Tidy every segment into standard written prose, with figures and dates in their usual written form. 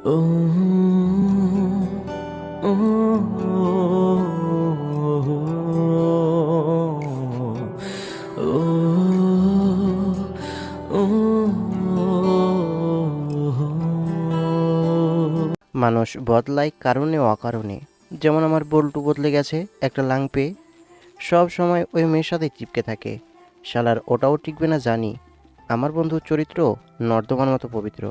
ও ও মানুষ বদলায় কারণে অকারণে। যেমন আমার বল্টু বদলে গেছে একটা লাং পেয়ে। সব সময় ওই মেয়ের সাথে চিপকে থাকে। শালার ওটাও টিকবে না জানি। আমার বন্ধুর চরিত্র নর্দমার মতো পবিত্র।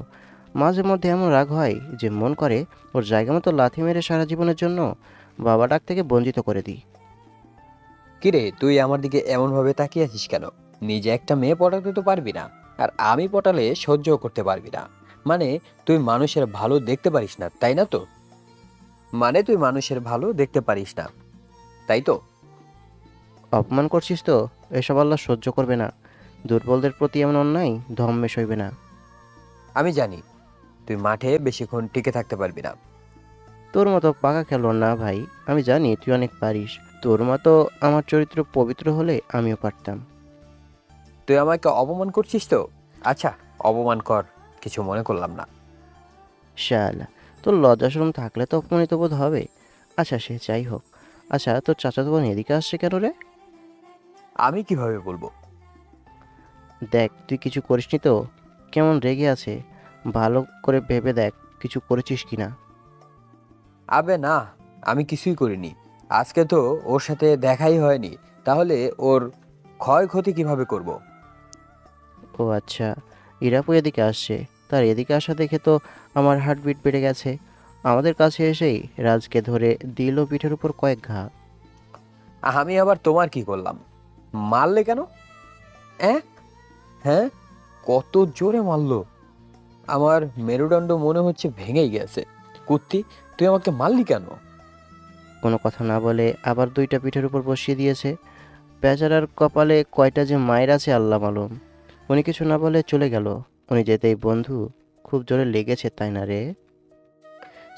মাঝে মধ্যে এমন রাগ হয় যে মন করে ওর জায়গা মতো লাথি মেরে সারা জীবনের জন্য বাবা ডাক থেকে বঞ্চিত করে দিই। কিরে, তুই আমার দিকে এমন ভাবে তাকিয়ে আছিস কেন? নিজে একটা মেয়ে পটাতে তো পারবি না, আর আমি পটালে সহ্যও করতে পারবি না। মানে তুই মানুষের ভালো দেখতে পারিস না, তাই না? তো মানে তুই মানুষের ভালো দেখতে পারিস না, তাই তো? অপমান করছিস তো? এসব আল্লাহ সহ্য করবে না। দুর্বলদের প্রতি এমন অন্যায় ধম্মে সইবে না। আমি জানি তুই মাঠে বেশিক্ষণ টিকে থাকতে পারবি না। তোর মতো পাকা খেলোয়াড় না ভাই। আমি জানি তুই অনেক পারিস। তোর মতো আমার চরিত্র পবিত্র হলে আমিও পারতাম। তুই আমাকে অপমান করছিস তো? আচ্ছা, অপমান কর, কিছু মনে করলাম না। শালা, তোর লজ্জাশরম থাকলে তো অপমানিত বোধ হবে। আচ্ছা সে যাই হোক। আচ্ছা তোর চাচাতো বোন এদিকে আসছে কেন রে? আমি কিভাবে বলবো? দেখ তুই কিছু করিসনি তো? কেমন রেগে আছে। ভালো করে ভেবে দেখ কিছু করেছিস কি না। আবে না, আমি কিছুই করিনি। আজকে তো ওর সাথে দেখাই হয়নি, তাহলে ওর ক্ষয়ক্ষতি কিভাবে করব? ও আচ্ছা, ইরাপু এদিকে আসছে। তার এদিকে আসা দেখে তো আমার হার্টবিট বেড়ে গেছে। আমাদের কাছে এসেই রাজকে ধরে দিল পিঠের উপর কয়েক ঘা। আমি আবার তোমার কি করলাম? মারলে কেন? হ্যাঁ, হ্যাঁ, কত জোরে মারলো! আমার মেরুদণ্ড মনে হচ্ছে ভেঙেই গেছে। কুত্তি, তুই আমাকে মারলি কেন? কোনো কথা না বলে আবার দুইটা পিঠের উপর বসিয়ে দিয়েছে। বেচারার কপালে কয়টা যে মায়ের আছে আল্লাহ মালুম। উনি কিছু না বলে চলে গেল। উনি যেতেই বন্ধু খুব জোরে লেগেছে তাই না রে?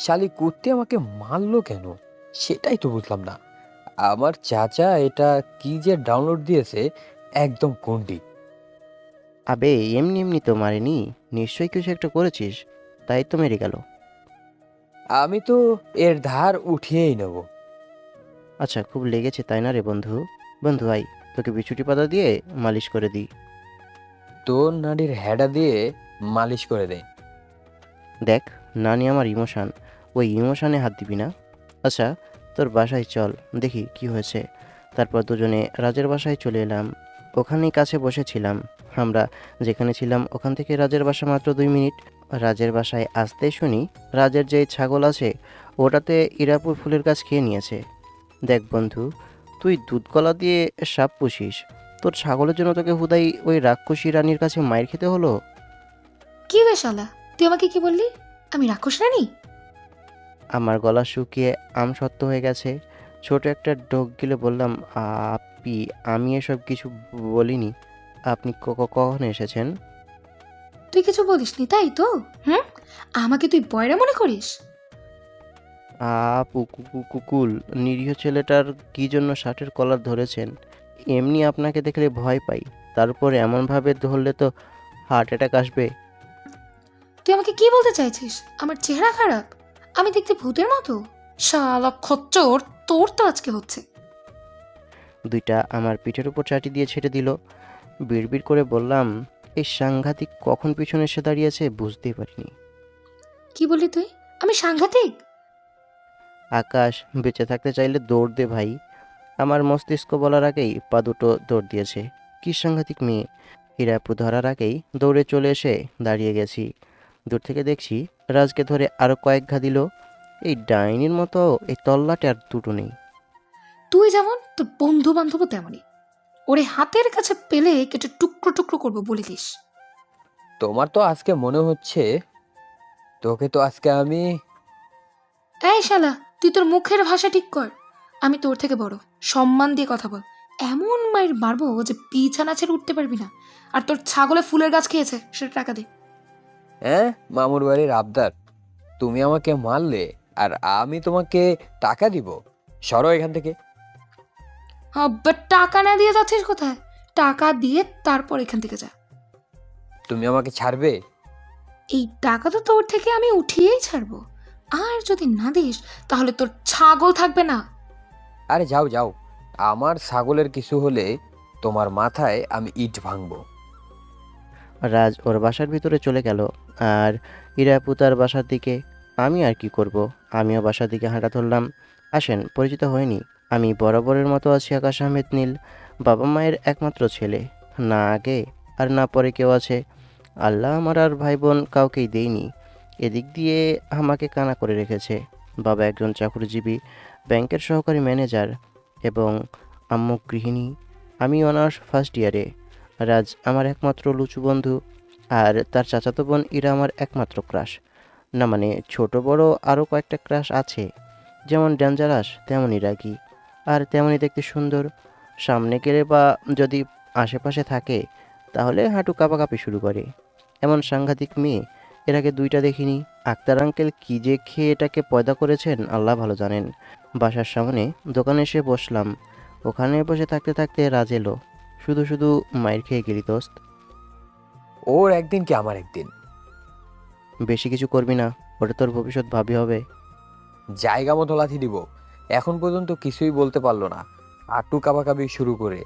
শালি কুত্তি আমাকে মারলো কেন, সেটাই তো বুঝলাম না। আমার চাচা এটা কি যে ডাউনলোড দিয়েছে, একদম গন্ডি। আবে এমনি এমনি তো মারেনি। নিশ্চয়ই কিছু একটা করেছিস, তাই তো মেরে গেল। আমি তো এর ধার উঠিয়েই নেব। আচ্ছা খুব লেগেছে তাই না রে বন্ধু? বন্ধু আই, তোকে বিছুটি পাতা দিয়ে মালিশ করে দিই। তোর নাড়ির হেডা দিয়ে মালিশ করে দে। দেখ, নানি আমার ইমোশান, ওই ইমোশানে হাত দিবি না। আচ্ছা তোর বাসায় চল, দেখি কি হয়েছে। তারপর দুজনে রাজের বাসায় চলে এলাম। ওখানেই কাছে বসেছিলাম। আমরা যেখানে ছিলাম ওখান থেকে রাজের বাসা মাত্র 2 মিনিট। রাজের বাসায় আসতেই শুনি রাজের যে ছাগল আছে ওটাতে ইরাপুর ফুলের গাছ খেয়ে নিয়েছে। দেখ বন্ধু, তুই দুধ কলা দিয়ে সাপ পুষিস, তোর ছাগলের জন্য তোকে হুদাই ওই রাক্ষসী রানীর কাছে মাইর খেতে হলো। কি রে শালা, তুই আমাকে কি বললি? আমি রাক্ষস রানী? আমার গলা শুকিয়ে আমসত্ত্ব হয়ে গেছে। ছোট একটা ঢোক গিলে বললাম, আপি, আমি এসব কিছু বলিনি। আপনি কখন এসেছেন? তুই কিছু বলিসনি তাই তো? হুম, আমাকে তুই বয়রা মনে করিস? আপু কুকুল, নিরীহ ছেলেটার কি জন্য শার্টের কলার ধরেছেন? এমনি আপনাকে দেখলে ভয় পাই, তারপরে এমনভাবে ধরলে তো হার্ট অ্যাটাক আসবে। তুই আমাকে কি বলতে চাইছিস? আমার চেহারা খারাপ? আমি দেখতে ভূতের মতো? শালা খচ্চর, তোর তো আজকে হচ্ছে। দুইটা আমার পিঠের উপর চাটি দিয়ে ছেড়ে দিল। বিড়বিড় করে বললাম, এই সাংঘাতিক কখন পিছনে এসে দাঁড়িয়েছে বুঝতেই পারিনি। কি বললি তুই? আমি সাংঘাতিক? আকাশ, বেঁচে থাকতে চাইলে দৌড় দে ভাই। আমার মস্তিষ্ক বলার আগেই পা দুটো দৌড় দিয়েছে। কি সাংঘাতিক মেয়ে! হীরাপু ধরার আগেই দৌড়ে চলে এসে দাঁড়িয়ে গেছি। দূর থেকে দেখছি রাজকে ধরে আরো কয়েক ঘা দিল। এই ডাইনির মতো এই তল্লাটে আর দুটো নেই। তুই যেমন, তোর বন্ধু বান্ধবও তেমনই। ওরে হাতের কাছে পেলে কেটে টুকরো টুকরো করবো বলে দিস। তোমার তো আজকে মনে হচ্ছে, তোকে তো আজকে আমি... এই শালা, তুই তোর মুখের ভাষা ঠিক কর। আমি তোর থেকে বড়, সম্মান দিয়ে কথা বল। এমন মায়ের মারবো যে বিছানা ছেড়ে উঠতে পারবি না। আর তোর ছাগলে ফুলের গাছ খেয়েছে, সেটা টাকা দে। হ্যাঁ, মামুর বাড়ির আবদার? তুমি আমাকে মারলে আর আমি তোমাকে টাকা দিব? সরো এখান থেকে। আবার টাকা না দিয়ে যাচ্ছিস কোথায়? টাকা দিয়ে তারপর এখান থেকে যা। তুমি আমাকে ছাড়বে? এই টাকা তো তোর থেকে আমি উঠিয়েই ছাড়বো। আর যদি না দিস তাহলে তোর ছাগল থাকবে না। আরে যাও যাও, আমার ছাগলের কিছু হলে তোমার মাথায় আমি ইট ভাঙবো। রাজ ওর বাসার ভিতরে চলে গেল আর ইরা আপু তার বাসার দিকে। আমি আর কি করব, আমিও বাসার দিকে হাঁটা ধরলাম। আসেন, পরিচিত হয়নি। আমি বরাবরের মতো আছি আকাশ আহমেদ নীল, বাবা মায়ের একমাত্র ছেলে। না আগে আর না পরে কেউ আছে। আল্লাহ আমার আর ভাই বোন কাউকেই দেয়নি। এদিক দিয়ে আমাকে কানা করে রেখেছে। বাবা একজন চাকরিজীবী, ব্যাংকের সহকারী ম্যানেজার, এবং আম্মু গৃহিণী। আমি অনার্স ফার্স্ট ইয়ারে। রাজ আমার একমাত্র লুচু বন্ধু, আর তার চাচাতো বোন ইরা আমার একমাত্র ক্রাশ। না মানে ছোট বড় আরও কয়েকটা ক্রাশ আছে, যেমন ডেঞ্জারাস তেমনই রাগী, আর তেমনই দেখতে সুন্দর। সামনে গেলে বা যদি আশেপাশে থাকে তাহলে হাঁটু কাঁপাকাঁপি শুরু করে। এমন সাংঘাতিক মেয়ে এর আগে দুইটা দেখিনি। আক্তার আঙ্কেল কী যে খেয়ে এটাকে পয়দা করেছেন আল্লাহ ভালো জানেন। বাসার সামনে দোকানে এসে বসলাম। ওখানে বসে থাকতে থাকতে রাজ এলো। শুধু শুধু মাইর খেয়ে গেলি দোস্ত। ওর একদিন কি আমার একদিন। বেশি কিছু করবি না, ওটা তোর ভবিষ্যৎ ভাবি হবে। জায়গা মতো লাথি দিব। এখন পর্যন্ত কিছুই বলতে পারলো না, আটু কাবাকাবি শুরু করে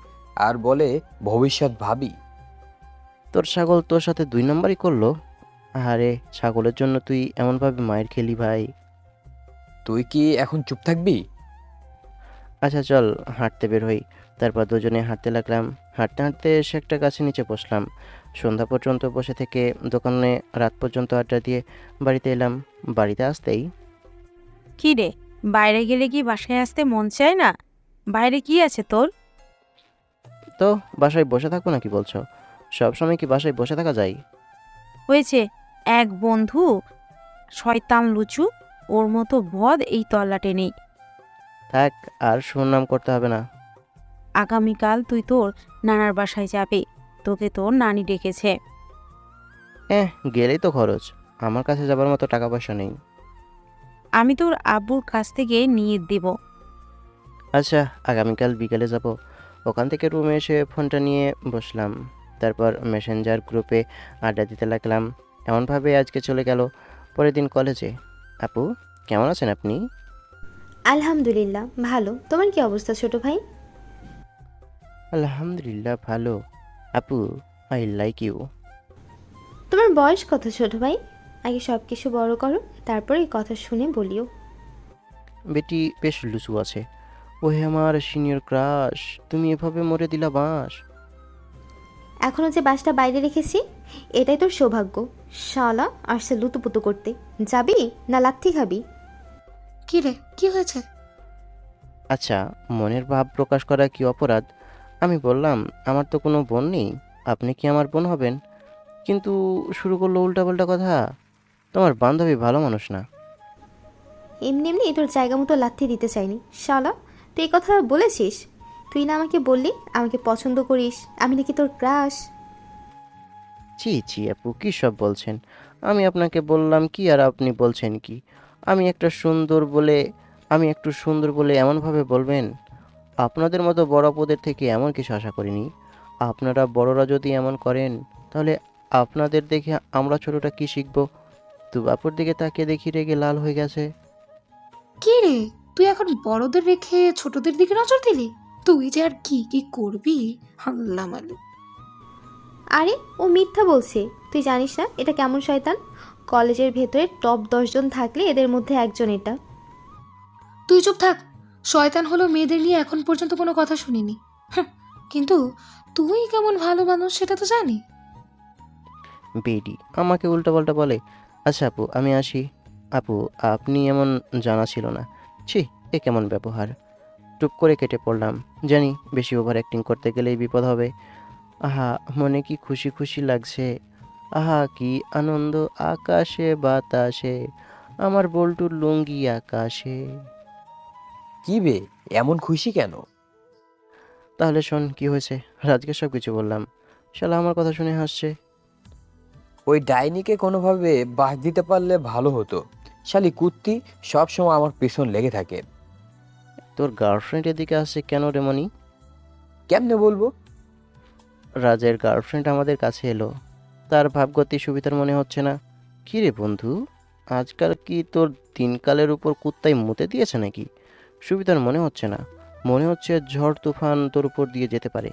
আর বলে ভবিষ্যৎ ভাবি। তোর ছাগল তোর সাথে 2 নম্বরই করলো। আরে ছাগলের জন্য তুই এমনভাবে মায়ের খেলি ভাই। তুই কি এখন চুপ থাকবি? আচ্ছা চল হাঁটতে বের হই। তারপর দুজনে হাঁটতে লাগলাম। হাঁটতে হাঁটতে এসে একটা গাছের নিচে বসলাম। সন্ধ্যা পর্যন্ত বসে থেকে দোকানে রাত পর্যন্ত আড্ডা দিয়ে বাড়িতে এলাম। বাড়িতে আসতেই কি রে, বাইরে গেলে কি বাসায় আসতে মন চায় না? বাইরে কি আছে তোর? তো বাসায় বসে থাকবো নাকি বলছো? সব সময় কি বাসায় বসে থাকা যায়? হয়েছে, এক বন্ধু শয়তান লুচু, ওর মতো বদ এই তল্লাটে নেই। থাক, আর সুনাম করতে হবে না। আগামীকাল তুই তোর নানার বাসায় যাবে, তোকে তোর নানি ডেকেছে। গেলেই তো খরচ, আমার কাছে যাবার মতো টাকা পয়সা নেই। আমি তোর আব্বুর কাছ থেকে নিয়ে দেব। আচ্ছা, আগামীকাল বিকেলে যাব। ওখান থেকে রুমে এসে ফোনটা নিয়ে বসলাম। তারপর মেসেঞ্জার গ্রুপে আড্ডা দিতে লাগলাম। এমনভাবে আজকে চলে গেল। পরের দিন কলেজে। আপু, কেমন আছেন আপনি? আলহামদুলিল্লাহ ভালো। তোমার কি অবস্থা ছোট ভাই? আলহামদুলিল্লাহ ভালো। আপু, আই লাইক ইউ। তোমার বয়স কত ছোট ভাই? আগে সব কিছু বড় করো, তারপর এই কথা শুনে বলিও। বেটি বেশ লুচু আছে। ওহে আমার সিনিয়র ক্রাশ, তুমি এভাবে মরে দিলা বাঁশ। এখনো যে বাসটা বাইরে রেখেছি, এটাই তোর সৌভাগ্য। শালা আসছে লুতুপুতু করতে। যাবি না লাথি খাবি? কি রে, কি হয়েছে? আচ্ছা, মনের ভাব প্রকাশ করা কি অপরাধ? আমি বললাম, আমার তো কোনো বোন নেই, আপনি কি আমার বোন হবেন? কিন্তু শুরু করলো উল্টাপাল্টা কথা। তোমার বান্ধবী ভালো মানুষ না। এমনি এমনি তোর জায়গা মতো লাথি দিতে চাইনি। শালা, তুই এই কথা বলেছিস? তুই না আমাকে বললি আমাকে পছন্দ করিস, আমি নাকি তোর ক্রাশ। ছি ছি আপু, কী সব বলছেন? আমি আপনাকে বললাম কি আর আপনি বলছেন কি? আমি একটা সুন্দর বলে আমি একটু সুন্দর বলে এমনভাবে বলবেন? আপনাদের মতো বড় পদের থেকে এমন কিছু আশা করিনি। আপনারা বড়রা যদি এমন করেন, তাহলে আপনাদের দেখে আমরা ছোটটা কি শিখব? তো বাপুর দিকে তাকিয়ে দেখি রেগে লাল হয়ে গেছে। কি রে, তুই এখন বড়দের রেখে ছোটদের দিকে নজর দিলি? তুই যে আর কি কি করবি, আল্লাহ মালুম। আরে ও মিথ্যা বলছে। তুই জানিস না এটা কেমন শয়তান? কলেজের ভেতরে টপ 10 জন থাকলে এদের মধ্যে একজন এটা। তুই চুপ থাক। শয়তান হলো মেয়েদের নিয়ে এখন পর্যন্ত কোনো কথা শুনিনি। হাহ, কিন্তু তুই কেমন ভালো মানুষ সেটা তো জানি। বেডি আমাকে উল্টাপাল্টা বলে। আচ্ছা আপু, আমি আসি। আপু, আপনি এমন জানা ছিল না। ছি, এ কেমন ব্যবহার! টুপ করে কেটে পড়লাম। জানি বেশি ওভার অ্যাক্টিং করতে গেলেই বিপদ হবে। আহা, মনে কি খুশি খুশি লাগছে! আহা, কি আনন্দ আকাশে বাতাসে, আমার বল্টুর লুঙ্গি আকাশে। কি বে, এমন খুশি কেন? তাহলে শোন কি হয়েছে। রাজকে সব কিছু বললাম। শালা আমার কথা শুনে হাসছে। ওই ডাইনিকে কোনোভাবে বাদ দিতে পারলে ভালো হতো। শালি কুত্তি সবসময় আমার পিছন লেগে থাকে। তোর গার্লফ্রেন্ড এদিকে আসছে কেন রে মনি? কেমনে বলবো? রাজের গার্লফ্রেন্ড আমাদের কাছে এলো। তার ভাবগতি সুবিধার মনে হচ্ছে না। কী রে বন্ধু, আজকাল কি তোর দিনকালের উপর কুত্তায় মুতে দিয়েছে নাকি? সুবিধার মনে হচ্ছে না, মনে হচ্ছে ঝড় তুফান তোর উপর দিয়ে যেতে পারে।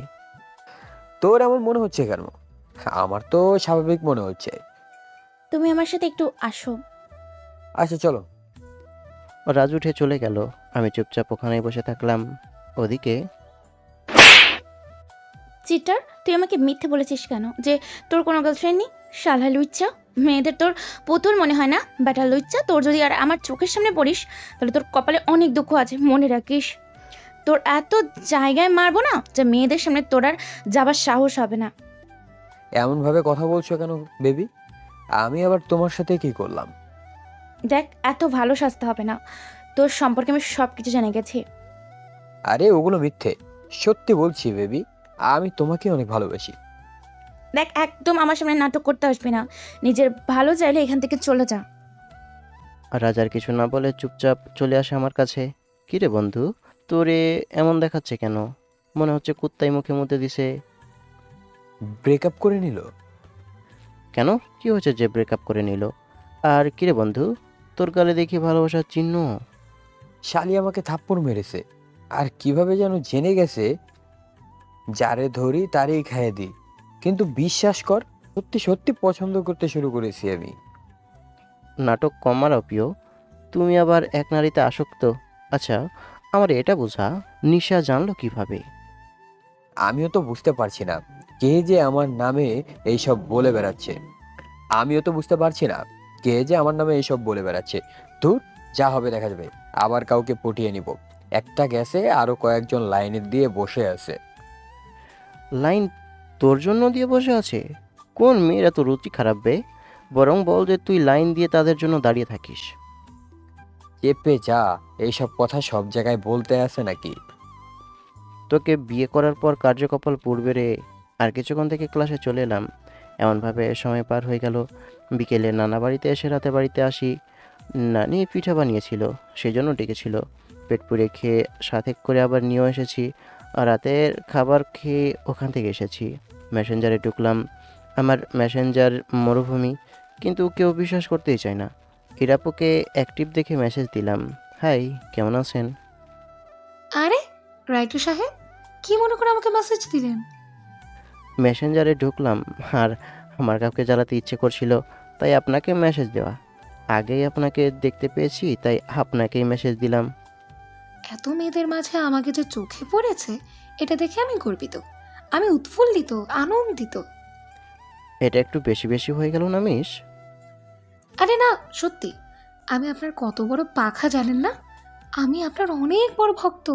তোর এমন মনে হচ্ছে কেন? আমার তো স্বাভাবিক মনে হচ্ছে। তুমি আমার সাথে একটু আসো। আচ্ছা চলো। রাজু উঠে চলে গেল। আমি চুপচাপ ওখানেই বসে থাকলাম। ওদিকে চিটার, তুই আমাকে মিথ্যে বলেছিস কেন যে তোর কোনো গার্লফ্রেন্ড নেই? শালা লুচ্চা, মেয়েদের তোর পুতুল মনে হয় না? বেটা লুচ্চা, তোর যদি আর আমার চোখের সামনে পড়িস তাহলে তোর কপালে অনেক দুঃখ আছে, মনে রাখিস। তোর এত জায়গায় মারবো না যে মেয়েদের সামনে তোর আর যাবার সাহস হবে না। এমনভাবে কথা বলছো কেন বেবি? আমি আবার তোমার সাথে কি করলাম? দেখ, এত ভালো সাজতে হবে না, তোর সম্পর্কে আমি সব কিছু জেনে গেছি। আরে ওগুলো মিথ্যে, সত্যি বলছি বেবি, আমি তোমাকে অনেক ভালোবাসি। দেখ, একদম আমার সামনে নাটক করতে আসবি না। নিজের ভালো চাইলে এখান থেকে চলে যা। রাজার কিছু না বলে চুপচাপ চলে আসে আমার কাছে। কী রে বন্ধু, তোরে এমন দেখাচ্ছে কেন? মনে হচ্ছে কুত্তাই মুখে মুতে দিছে। ব্রেকআপ করে নিল? কেন, কি হয়েছে যে ব্রেকআপ করে নিল? আর কী রে বন্ধু, তোর গালে দেখি ভালোবাসার চিহ্ন। শালি আমাকে থাপ্পড় মেরেছে, আর কিভাবে যেন জেনে গেছে যারে ধরি তারই খাইয়ে দিই। কিন্তু বিশ্বাস কর, সত্যি সত্যি পছন্দ করতে শুরু করেছি আমি। নাটক কম মারাও প্রিয়, তুমি আবার এক নারীতে আসক্ত। আচ্ছা, আমার এটা বোঝা, নিশা জানলো কিভাবে? আমিও তো বুঝতে পারছি না কে যে আমার নামে এইসব বলে বেড়াচ্ছে। ধুর, যা হবে দেখা যাবে। আবার কাউকে পটিয়ে নিব। একটা গেছে, আরো কয়েকজন লাইনে দিয়ে বসে আছে। লাইন তোর জন্য দিয়ে বসে আছে? কোন মেয়ের এত রুচি খারাপ বে? বরং বল যে তুই লাইন দিয়ে তাদের জন্য দাঁড়িয়ে থাকিস। চেপে যা, এইসব কথা সব জায়গায় বলতে আছে নাকি? তোকে বিয়ে করার পর কার্যকপাল পূর্বে রে। আর কিছুক্ষণ থেকে ক্লাসে চলে এলাম। এমনভাবে সময় পার হয়ে গেল। বিকেলে নানা বাড়িতে এসে রাতে বাড়িতে আসি। নানি পিঠা বানিয়েছিল, সেজন্য ডেকেছিল। পেট পুড়ে খেয়ে সাথে করে আবার নিয়েও এসেছি। আর রাতের খাবার খেয়ে ওখান থেকে এসেছি। মেসেঞ্জারে ঢুকলাম। আমার মেসেঞ্জার মরুভূমি, কিন্তু কেউ বিশ্বাস করতেই চায় না। ইরাপুকে অ্যাক্টিভ দেখে মেসেজ দিলাম, হাই, কেমন আছেন? আরে রাইটু সাহেব, কি মনে করে আমাকে মেসেজ দিলেন? মেসেঞ্জারে ঢুকলাম, আর আমার কাউকে জ্বালাতে ইচ্ছে করছিল, তাই আপনাকে মেসেজ দেওয়া। আগেই আপনাকে দেখতে পেয়েছি, তাই আপনাকেই মেসেজ দিলাম। এত মেয়েদের মাঝে আমাকে যে চোখে পড়েছে, এটা দেখে আমি গর্বিত, আমি উৎফুল্লিত, আনন্দিত। এটা একটু বেশি বেশি হয়ে গেল না মিস? আরে না, সত্যি। আমি আপনার কত বড় পাখা জানেন না? আমি আপনার অনেক বড় ভক্ত।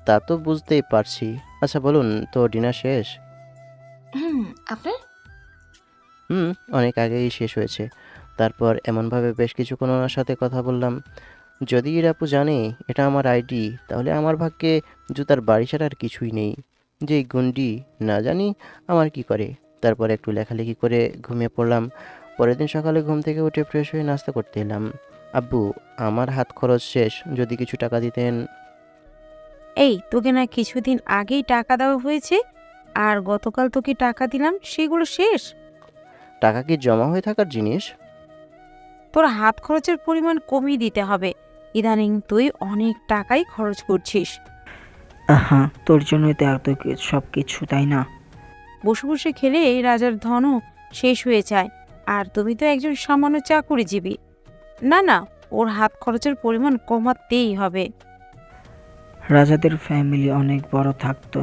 তা তো বুঝতেই পারছি। আচ্ছা বলুন তো, ডিনার শেষ? হুম, আপনার? হুম, অনেক আগেই শেষ হয়েছে। তারপর এমনভাবে বেশ কিছুক্ষণ ওনার সাথে কথা বললাম। যদি ইরাপু জানে এটা আমার আইডি, তাহলে আমার ভাগ্যে জুতার বাড়ি ছাড়া আর কিছুই নেই। যেই গুন্ডি না জানি আমার কি করে। তারপর একটু লেখালেখি করে ঘুমিয়ে পড়লাম। পরের দিন সকালে ঘুম থেকে উঠে ফ্রেশ হয়ে নাস্তা করতে এলাম। আব্বু, আমার হাত খরচ শেষ, যদি কিছু টাকা দিতেন। এই, তোকে না কিছুদিন আগেই টাকা দেওয়া হয়েছে, আর গতকাল তোকে টাকা দিলাম, সেগুলো শেষ? টাকা কি জমা হয়ে থাকার জিনিস? তোর হাত খরচের পরিমাণ কমিয়ে দিতে হবে। ইদানিং তুই অনেক টাকাই খরচ করছিস। আহা, তোর জন্যই তো এত সব কিছু, তাই না? বসে বসে খেলে এই রাজার ধনও শেষ হয়ে যায়, আর তুমি তো একজন সামান্য চাকুরিজীবী। না না, ওর হাত খরচের পরিমাণ কমাতেই হবে। রাজাদের ফ্যামিলি অনেক বড় থাকতো,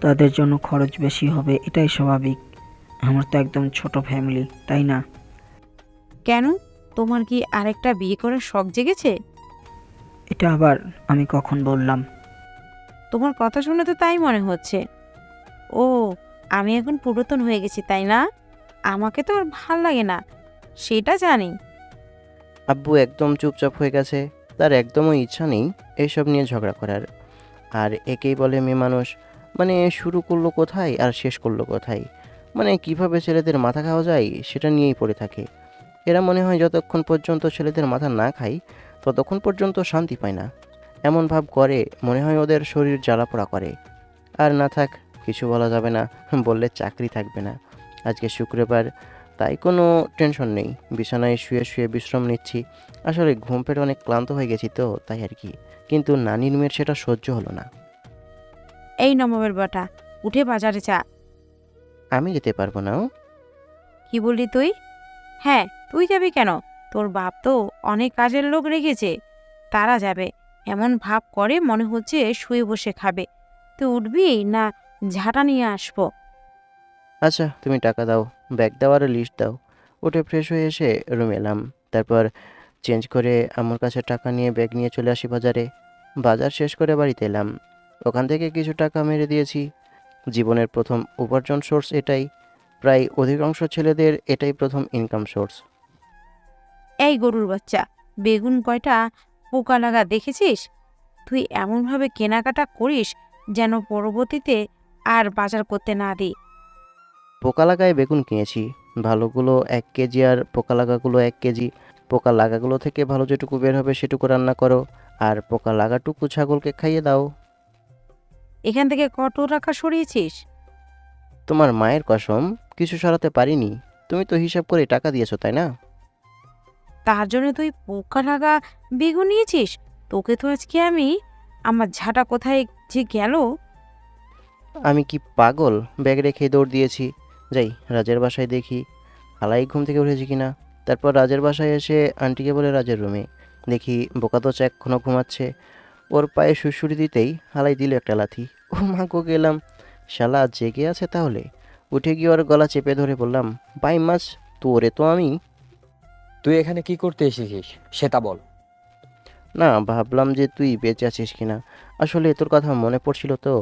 তাদের জন্য খরচ বেশি হবে, এটাই স্বাভাবিক। আমার তো একদম ছোট ফ্যামিলি, তাই না? কেন, তোমার কি আরেকটা বিয়ে করার শখ জেগেছে? এটা আবার আমি কখন বললাম? তোমার কথা শুনে তো তাই মনে হচ্ছে। ও, আমি এখন পুরাতন হয়ে গেছি তাই না? আমাকে তো আর ভাল লাগে না, সেটা জানি। আব্বু একদম চুপচাপ হয়ে গেছে। তার একদমই ইচ্ছা নেই এইসব নিয়ে ঝগড়া করার। আর একেই বলে মেয়ে মানুষ। মানে শুরু করলো কোথায় আর শেষ করলো কোথায়? মানে কিভাবে ছেলেদের মাথা খাওয়া যায় সেটা নিয়েই পড়ে থাকে। এরা মনে হয় যতক্ষণ পর্যন্ত ছেলেদের মাথা না খায় ততক্ষণ পর্যন্ত শান্তি পায় না। এমন ভাব করে মনে হয় ওদের শরীর জ্বালাপোড়া করে। আর না থাক, কিছু বলা যাবে না, বললে চাকরি থাকবে না। আজকে শুক্রবার, তাই কোনো টেনশন নেই, বিছানায় শুয়ে শুয়ে বিশ্রাম নিচ্ছি। আসলে ঘুম পেটে অনেক ক্লান্ত হয়ে গেছি তো, তাই আর কি। কিন্তু নানির মেয়ের সেটা সহ্য হলো না। এই নবাবের বেটা, উঠে বাজারে যা। আমি যেতে পারবো না ও। কি বললি তুই? হ্যাঁ, তুই যাবি কেন? তোর বাপ তো অনেক কাজের লোক রেখেছে, তারা যাবে। এমন ভাব করে মনে হচ্ছে শুয়ে বসে খাবে। তুই উঠবি না ঝাঁটা নিয়ে আসবো? আচ্ছা, তুমি টাকা দাও, ব্যাগ দাও আর লিস্ট দাও। উঠে ফ্রেশ হয়ে এসে রুমে এলাম। তারপর চেঞ্জ করে আমার কাছে টাকা নিয়ে ব্যাগ নিয়ে চলে আসি বাজারে। বাজার শেষ করে বাড়িতে এলাম। ওখান থেকে কিছু টাকা মেরে দিয়েছি। জীবনের প্রথম উপার্জন সোর্স এটাই। প্রায় অধিকাংশ ছেলেদের এটাই প্রথম ইনকাম সোর্স। এই গরুর বাচ্চা, বেগুন কয়টা পোকা লাগা দেখেছিস? তুই এমনভাবে কেনাকাটা করিস যেন পরবর্তীতে আর বাজার করতে না দিই। পোকা লাগায় বেগুন কিনেছি, ভালোগুলো 1 কেজি আর পোকা লাগাগুলো 1 কেজি। পোকা লাগাগুলো থেকে ভালো যেটুকু বের হবে সেটুকু রান্না করো, আর পোকা লাগাটুকু ছাগলকে খাইয়ে দাও। এখান থেকে কত টাকা সরিয়েছিস? তোমার মায়ের কসম, কিছু সরাতে পারিনি। তুমি তো হিসাব করে টাকা দিয়েছো, তাই না? তার জন্য তুই পোকা লাগা বেগুন নিয়েছিস? তোকে তো আজকে আমি, আমার ঝাঁটা কোথায় যে গেল। আমি কি পাগল? ব্যাগ রেখে দৌড় দিয়েছি। যাই রাজের বাসায় দেখি হালাই ঘুম থেকে উঠেছি কিনা। তারপর রাজের বাসায় এসে আন্টিকে বলে রাজের রুমে দেখি বোকাতোচা এখনও ঘুমাচ্ছে। ওর পায়ে সুড়সুড়ি দিতেই হালাই দিল একটা লাথি। ও মা গো গেলাম! শালা জেগে আছে তাহলে। উঠে গিয়ে ওর গলা চেপে ধরে বললাম, বাই মাছ, তোরে তো আমি। তুই এখানে কি করতে এসেছিস সেটা বল। না, ভাবলাম যে তুই বেঁচে আছিস কিনা। আসলে তোর কথা মনে পড়ছিল তো।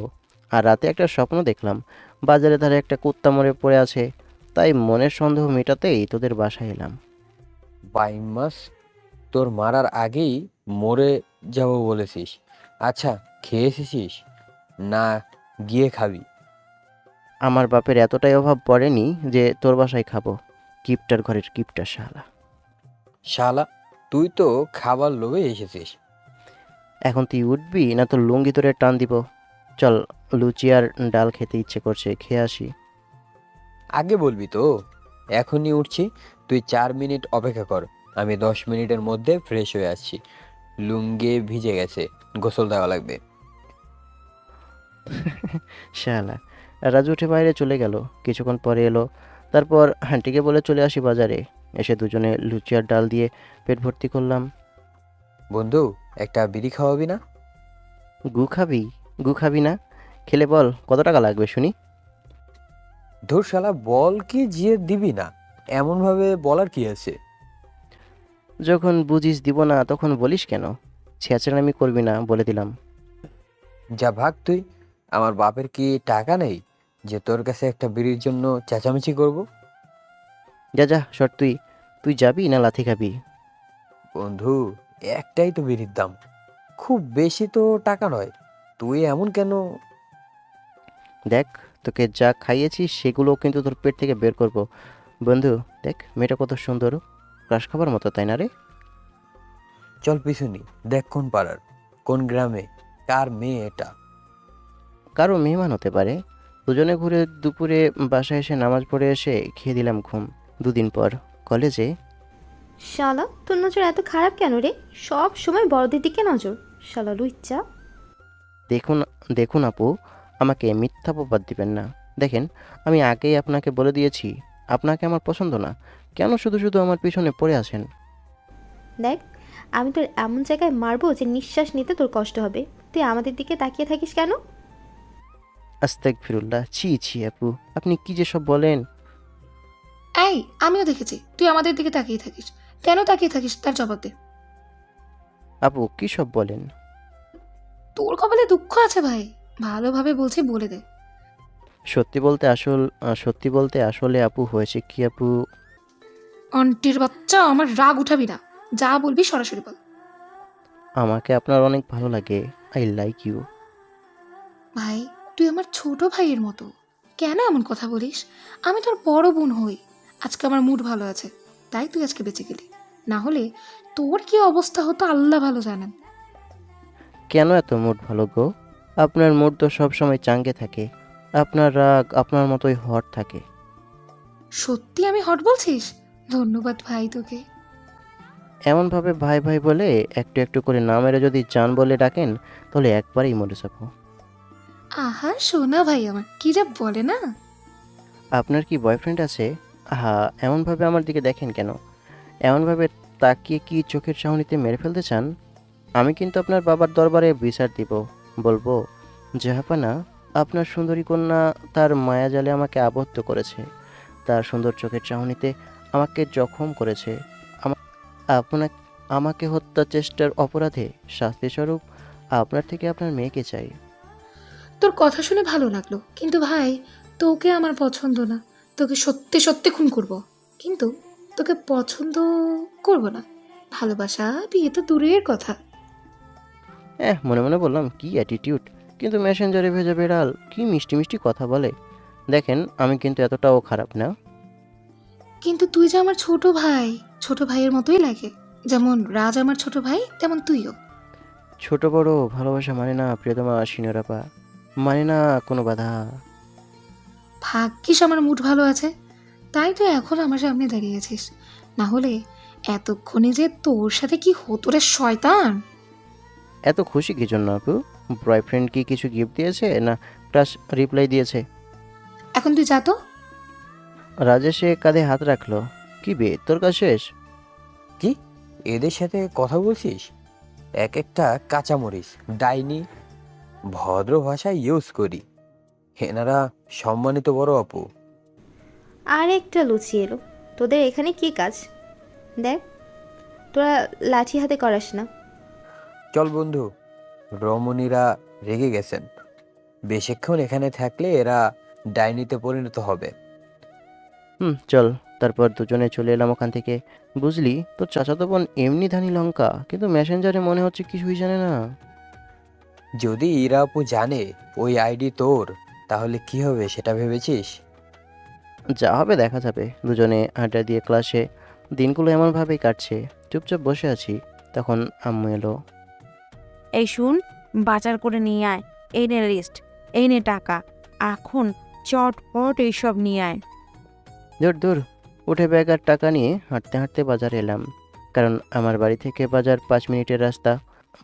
আর রাতে একটা স্বপ্ন দেখলাম, বাজারে ধারে একটা কুত্তা মরে পড়ে আছে। তাই মনের সন্দেহ মেটাতেই তোদের বাসায় এলাম। বাইমাস, তোর মারার আগেই মরে যাব বলেছিস। আচ্ছা, খেয়ে এসেছিস না গিয়ে খাবি? আমার বাপের এতটাই অভাব পড়েনি যে তোর বাসায় খাবো। কিপটার ঘরের কিপটা শালা। শালা, তুই তো খাবার লোভে এসেছিস। এখন তুই উঠবি না তোর লুঙ্গি তোরে টান দিব? চল, লুচি আর ডাল খেতে ইচ্ছে করছে, খেয়ে আসি। আগে বলবি তো। এখনই উঠছি, তুই 4 মিনিট অপেক্ষা কর। আমি 10 মিনিটের মধ্যে ফ্রেশ হয়ে আসছি। লুঙ্গি ভিজে গেছে, গোসল দেওয়া লাগবে। শালা। রাজু উঠে বাইরে চলে গেল। কিছুক্ষণ পরে এলো। তারপর আন্টিকে বলে চলে আসি বাজারে। এসে দুজনে লুচি আর ডাল দিয়ে পেট ভর্তি করলাম। বন্ধু, একটা বিড়ি খাওয়াবি না? গু খাবি? গু খাবি না? খেলে বল কত টাকা লাগবে শুনি। ধুর শালা, বল কি জিয়ে দিবি না? এমন ভাবে বলার কি আছে? যখন বুঝিস দিব না তখন বলিস কেন? ছেঁচড়ামি করবি না বলে দিলাম। যা ভাগ তুই। আমার বাপের কি টাকা নেই যে তোর কাছে একটা বিড়ির জন্য চেঁচামেচি করব? যা যা সর তুই। তুই যাবি না লাথি খাবি? বন্ধু, একটাই তো বিড়ির দাম, খুব বেশি তো টাকা নয়। তুই এমন কেন? দেখ, তোকে যা খাইয়েছি সেগুলো কিন্তু তোর পেট থেকে বের করব। বন্ধু, দেখ মেয়েটা কত সুন্দর, ক্রাশ খাবার মতো, তাই না রে? চল পিছুনি, দেখ কোন পাড়ার, কোন গ্রামে, কার মেয়ে এটা। কারো মেহমান হতে পারে। দুজনে ঘুরে দুপুরে বাসায় এসে নামাজ পড়ে এসে খেয়ে দিলাম ঘুম। 2 দিন পর কলেজে। শালা, তোর নজর এত খারাপ কেন রে? সব সময় বড়দের দিকে নজর। শালা লুচ্চা। দেখুন, দেখুন আপু, আমাকে মিথ্যা অপবাদ দিবেন না। দেখেন, আমি আগেই আপনাকে বলে দিয়েছি আপনাকে আমার পছন্দ না। কেন শুধু শুধু আমার পিছনে পড়ে আছেন? দেখ, আমি তোর এমন জায়গায় মারবো যে নিঃশ্বাস নিতে তোর কষ্ট হবে। তুই আমাদের দিকে তাকিয়ে থাকিস কেন? আস্তাগফিরুল্লাহ, ছি ছি আপু, আপনি কি যে সব বলেন। এই, আমিও দেখেছি তুই আমাদের দিকে তাকিয়ে থাকিস। কেন তাকিয়ে থাকিস তার জবাব দে। আপু কি সব বলেন? তোর কপালে দুঃখ আছে ভাই, ভালোভাবে বলছি বলে দে। সত্যি বলতে আসলে আপু হয়েছে কি আপু। আন্টির বাচ্চা, আমার রাগ উঠাবি না। যা বলবি সরাসরি বল। আমাকে আপনার অনেক ভালো লাগে। I like you. ভাই, তুই আমার ছোট ভাইয়ের মতো, কেন এমন কথা বলিস? আমি তোর বড় বোন হই। আজকে আমার মুড ভালো আছে, তাই তুই আজকে বেঁচে গেলি। না হলে তোর কি অবস্থা হতো আল্লাহ ভালো জানেন। কেন এত মুড ভালো গো? আপনার মুড তো সব সময় চাঙ্গে থাকে। আপনার রাগ আপনার মতোই হট থাকে। সত্যি আমি হট বলছিস? ধন্যবাদ ভাই তোকে। এমনভাবে ভাই ভাই বলে একটু একটু করে না মেরে যদি জান বলে ডাকেন তাহলে একবারেই মরে যাবো। আহা সোনা ভাই আমার, কি যা বলে না। আপনার কি বয়ফ্রেন্ড আছে? আহা, এমনভাবে আমার দিকে দেখেন কেন? এমনভাবে তাকিয়ে কি চোখের চাহনিতে মেরে ফেলতে চান? আমি কিন্তু আপনার বাবার দরবারে বিচার দিব। বলবো, জাহাপানা, আপনার সুন্দরী কন্যা তার মায়াজালে আমাকে আবদ্ধ করেছে, তার সুন্দর চোখের চাহনিতে আমাকে জখম করেছে। আপনার আমাকে হত্যা চেষ্টার অপরাধে শাস্তিস্বরূপ আপনার থেকে আপনার মেয়েকে চাই। তোর কথা শুনে ভালো লাগলো, কিন্তু ভাই তোকে আমার পছন্দ না। তোকে সত্যি সত্যি খুন করব, কিন্তু তোকে পছন্দ করব না। ভালোবাসা বিয়ে তো দূরের কথা। মনে মনে বললাম, কি অ্যাটিটিউড! কিন্তু মেসেঞ্জারে ভেজা বেড়াল কি মিষ্টি মিষ্টি কথা বলে। দেখেন, আমি কিন্তু এতটাও খারাপ না। কিন্তু তুই যে আমার ছোট ভাই, ছোট ভাইয়ের মতোই লাগে। যেমন রাজ আমার ছোট ভাই, তেমন তুইও। ছোট বড় ভালোবাসা মানে না প্রিয়তমা সিনিয়রাপা, মানে না কোনো বাধা। ভাগ্যিস আমার মুড ভালো আছে, তাই তুই এখন আমার সামনে দাঁড়িয়েছিস। না হলে এতক্ষণে যে তোর সাথে কি হতো রে শয়তান। এত খুশি কি জন্য আপু? বয়ফ্রেন্ড কি কিছু গিফট দিয়েছে, না প্লাস রিপ্লাই দিয়েছে? এখন তুই যা তো। রাজেশে কাঁধে হাত রাখলো। কি বে, তোর কাজ শেষ? কি এদের সাথে কথা বলছিস? এক একটা কাঁচামরিচ, ডাইনি। ভদ্র ভাষা ইউজ করি। এনারা সম্মানিত বড় আপু। আর একটা লুচি এলো। তোদের এখানে কি কাজ? দেখ, তোরা লাঠি হাতে করাস না। চল বন্ধু, রমণীরা রেগে গেছেন। বেশিক্ষণ এখানে থাকলে এরা ডাইনিতে পরিণত হবে। চল। তারপর দুজনে চলে এলাম ওখান থেকে। বুঝলি, তোর চাচাতো বোন এমনি ধানি লঙ্কা, কিন্তু মেসেঞ্জারে মনে হচ্ছে কিছুই জানে না। যদি ইরা আপু জানে ওই আইডি তোর, তাহলে কি হবে সেটা ভেবেছিস? যা হবে দেখা যাবে। দুজনে আড্ডা দিয়ে ক্লাসে দিনগুলো এমনভাবেই কাটছে। চুপচাপ বসে আছি, তখন আম্মু এলো। এই শুন, বাজার করে নিয়ে আয়। এই নে লিস্ট, এই নে টাকা। এখন চটপট এইসব নিয়ে আয়। দূর দূর, উঠে ব্যাগ আর টাকা নিয়ে হাঁটতে হাঁটতে বাজারে এলাম। কারণ আমার বাড়ি থেকে বাজার 5 মিনিটের রাস্তা।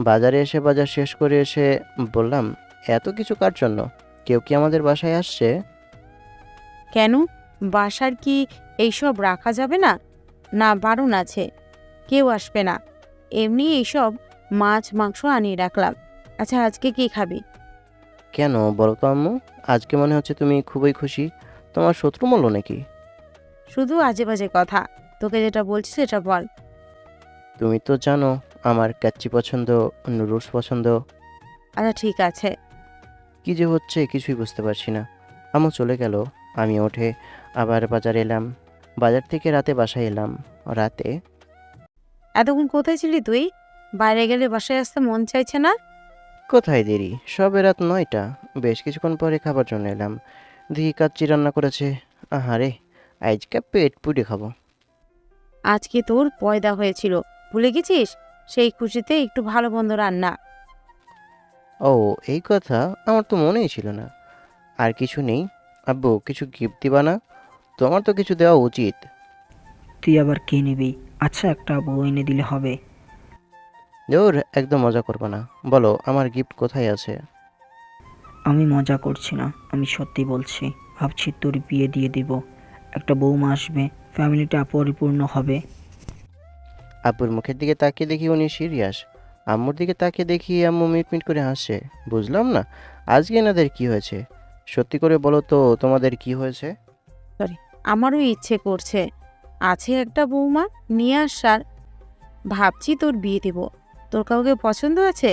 বাজারে এসে বাজার শেষ করে এসে বললাম, এত কিছু কার জন্য? কেউ কি আমাদের বাসায় আসছে? কেন, বাসার কি এইসব রাখা যাবে না? না বারণ আছে? কেউ আসবে না, এমনি এইসব মাছ মাংস আনিয়ে রাখলাম। আচ্ছা, আজকে কি খাবি? কেন বলো তো আম্মু, আজকে মনে হচ্ছে তুমি খুবই খুশি। তোমার শত্রু মূল্য নাকি? শুধু আজে বাজে কথা, তোকে যেটা বলছি সেটা বল। তুমি তো জানো আমার কাচ্চি পছন্দ, নুডলস পছন্দ। আচ্ছা ঠিক আছে। কি যে হচ্ছে কিছুই বুঝতে পারছি না। আম্মু চলে গেল, আমি উঠে আবার বাজারে এলাম। বাজার থেকে রাতে বাসায় এলাম। রাতে এতক্ষণ কোথায় ছিলি তুই? বাইরে গেলে বাসায় আসতে মন চাইছে না? কোথায় দেরি, সবে রাত 9টা। বেশ কিছুক্ষণ পরে খাবার জন্য এলাম। দেখি কাচ্চি রান্না করেছে। আহারে, আজকে পেট পুড়ে খাবো। আজকে তোর পয়দা হয়েছিল, ভুলে গেছিস? সেই খুশিতে একটু ভালো মন্দ রান্না। ও, এই কথা আমার তো মনেই ছিল না। আর কিছু নেই? আব্বু কিছু গিফট দিবা না? তোমার তো কিছু দেওয়া উচিত। তুই আবার কে নিবি? আচ্ছা, একটা বউ এনে দিলে হবে। ওর একদম মজা করবো না। বলো, আমার গিফট কোথায় আছে? আমি মজা করছি না, আমি সত্যি বলছি। ভাবছি তোর বিয়ে দিয়ে দিব, একটা বৌমা আসবে, ফ্যামিলিটা পরিপূর্ণ হবে। আব্বুর মুখের দিকে তাকিয়ে দেখি উনি সিরিয়াস। আম্মুর দিকে তাকিয়ে দেখি আম্মু মিটমিট করে হাসছে। বুঝলাম না আজকে এনাদের কি হয়েছে। সত্যি করে বলো তো, তোমাদের কি হয়েছে? আমারও ইচ্ছে করছে, আছে একটা বৌমা নিয়ে আসার। ভাবছি তোর বিয়ে দেব। তোর কাউকে পছন্দ আছে?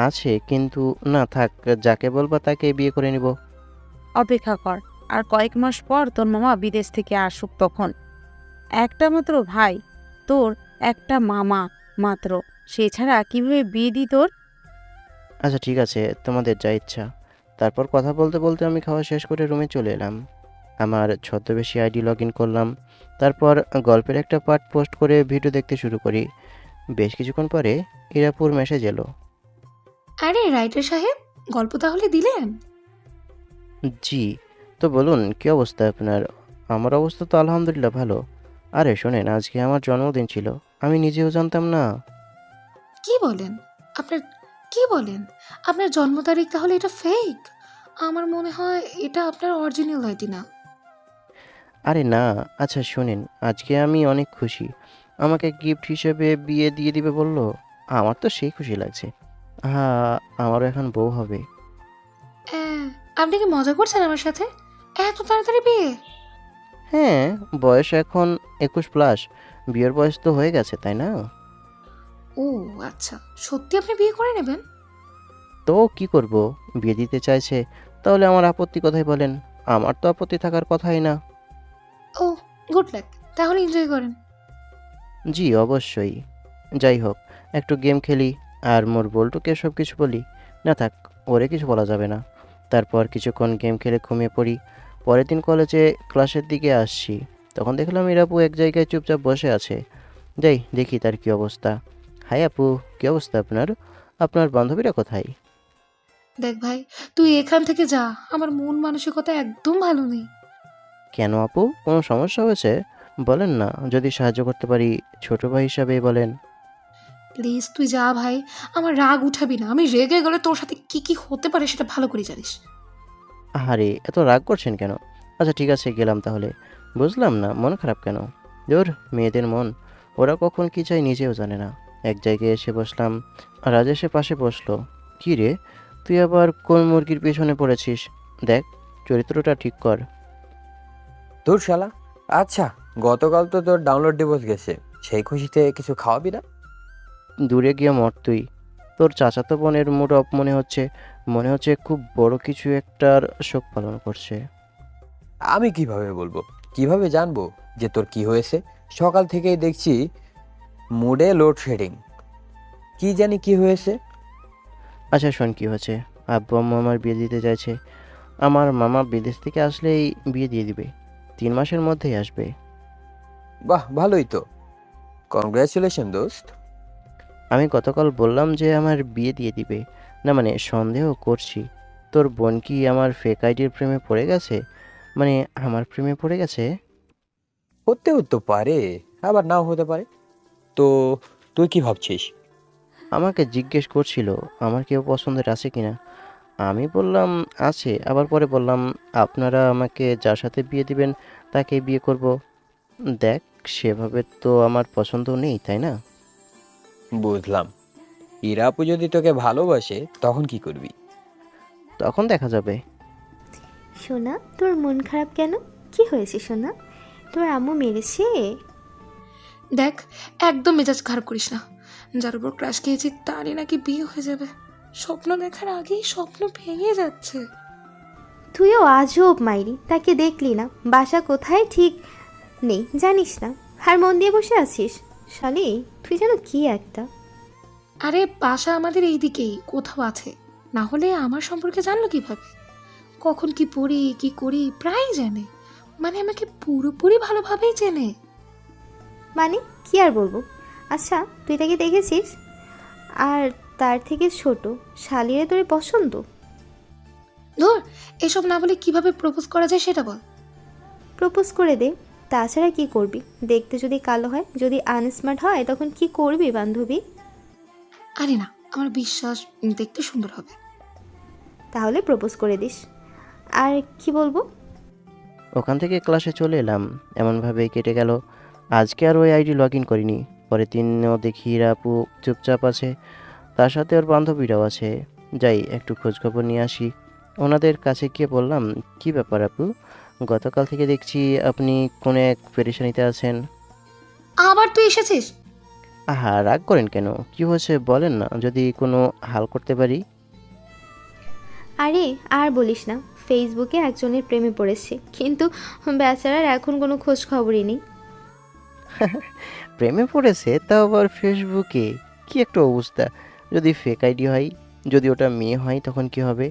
আছে, কিন্তু না থাক, যাকে বলবা তাকে বিয়ে করে নিব। অপেক্ষা কর, আর কয়েক মাস পর তোর মামা বিদেশ থেকে আসুক, তখন। একটা মাত্র ভাই তোর, একটা মামা মাত্র, সে ছাড়া কিভাবে বিয়ে দিই তোর? আচ্ছা ঠিক আছে, তোমাদের যা ইচ্ছা। তারপর কথা বলতে বলতে আমি খাওয়া শেষ করে রুমে চলে এলাম। আমার ছদ্মবেশী আইডি লগ ইন করলাম। তারপর গল্পের একটা পার্ট পোস্ট করে ভিডিও দেখতে শুরু করি। বেশ কিছুক্ষণ পরে ইরাপুর মেসেজ এলো। আরে রাইটার সাহেব, গল্প তাহলে দিলেন? জি, তো বলুন কি অবস্থা আপনার? আমার অবস্থা তো আলহামদুলিল্লাহ ভালো। আরে শোনেন, আজকে আমার জন্মদিন ছিল। আমি নিজেও জানতাম না। কি বলেন? আপনার কি বলেন? আপনার জন্ম তারিখ তাহলে এটা ফেক? আমার মনে হয় এটা আপনার অরিজিনাল আইডি না। আরে না, আচ্ছা শোনেন, আজকে আমি অনেক খুশি। আমাকে গিফট হিসেবে বিয়ে দিয়ে দিবে বলল। আমার তো সেই খুশি লাগছে। হ্যাঁ, আমারও এখন বউ হবে। হ্যাঁ, আপনি কি মজা করছেন আমার সাথে? এত তাড়াতাড়ি বিয়ে? হ্যাঁ, বয়স এখন 21+। বিয়ের বয়স তো হয়ে গেছে, তাই না? ও আচ্ছা, সত্যি আপনি বিয়ে করে নেবেন? তো কি করব? বিয়ে দিতে চাইছে, তাহলে আমার আপত্তি কোথায় বলেন? আমার তো আপত্তি থাকার কথাই না। ও, গুড লাক। তাহলে এনজয় করেন। জি অবশ্যই। যাই হোক, একটু গেম খেলি আর মোর বল্টুকে সব কিছু বলি। না থাক, ওরে কিছু বলা যাবে না। তারপর কিছুক্ষণ গেম খেলে ঘুমিয়ে পড়ি। পরের দিন কলেজে ক্লাসের দিকে আসছি, তখন দেখলাম ইরাপু এক জায়গায় চুপচাপ বসে আছে। যাই দেখি তার কি অবস্থা। হাই আপু, কি অবস্থা আপনার? আপনার বান্ধবীরা কোথায়? দেখ ভাই, তুই এখান থেকে যা। আমার মন মানসিকতা একদম ভালো নেই। কেন আপু, কোনো সমস্যা হয়েছে? বলেন না, যদি সাহায্য করতে পারি। ছোট ভাই হিসাবে বলেন। প্লিজ তুই যা ভাই। আমার রাগ উঠাবি না। আমি রেগে গেলে তোর সাথে কি কি হতে পারে সেটা ভালো করে জানিস। আহারে, এত রাগ করছেন কেন? আচ্ছা ঠিক আছে, গেলাম তাহলে। বুঝলাম না, মন খারাপ কেন? ধুর, মেয়েদের মন, ওরা কখন কি চায় নিজেও জানে না। এক জায়গায় এসে বসলাম, রাজেশের পাশে বসলো। কি রে, তুই আবার কোন মুরগির পেছনে পড়েছিস? দেখ, চরিত্রটা ঠিক কর। তোর শালা। আচ্ছা, গতকাল তো তোর ডাউনলোড ডিভোর্স গেছে, সেই খুশিতে কিছু খাওয়াবি না? দূরে গিয়ে মর তুই। তোর চাচাতো বোনের মুড অফ মনে হচ্ছে খুব বড় কিছু একটার শোক পালন করছে। আমি কিভাবে বলবো? কিভাবে জানবো যে তোর কি হয়েছে? সকাল থেকেই দেখছি মুডে লোডশেডিং। কি জানি কি হয়েছে। আচ্ছা শোন, কি হয়েছে। আব্বু আম্মু আমার বিয়ে দিতে চাইছে। আমার মামা বিদেশ থেকে আসলেই বিয়ে দিয়ে দিবে। 3 মাসের মধ্যেই আসবে। বাহ, ভালোই তো। কংগ্রাচুলেশন দোস্ত। আমি গতকাল বললাম যে আমার বিয়ে দিয়ে দিবে। না মানে সন্দেহ করছি, তোর বোন কি আমার ফেক আইডির প্রেমে পড়ে গেছে? মানে আমার প্রেমে পড়ে গেছে। হতেও তো পারে, আবার নাও হতে পারে। তো তুই কি ভাবছিস? আমাকে জিজ্ঞেস করছিল আমার কেউ পছন্দের আছে কিনা। আমি বললাম আছে, আবার পরে বললাম আপনারা আমাকে যার সাথে বিয়ে দিবেন তাকে বিয়ে করব। দেখ, সেভাবে তো আমার পছন্দ নেই, তাই না? বুঝলাম। ইরাপু যদি তোকে ভালোবাসে তখন কি করবি? তখন দেখা যাবে। সোনা, তোর মন খারাপ কেন? কি হয়েছে সোনা? তোর আম্মু মেরেছে? দেখ, একদম মেজাজ খারাপ করিস না। যার উপর ক্রাশ খেয়েছি তারই নাকি বিয়ে হয়ে যাবে। স্বপ্ন দেখার আগেই স্বপ্ন ভেঙে যাচ্ছে। তুইও আজব মাইরি, তাকে দেখলি না? বাসা কোথায় ঠিক নেই জানিস না, আর মন দিয়ে বসে আছিস। শালি, তুই যেন কি একটা। আরে বাসা আমাদের এই দিকেই কোথাও আছে, না হলে আমার সম্পর্কে জানলো কিভাবে? কখন কি পড়ি কি করি প্রায় জানে। মানে আমাকে পুরোপুরি ভালোভাবেই চেনে। মানে কি আর বলবো। আচ্ছা, তুই তাকে দেখেছিস? আর তার থেকে ছোট শালিরে তোর পছন্দ? ধর, এসব না বলে কিভাবে প্রপোজ করা যায় সেটা বল। প্রপোজ করে দে। তাছাড়া কি করবি? দেখতে যদি কালো হয়, যদি আনস্মার্ট হয়, তখন কি করবি বান্ধবী? আরে না, আমার বিশ্বাস দেখতে সুন্দর হবে। তাহলে প্রপোজ করে দিস। আর কি বলবো? ওখান থেকে ক্লাসে চলে এলাম, এমনভাবেই কেটে গেল। আজকে আর ওই আইডি লগ ইন করিনি। পরের দিনও দেখি আপু চুপচাপ আছে, তার সাথে ওর বান্ধবীরাও আছে। যাই একটু খোঁজখবর নিয়ে আসি। ওনাদের কাছে গিয়ে বললাম, কি ব্যাপার আপু, গতকাল থেকে দেখছি আপনি কোনো এক পেরেশানিতে আছেন। আবার তুই এসেছিস? আহা, রাগ করেন কেন? কি হয়েছে বলেন না, যদি কোনো হাল করতে পারি। আরে আর বলিস না, ফেসবুকে একজনের প্রেমে পড়েছে, কিন্তু বেচারার এখন কোনো খোঁজ খবরই নেই। প্রেমে পড়েছে, তাও আবার ফেসবুকে? কি একটা অবস্থা! যদি ফেক আইডি হয়, যদি ওটা মেয়ে হয় তখন কি হবে?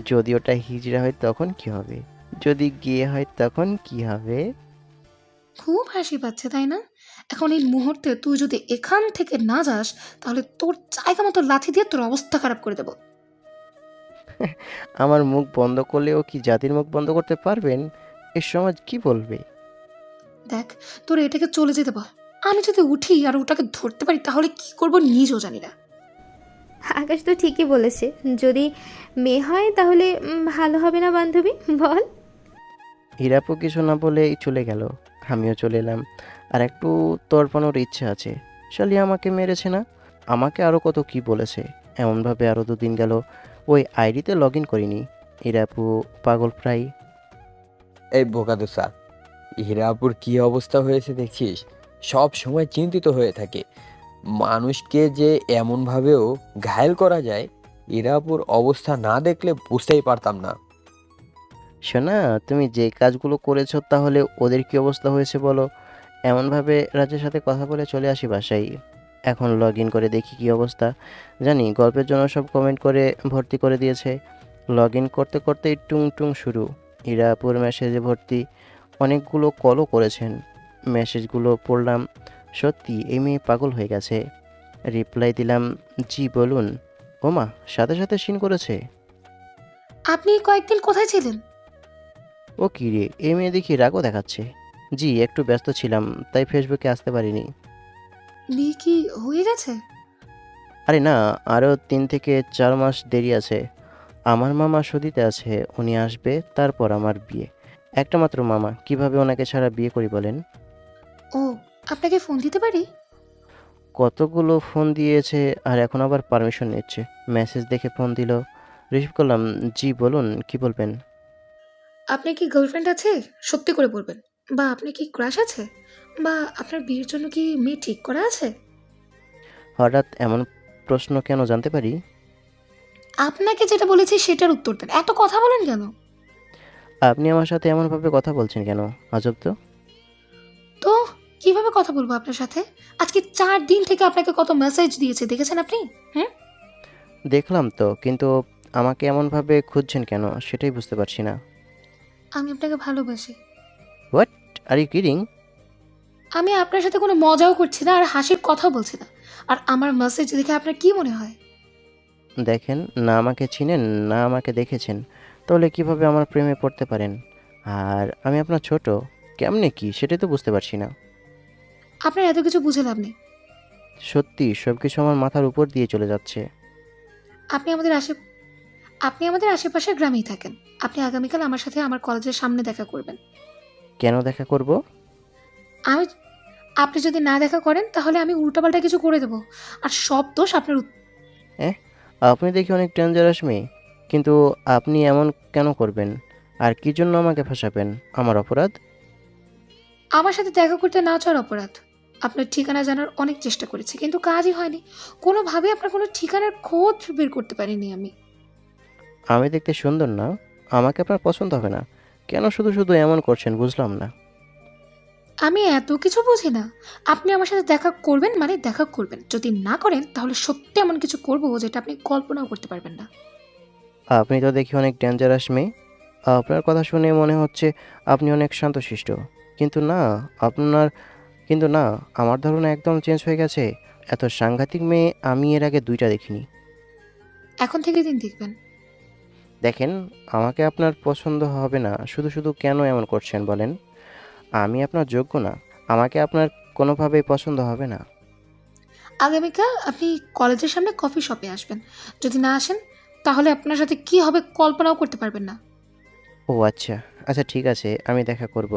যদি ওটা হিজড়া হয় তখন কি হবে? যদি গে হয় তখন কি হবে? খুব হাসি পাচ্ছে তাই না? এখন এই মুহূর্তে তুই যদি এখান থেকে না যাস, তাহলে তোর জায়গা মতো লাথি দিয়ে তোর অবস্থা খারাপ করে দেবো। আমার মুখ বন্ধ করলেও কি জাতির মুখ বন্ধ করতে পারবেন? এ সমাজ কি বলবে? দেখ, তোর এটাকে চলে যেতে বল। আমি যদি উঠি আর ওটাকে ধরতে পারি তাহলে কি করব নিজেও জানি না। আকাশ তো ঠিকই বলেছে, যদি মেয়ে হয় তাহলে ভালো হবে না বান্ধবী, বল? হীরাপু কিছু না বলেই চলে গেল। আমিও চলে এলাম। আর একটু তর্পণের ইচ্ছে আছে। শালি আমাকে মেরেছে না, আমাকে আরও কত কি বলেছে। এমনভাবে আরও 2 দিন গেল, ওই আইডিতে লগ ইন করিনি। হীরাপু পাগল প্রায়। এই বোকাদোসা, হীরাপুর কি অবস্থা হয়েছে দেখছিস? সব সময় চিন্তিত হয়ে থাকে। মানুষকে যে এমনভাবেও ঘায়েল করা যায়, হীরাপুর অবস্থা না দেখলে বুঝতেই পারতাম না। শোনা, তুমি যে কাজগুলো করেছো তাহলে ওদের কি অবস্থা হয়েছে বলো। এমনভাবে রাজের সাথে কথা বলে চলে আসি বাসায়। এখন লগ ইন করে দেখি কি অবস্থা। জানি গল্পের জন্য সব কমেন্ট করে ভর্তি করে দিয়েছে। লগ ইন করতে করতেই টুং টুং শুরু। হীরাপুর মেসেজে ভর্তি। অনেকগুলো কলও করেছেন। মেসেজগুলো পড়লাম। সত্যি এই মেয়ে পাগল হয়ে গেছে। রিপ্লাই দিলাম, জি বলুন। ওমা, সাথে সাথে সিন করেছে। আপনি কয়েকদিন কোথায় ছিলেন? ও কি রে, এই মেয়ে দেখি রাগও দেখাচ্ছে। জি একটু ব্যস্ত ছিলাম, তাই ফেসবুকে আসতে পারিনি। বিয়ে কি হয়ে গেছে? আরে না, আরও 3 থেকে 4 মাস দেরি আছে। আমার মামা সৌদিতে আছে, উনি আসবে, তারপর আমার বিয়ে। একটা মাত্র মামা, কিভাবে ওনাকে ছাড়া বিয়ে করি বলেন। ও, আপনাকে ফোন দিতে পারি? কতগুলো ফোন দিয়েছে আর এখন আবার পারমিশন নিচ্ছে। মেসেজ দেখে ফোন দিল, রিসিভ করলাম। জি বলুন, কি বলবেন। আপনার কি গার্লফ্রেন্ড আছে? সত্যি করে বলবেন। বা আপনার কি ক্রাশ আছে? বা আপনার বিয়ের জন্য কি মেয়ে ঠিক করা আছে? হঠাৎ এমন প্রশ্ন কেন জানতে পারি? আপনাকে যেটা বলেছি সেটার উত্তর দেন, এত কথা বলেন কেন? আপনি আমার সাথে এমনভাবে কথা বলছেন কেন? আজব তো। তো কিভাবে কথা বলবো আপনার সাথে? আজকে 4 দিন থেকে আপনাকে কত মেসেজ দিয়েছে, দেখেছেন আপনি? হুম। দেখলাম তো, কিন্তু আমাকে এমনভাবে খুঁজছেন কেন সেটাই বুঝতে পারছি না। আমি আপনাকে ভালোবাসি। What are you kidding? আমি আপনার সাথে কোনো মজাও করছি না আর হাসির কথা বলছি না। আর আমার মেসেজ দেখে আপনার কি মনে হয়? দেখেন, না আমাকে চিনেন না আমাকে দেখেছেন, তাহলে কিভাবে আমার প্রেমে পড়তে পারেন? আর আমি আপনার ছোট, কেমনে কি সেটাই তো বুঝতে পারছি না। আপনার এত কিছু বুঝে লাভ নেই। সত্যি সব কিছু আমার মাথার উপর দিয়ে চলে যাচ্ছে। আপনি আমাদের আশে আপনি আমাদের আশেপাশের গ্রামেই থাকেন। আপনি আগামীকাল আমার সাথে আমার কলেজের সামনে দেখা করবেন। কেন দেখা করব? আমি আপনি যদি না দেখা করেন তাহলে আমি উল্টাপাল্টা কিছু করে দেবো। আর সব দোষ আপনার আপনি দেখি অনেক ডেঞ্জারাস মেয়ে, কিন্তু আপনি এমন কেন করবেন? আর কি জন্য আমাকে ফাঁসাবেন? আমার অপরাধ? আমার সাথে দেখা করতে না চাওয়ার অপরাধ। আপনার ঠিকানা জানার অনেক চেষ্টা করেছি কিন্তু কাজই হয়নি। কোনোভাবে আপনার কোনো ঠিকানার খোঁজ বের করতে পারিনি আমি। আমি দেখতে সুন্দর না? আমাকে আপনার পছন্দ হবে না? কেন শুধু শুধু এমন করছেন বুঝলাম না। আমি এত কিছু বুঝি না। আপনি আমার সাথে দেখা করবেন মানে দেখা করবেন। যদি না করেন তাহলে সত্যি এমন কিছু করবো যেটা আপনি কল্পনাও করতে পারবেন না। আপনি তো দেখি অনেক ডেঞ্জারাস মেয়ে। আপনার কথা শুনে মনে হচ্ছে আপনি অনেক শান্তশিষ্ট। কিন্তু না, আপনার কিন্তু না, আমার ধারণা একদম চেঞ্জ হয়ে গেছে। এত সাংঘাতিক মেয়ে আমি এর আগে 2টা দেখিনি। এখন থেকে দিন দেখবেন। দেখেন, আমাকে আপনার পছন্দ হবে না, শুধু শুধু কেন এমন করছেন বলেন? আমি আপনার যোগ্য না, আমাকে আপনার কোনোভাবেই পছন্দ হবে না। আগামীকাল আপনি কলেজের সামনে কফি শপে আসবেন। যদি না আসেন তাহলে আপনার সাথে কি হবে কল্পনাও করতে পারবেন না। ও আচ্ছা, আচ্ছা ঠিক আছে, আমি দেখা করব।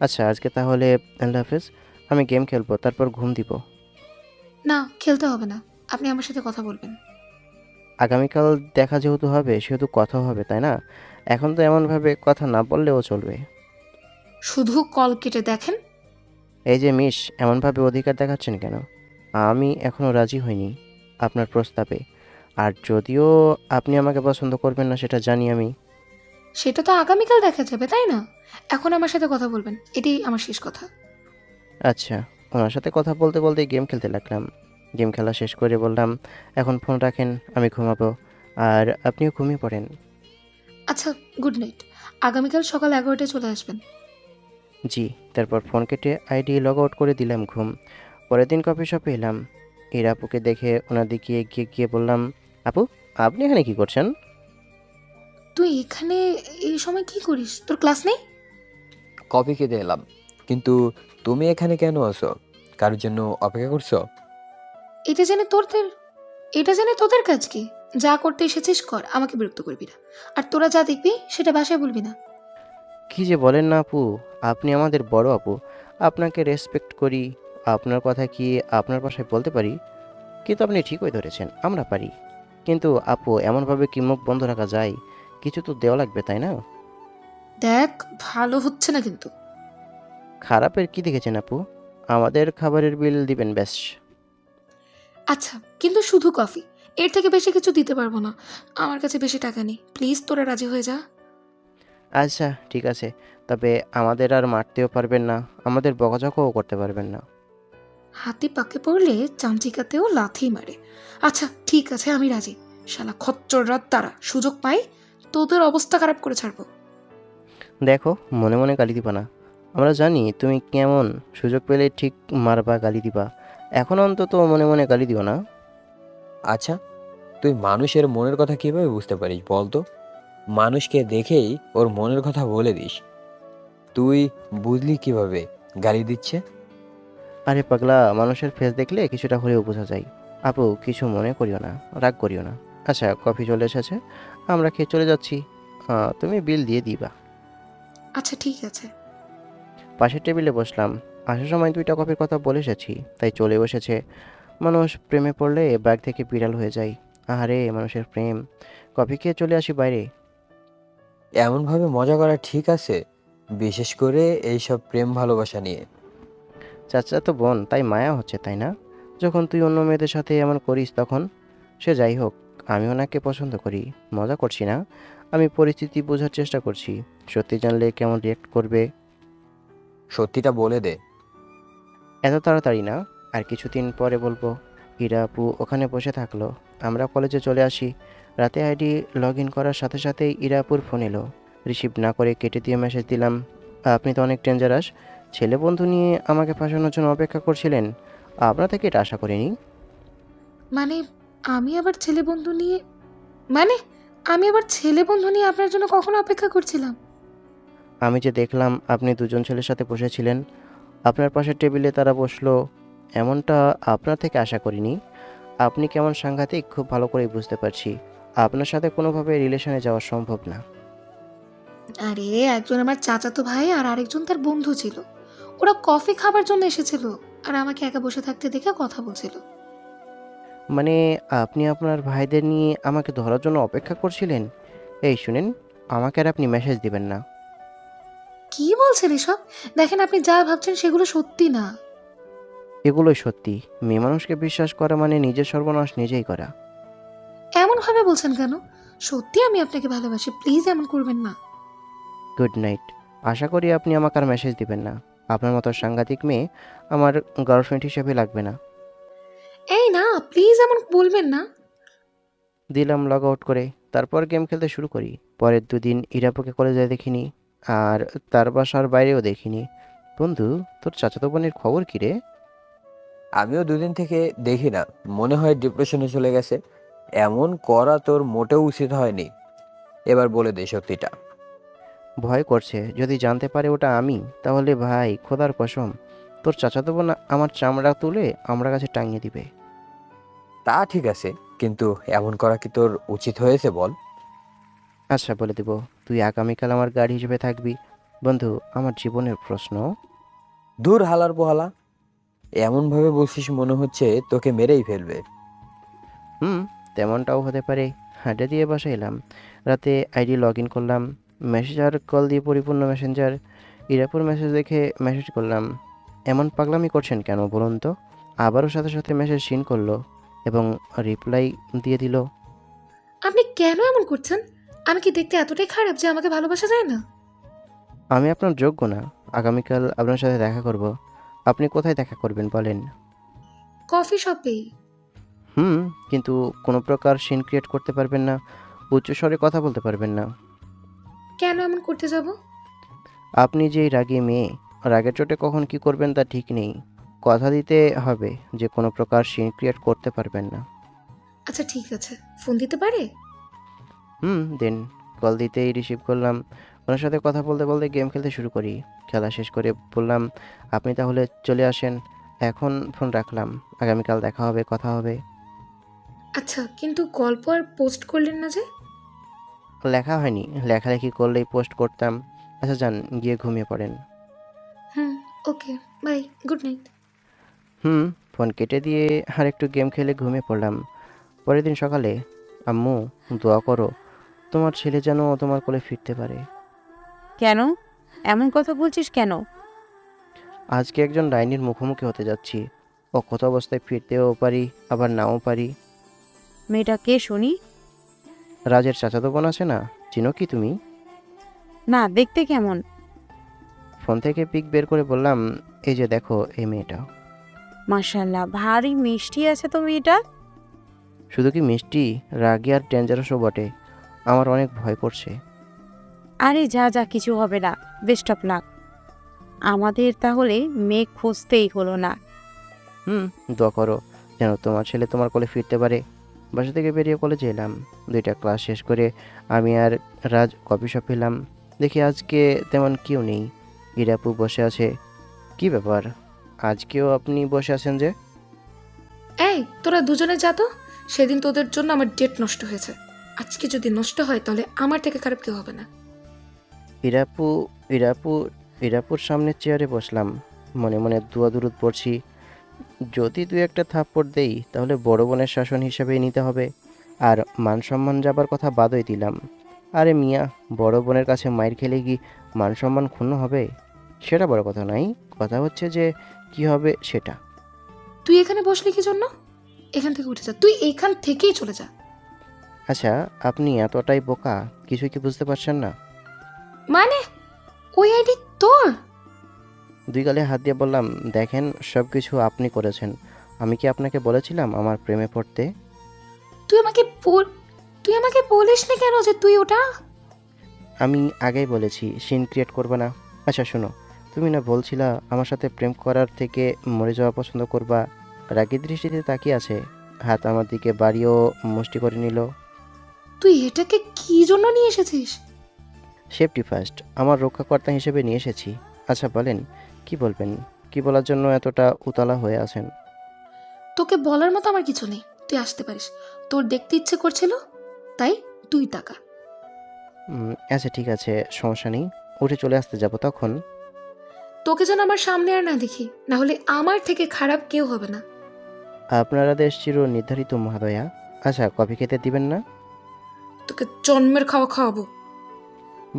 আচ্ছা আজকে তাহলে আল্লাহ হাফেজ। আমি গেম খেলবো, তারপর ঘুম দিব। না, খেলতে হবে না। আপনি আমার সাথে কথা বলবেন। আগামীকাল দেখা যেহেতু হবে সেহেতু কথা হবে, তাই না? এখন তো এমনভাবে কথা না বললেও চলবে। শুধু কল কেটে দেখেন। এই যে মিস, এমনভাবে অধিকার দেখাচ্ছেন কেন? আমি এখনও রাজি হইনি আপনার প্রস্তাবে। আর যদিও আপনি আমাকে পছন্দ করবেন না সেটা জানি আমি। সেটা তো আগামীকাল দেখা যাবে, তাই না? এখন আমার সাথে কথা বলবেন, এটাই আমার শেষ কথা। আচ্ছা, ওনার সাথে কথা বলতে বলতে গেম খেলতে লাগলাম। গেম খেলা শেষ করে বললাম, এখন ফোন রাখেন, আমি ঘুমাবো। আর আপনিও ঘুমিয়ে পড়েন। আচ্ছা, গুড নাইট। আগামীকাল সকাল 11টায় চলে আসবেন। জি। তারপর ফোন কেটে আইডি লগ আউট করে দিলাম ঘুম। পরের দিন কফি শপে এলাম। এর আপুকে দেখে ওনার দিকে এগিয়ে গিয়ে বললাম, আপু, আপনি এখানে কি করছেন? তুই এখানে এই সময় কি করিস? তোর ক্লাস নেই? কফি খেতে এলাম, কিন্তু তুমি এখানে কেন আছো? কারোর জন্য অপেক্ষা করছো? এটা জেনে তোদের কাজ কি? যা করতে এসেছিস কর, আমাকে বিরক্ত করবি না। আর তোরা যা দেখবি সেটা বাসায় বলবি না। কি যে বলেন না আপু, আপনি আমাদের বড় আপু, আপনাকে রেসপেক্ট করি। আপনার কথা কি আপনার বাসায় বলতে পারি? কিন্তু আপনি ঠিকই ধরেছেন, আমরা পারি। কিন্তু আপু, এমনভাবে কি মুখ বন্ধ রাখা যায়? কিছু তো দেওয়া লাগবে, তাই না? দেখ, ভালো হচ্ছে না কিন্তু। খারাপের কি দেখেছেন আপু? আমাদের খাবারের বিল দিবেন ব্যাস। আচ্ছা, কিন্তু শুধু কফি, এর থেকে বেশি কিছু দিতে পারবো না। আমার কাছে বেশি টাকা নেই, প্লিজ তোরা রাজি হয়ে যা। আচ্ছা ঠিক আছে, তবে আমাদের আর মারতেও পারবেন না, আমাদের বকাঝকাও করতে পারবেন না। হাতি পাকে পড়লে চামচিকাতেও লাথি মারে। আচ্ছা ঠিক আছে, আমি রাজি। শালা খচ্চররা তারা সুযোগ পাই তোদের অবস্থা খারাপ করে ছাড়বো। দেখো, মনে মনে গালি দিবা না। আমরা জানি তুমি কেমন, সুযোগ পেলে ঠিক মারবা, গালি দিবা। এখন অন্তত মনে মনে গালি দিও না। আচ্ছা, তুই মানুষের মনের কথা কিভাবে বুঝতে পারিস বল তো? মানুষকে দেখেই ওর মনের কথা বলে দিস। তুই বুঝলি কিভাবে গালি দিচ্ছে? আরে পাগলা, মানুষের ফেস দেখলে কিছুটা হলেও বোঝা যায়। আপু, কিছু মনে করিও না, রাগ করিও না। আচ্ছা, কফি চলে এসেছে, আমরা খেয়ে চলে যাচ্ছি। তুমি বিল দিয়ে দিবা। আচ্ছা ঠিক আছে। পাশের টেবিলে বসলাম। আসার সময় 2টা কফির কথা বলে এসেছি, তাই চলে বসেছে। মানুষ প্রেমে পড়লে ব্যাগ থেকে বিড়াল হয়ে যায়। আরে মানুষের প্রেম। কফি খেয়ে চলে আসি বাইরে। এমনভাবে মজা করা ঠিক আছে? বিশেষ করে এইসব প্রেম ভালোবাসা নিয়ে। চাচা তো বোন, তাই মায়া হচ্ছে, তাই না? যখন তুই অন্য মেয়েদের সাথে এমন করিস তখন। সে যাই হোক, আমি ওনাকে পছন্দ করি। মজা করছি না, আমি পরিস্থিতি বোঝার চেষ্টা করছি। সত্যি জানলে কেমন রিয়েক্ট করবে। সত্যিটা বলে দে। এত তাড়াতাড়ি না, আর কিছুদিন পরে বলবো। হীরা আপু ওখানে বসে থাকলো। আমরা কলেজে চলে আসি। রাতে আইডি লগ ইন করার সাথে সাথেই ইরা আপুর ফোন এলো। রিসিভ না করে কেটে দিয়ে মেসেজ দিলাম, আপনি তো অনেক ডেঞ্জারাস। ছেলে বন্ধু নিয়ে আমাকে ফাঁসানোর জন্য অপেক্ষা করছিলেন। আপনার থেকে এটা আশা করিনি। মানে আমি আবার ছেলে বন্ধু নিয়ে মানে আমি আবার ছেলে বন্ধু নিয়ে আপনার জন্য কখনো অপেক্ষা করছিলাম? আমি যে দেখলাম আপনি দুজন ছেলের সাথে বসেছিলেন, আপনার পাশের টেবিলে তারা বসলো, এমনটা আপনার থেকে আশা করিনি। আপনি কেমন সাংঘাতিক খুব ভালো করেই বুঝতে পারছি। আপনার সাথে কোনোভাবে রিলেশনে যাওয়া সম্ভব না। আরে, একজন আমার চাচাতো ভাই আর আরেকজন তার বন্ধু ছিল। ওরা কফি খাবার জন্য এসেছিল আর আমাকে একা বসে থাকতে দেখে কথা বলছিল। মানে আপনি আপনার ভাইদের নিয়ে আমাকে ধরার জন্য অপেক্ষা করছিলেন? এই শুনেন, আমাকে আর আপনি মেসেজ দিবেন না। কি বলছেন এসব? দেখেন, আপনি যা ভাবছেন সেগুলো সত্যি না। এগুলোই সত্যি। মেয়ে মানুষকে বিশ্বাস করা মানে নিজের সর্বনাশ নিজেই করা। এমন ভাবে বলছেন কেন? সত্যি আমি আপনাকে ভালোবাসি, প্লিজ এমন করবেন না। Good night. আশা করি আপনি আমাকে আর মেসেজ দিবেন না। আপনার মতো সাংঘাতিক মেয়ে আমার গার্লফ্রেন্ড হিসেবে লাগবে না। এই না, প্লিজ এমন বলবেন না। দিলাম লগ আউট করে। তারপর গেম খেলতে শুরু করি। পরের 2 দিন ইরাপুকে কলেজে দেখিনি, আর তার বাসার বাইরেও দেখিনি। বন্ধু, তোর চাচাতো বোনের খবর কী রে? আমিও দুদিন থেকে দেখি না, মনে হয় ডিপ্রেশনে চলে গেছে। এমন করা তোর মোটেও উচিত হয়নি। এবার বলে দে সত্যিটা। ভয় করছে, যদি জানতে পারে ওটা আমি, তাহলে ভাই খোদার কসম, তোর চাচাতো বোন আমার চামড়া তুলে আমার কাছে টাঙিয়ে দিবে। তা ঠিক আছে, কিন্তু এমন করা কি তোর উচিত হয়েছে বল? আচ্ছা বলে দেব, তুই আগামীকাল আমার গার্ড হিসেবে থাকবি। বন্ধু, আমার জীবনের প্রশ্ন। দূর হালার পোহালা, এমন ভাবে বলছিস মনে হচ্ছে তোকে মেরেই ফেলবে। হুম, তেমনটাও হতে পারে। হাঁটে দিয়ে বাসায় এলাম। রাতে আইডি লগ ইন করলাম। মেসেজ আর কল দিয়ে পরিপূর্ণ মেসেঞ্জার। ইরাপুর মেসেজ দেখে মেসেজ করলাম, এমন পাগলামি করছেন কেন বলুন তো? আবারও সাথে সাথে মেসেজ সিন করলো এবং রিপ্লাই দিয়ে দিল। আপনি কেন এমন করছেন? আমি কি দেখতে এতটাই খারাপ যে আমাকে ভালোবাসা যায় না? আমি আপনার যোগ্য না। আগামীকাল আপনার সাথে দেখা করব। আপনি কোথায় দেখা করবেন বলেন? কফি শপেই। হুম, কিন্তু কোনো প্রকার সিন ক্রিয়েট করতে পারবেন না, উচ্চস্বরে কথা বলতে পারবেন না। কেন এমন করতে যাব? আপনি যেই রাগী মেয়ে, রাগের চোটে কখন কি করবেন তা ঠিক নেই। কথা দিতে হবে যে কোনো প্রকার সিন ক্রিয়েট করতে পারবেন না। আচ্ছা ঠিক আছে, ফোন দিতে পারে? দেন। কল দিতেই রিসিভ করলাম। ওনার সাথে কথা বলতে বলতে গেম খেলতে শুরু করি। খেলা শেষ করে বললাম, আপনি তাহলে চলে আসেন। এখন ফোন রাখলাম। আগামীকাল দেখা হবে, কথা হবে। আচ্ছা, কিন্তু গল্প আর পোস্ট করলেন না যে? লেখা হয়নি, লেখালেখি করলেই পোস্ট করতাম। আচ্ছা যান, গিয়ে ঘুমিয়ে পড়েন। Hmm, okay, bye, good night. Hmm. Phone কেটে দিয়ে আর একটু গেম খেলে ঘুমিয়ে পড়লাম। পরের দিন সকালে, আম্মু দোয়া করো তোমার ছেলে যেন তোমার কোলে ফিরতে পারে। কেন এমন কথা বলছিস কেন? আজকে একজন ডাইনির মুখোমুখি হতে যাচ্ছি। অক্ষত অবস্থায় ফিরতেও পারি, আবার নাও পারি। মেয়েটা কে শুনি? রাজের চাচাতো বোন আছে না, চিনো কি তুমি? না, দেখতে কেমন? ফোন থেকে পিক বের করে বললাম, এই যে দেখো এই মেয়েটা। মাশাল্লাহ, ভারী মিষ্টি আছে তো মেয়েটা। শুধু কি মিষ্টি, রাগী আর ডেঞ্জারাসও বটে। আমার অনেক ভয় করছে। আরে যা যা, কিছু হবে না। Best of luck. আমাদের তাহলে মেয়ে খুঁজতেই হলো না। হুম, দোয়া করো যেন তোমার ছেলে তোমার কোলে ফিরতে পারে। বাসা থেকে বেরিয়ে কলেজে এলাম। 2টা ক্লাস শেষ করে আমি আর রাজ কফি শপ এলাম। দেখি আজকে তেমন কেউ নেই। ইরাপু বসে আছে। কি ব্যাপার, আজকেও আপনি বসে আছেন যে? এই, তোরা দুজনে যা তো। সেদিন তোদের জন্য আমার ডেট নষ্ট হয়েছে। আজকে যদি নষ্ট হয় তাহলে আমার থেকে খারাপ কেউ হবে না। ইরাপু ইরাপু ইরাপুর সামনে চেয়ারে বসলাম। মনে মনে দুয়া দুরুদ পড়ছি। যদি দুই একটা থাপ্পড় দেই তাহলে বড় বোনের শাসন হিসেবেই নিতে হবে। আর মান সম্মান যাবার কথা বাদই দিলাম। আরে মিয়া, বড় বোনের কাছে মাইর খেলে কি মান সম্মান ক্ষুণ্ণ হবে? সেটা বড় কথা নাই। কথা হচ্ছে যে কি হবে সেটা। তুই এখানে বসলি কি জন্য? এখান থেকে উঠে যা, তুই এখান থেকেই চলে যা। আচ্ছা, আপনি এতটাই বোকা, কিছুই কি বুঝতে পারছেন না? মানে, ওই আইডি তোর? দুই গালে হাত দিয়ে বললাম, দেখেন সব কিছু আপনি করেছেন। আমি কি আপনাকে বলেছিলাম আমার প্রেমে পড়তে? তুই আমাকে বল, তুই আমাকে বলিস না কেন যে তুই ওটা? আমি আগেই বলেছি সিন ক্রিয়েট করবে না। আচ্ছা শোনো, তুমি না বলছিলা আমার সাথে প্রেম করার থেকে মরে যাওয়া পছন্দ করবা? রাগী দৃষ্টিতে তাকিয়ে আছে, হাত আমার দিকে বাড়িয়েও মুষ্টি করে নিল। তুই এটাকে কি জন্য নিয়ে এসেছিস? সেফটি ফার্স্ট, আমার রক্ষাকর্তা হিসেবে নিয়ে এসেছি। আচ্ছা বলেন, কি বলবেন? কি বলার জন্য এতটা উতলা হয়ে আছেন? তোকে বলার মতো আমার কিছু নেই, তুই আসতে পারিস। তোর দেখতে ইচ্ছে করছিল, তাই তুই টাকা। আচ্ছা ঠিক আছে, সমস্যা নেই। উঠে চলে আসতে যাব তখন। তোকে যেন আমার সামনে আর না দেখি, না হলে আমার থেকে খারাপ কেউ হবে না। আপনারা দেশ চির নির্ধারিত মহাদয়া। আচ্ছা, কফি খেতে দিবেন না? তোকে জন্মের খাওয়া খাওয়াবো।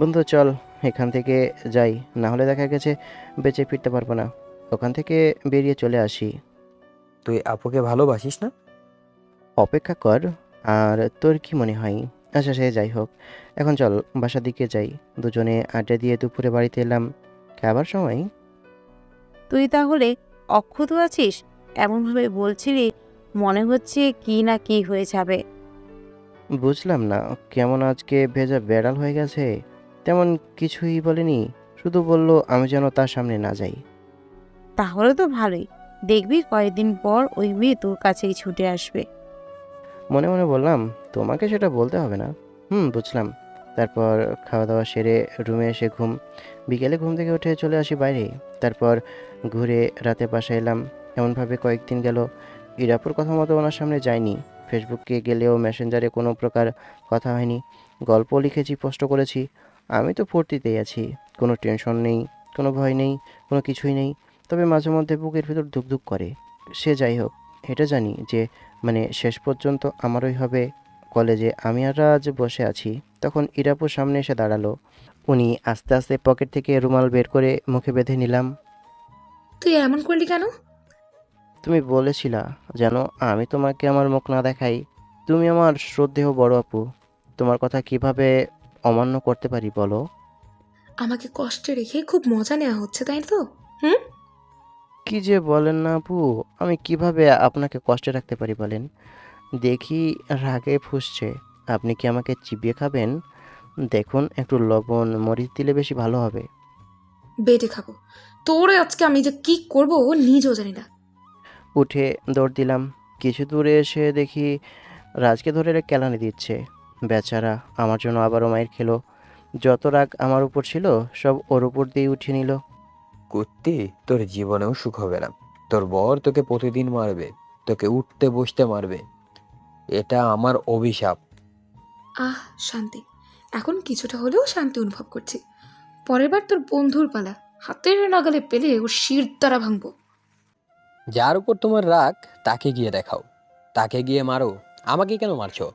বন্ধু চল এখান থেকে যাই, না হলে দেখা গেছে বেঁচে ফিরতে পারবো না। ওখান থেকে বেরিয়ে চলে আসি। তুই আপুকে ভালোবাসিস না? অপেক্ষা কর। আর তোর কি মনে হয়? আচ্ছা সে যাই হোক, এখন চল বাসার দিকে যাই। দুজনে আড্ডা দিয়ে দুপুরে বাড়িতে এলাম। খাবার সময় তুই তাহলে অক্ষত আছিস? এমনভাবে বলছিলি মনে হচ্ছে কি না কি হয়ে যাবে। বুঝলাম না, কেমন আজকে ভেজা বেড়াল হয়ে গেছে। তেমন কিছুই বলেনি, শুধু বলল আমি যেন তার সামনে না যাই। তাহলে তো ভালোই। দেখবি কয়েকদিন পর ওই মেয়ে তোর কাছেই ছুটে আসবে। মনে মনে বললাম, তোমাকে সেটা বলতে হবে না। বুঝলাম। তারপর খাওয়া দাওয়া সেরে রুমে এসে ঘুম। বিকেলে ঘুম থেকে উঠে চলে আসি বাইরে। তারপর ঘুরে রাতে বাসায় এলাম। এমনভাবে কয়েকদিন গেল। ইরাপুর কথা মতো ওনার সামনে যায়নি। ফেসবুকে গেলেও মেসেঞ্জারে কোনো প্রকার কথা হয়নি। গল্প লিখেছি, পোস্ট করেছি। আমি তো ফুর্তিতেই আছি। কোনো টেনশন নেই, কোনো ভয় নেই, কোনো কিছুই নেই। তবে মাঝে মধ্যে বুকের ভিতর ধুকধুক করে। সে যাই হোক, এটা জানি যে শেষ পর্যন্ত আমারই হবে। কলেজে আমি আর রাজ বসে আছি, তখন ইরাপুর সামনে এসে দাঁড়ালো। উনি আস্তে আস্তে পকেট থেকে রুমাল বের করে মুখে বেঁধে নিলাম। তুই এমন করলি কেন? তুমি বলেছিলা যেন আমি তোমাকে আমার মুখ না দেখাই। তুমি আমার শ্রদ্ধেয় বড় আপু। তোমার কথা কিভাবে অমান্য করতে পারি বলো? আমাকে কষ্টে রেখে খুব মজা নেওয়া হচ্ছে, তাই তো? হুম। কি যে বলেন না আপু, আমি কিভাবে আপনাকে কষ্টে রাখতে পারি বলেন? দেখি রাগে ফুঁসছে। আপনি কি আমাকে চিবিয়ে খাবেন? দেখুন একটু লবণ মরিচ দিলে বেশি ভালো হবে। বেটে খাবো। তোরে আজকে আমি যে কি করবো ও নিজেও জানি না। উঠে দৌড় দিলাম। কিছু দূরে এসে দেখি রাজকে ধরে কেলানি দিচ্ছে। বেচারা আমার জন্য আবারও মাইর খেলো। যত রাগ আমার উপর ছিল সব ওর উপর দিয়ে উঠিয়ে নিল। কুত্তি, তোর জীবনেও সুখ হবে না। তোর বর তোকে প্রতিদিন মারবে, তোকে উঠতে বসতে মারবে। এটা আমার অভিশাপ। আহ, শান্তি। এখন কিছুটা হলেও শান্তি অনুভব করছি। পরের বার তোর বন্ধুর পালা, হাতের নাগালে পেলে ওর শির দ্বারা ভাঙবো। যার উপর তোমার রাগ তাকে গিয়ে দেখাও, তাকে গিয়ে মারো। আমাকে কেন মারছো?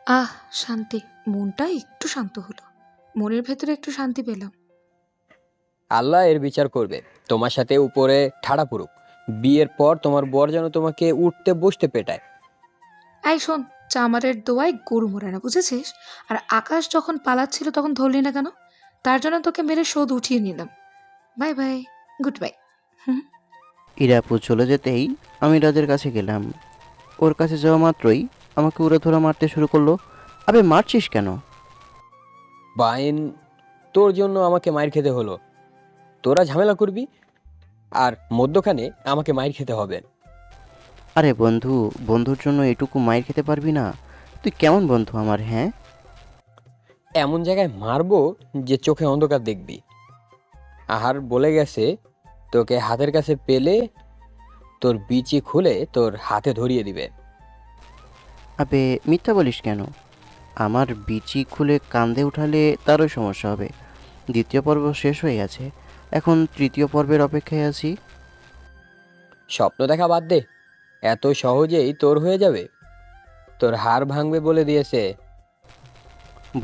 আহ, শান্তি। মনটা একটু শান্ত হলো, মনের ভেতরে একটু শান্তি পেলাম। আল্লাহ এর বিচার করবে। তোমার সাথে উপরে ঠাড়া পড়ুক। বিয়ের পর তোমার বর যেন তোমাকে উঠতে বসতে পেটায়। এই শোন, চামারের দোয়ায় গরু মরে না, বুঝেছিস? আর আকাশ যখন পালাচ্ছিল তখন ধরলি না কেন? তার জন্য তোকে মেরে শোধ উঠিয়ে নিলাম। Bye bye, good bye. ইরাপু চলে যেতেই আমি রাজের কাছে গেলাম। ওর কাছে যাওয়া মাত্রই আমাকে উড়াধুরা মারতে শুরু করলো। আবে মারছিস কেন? বাইন, তোর জন্য আমাকে মাইর খেতে হলো। তোরা ঝামেলা করবি আর মধ্যখানে আমাকে মাইর খেতে হবে। আরে বন্ধু, বন্ধুর জন্য এটুকু মাইর খেতে পারবি না? তুই কেমন বন্ধু আমার, হ্যাঁ? এমন জায়গায় মারবো যে চোখে অন্ধকার দেখবি। আহার বলে গেছে, তোকে হাতের কাছে পেলে তোর বিচি খুলে তোর হাতে ধরিয়ে দিবে। আবে মিথ্যা বলিস কেন? আমার বিচি খুলে কান্দে উঠালে তারও সমস্যা হবে। দ্বিতীয় পর্ব শেষ হয়ে গেছে, এখন তৃতীয় পর্বের অপেক্ষায় আছি। স্বপ্ন দেখা বাদ দে, এত সহজেই তোর হয়ে যাবে? তোর হাড় ভাঙবে বলে দিয়েছে।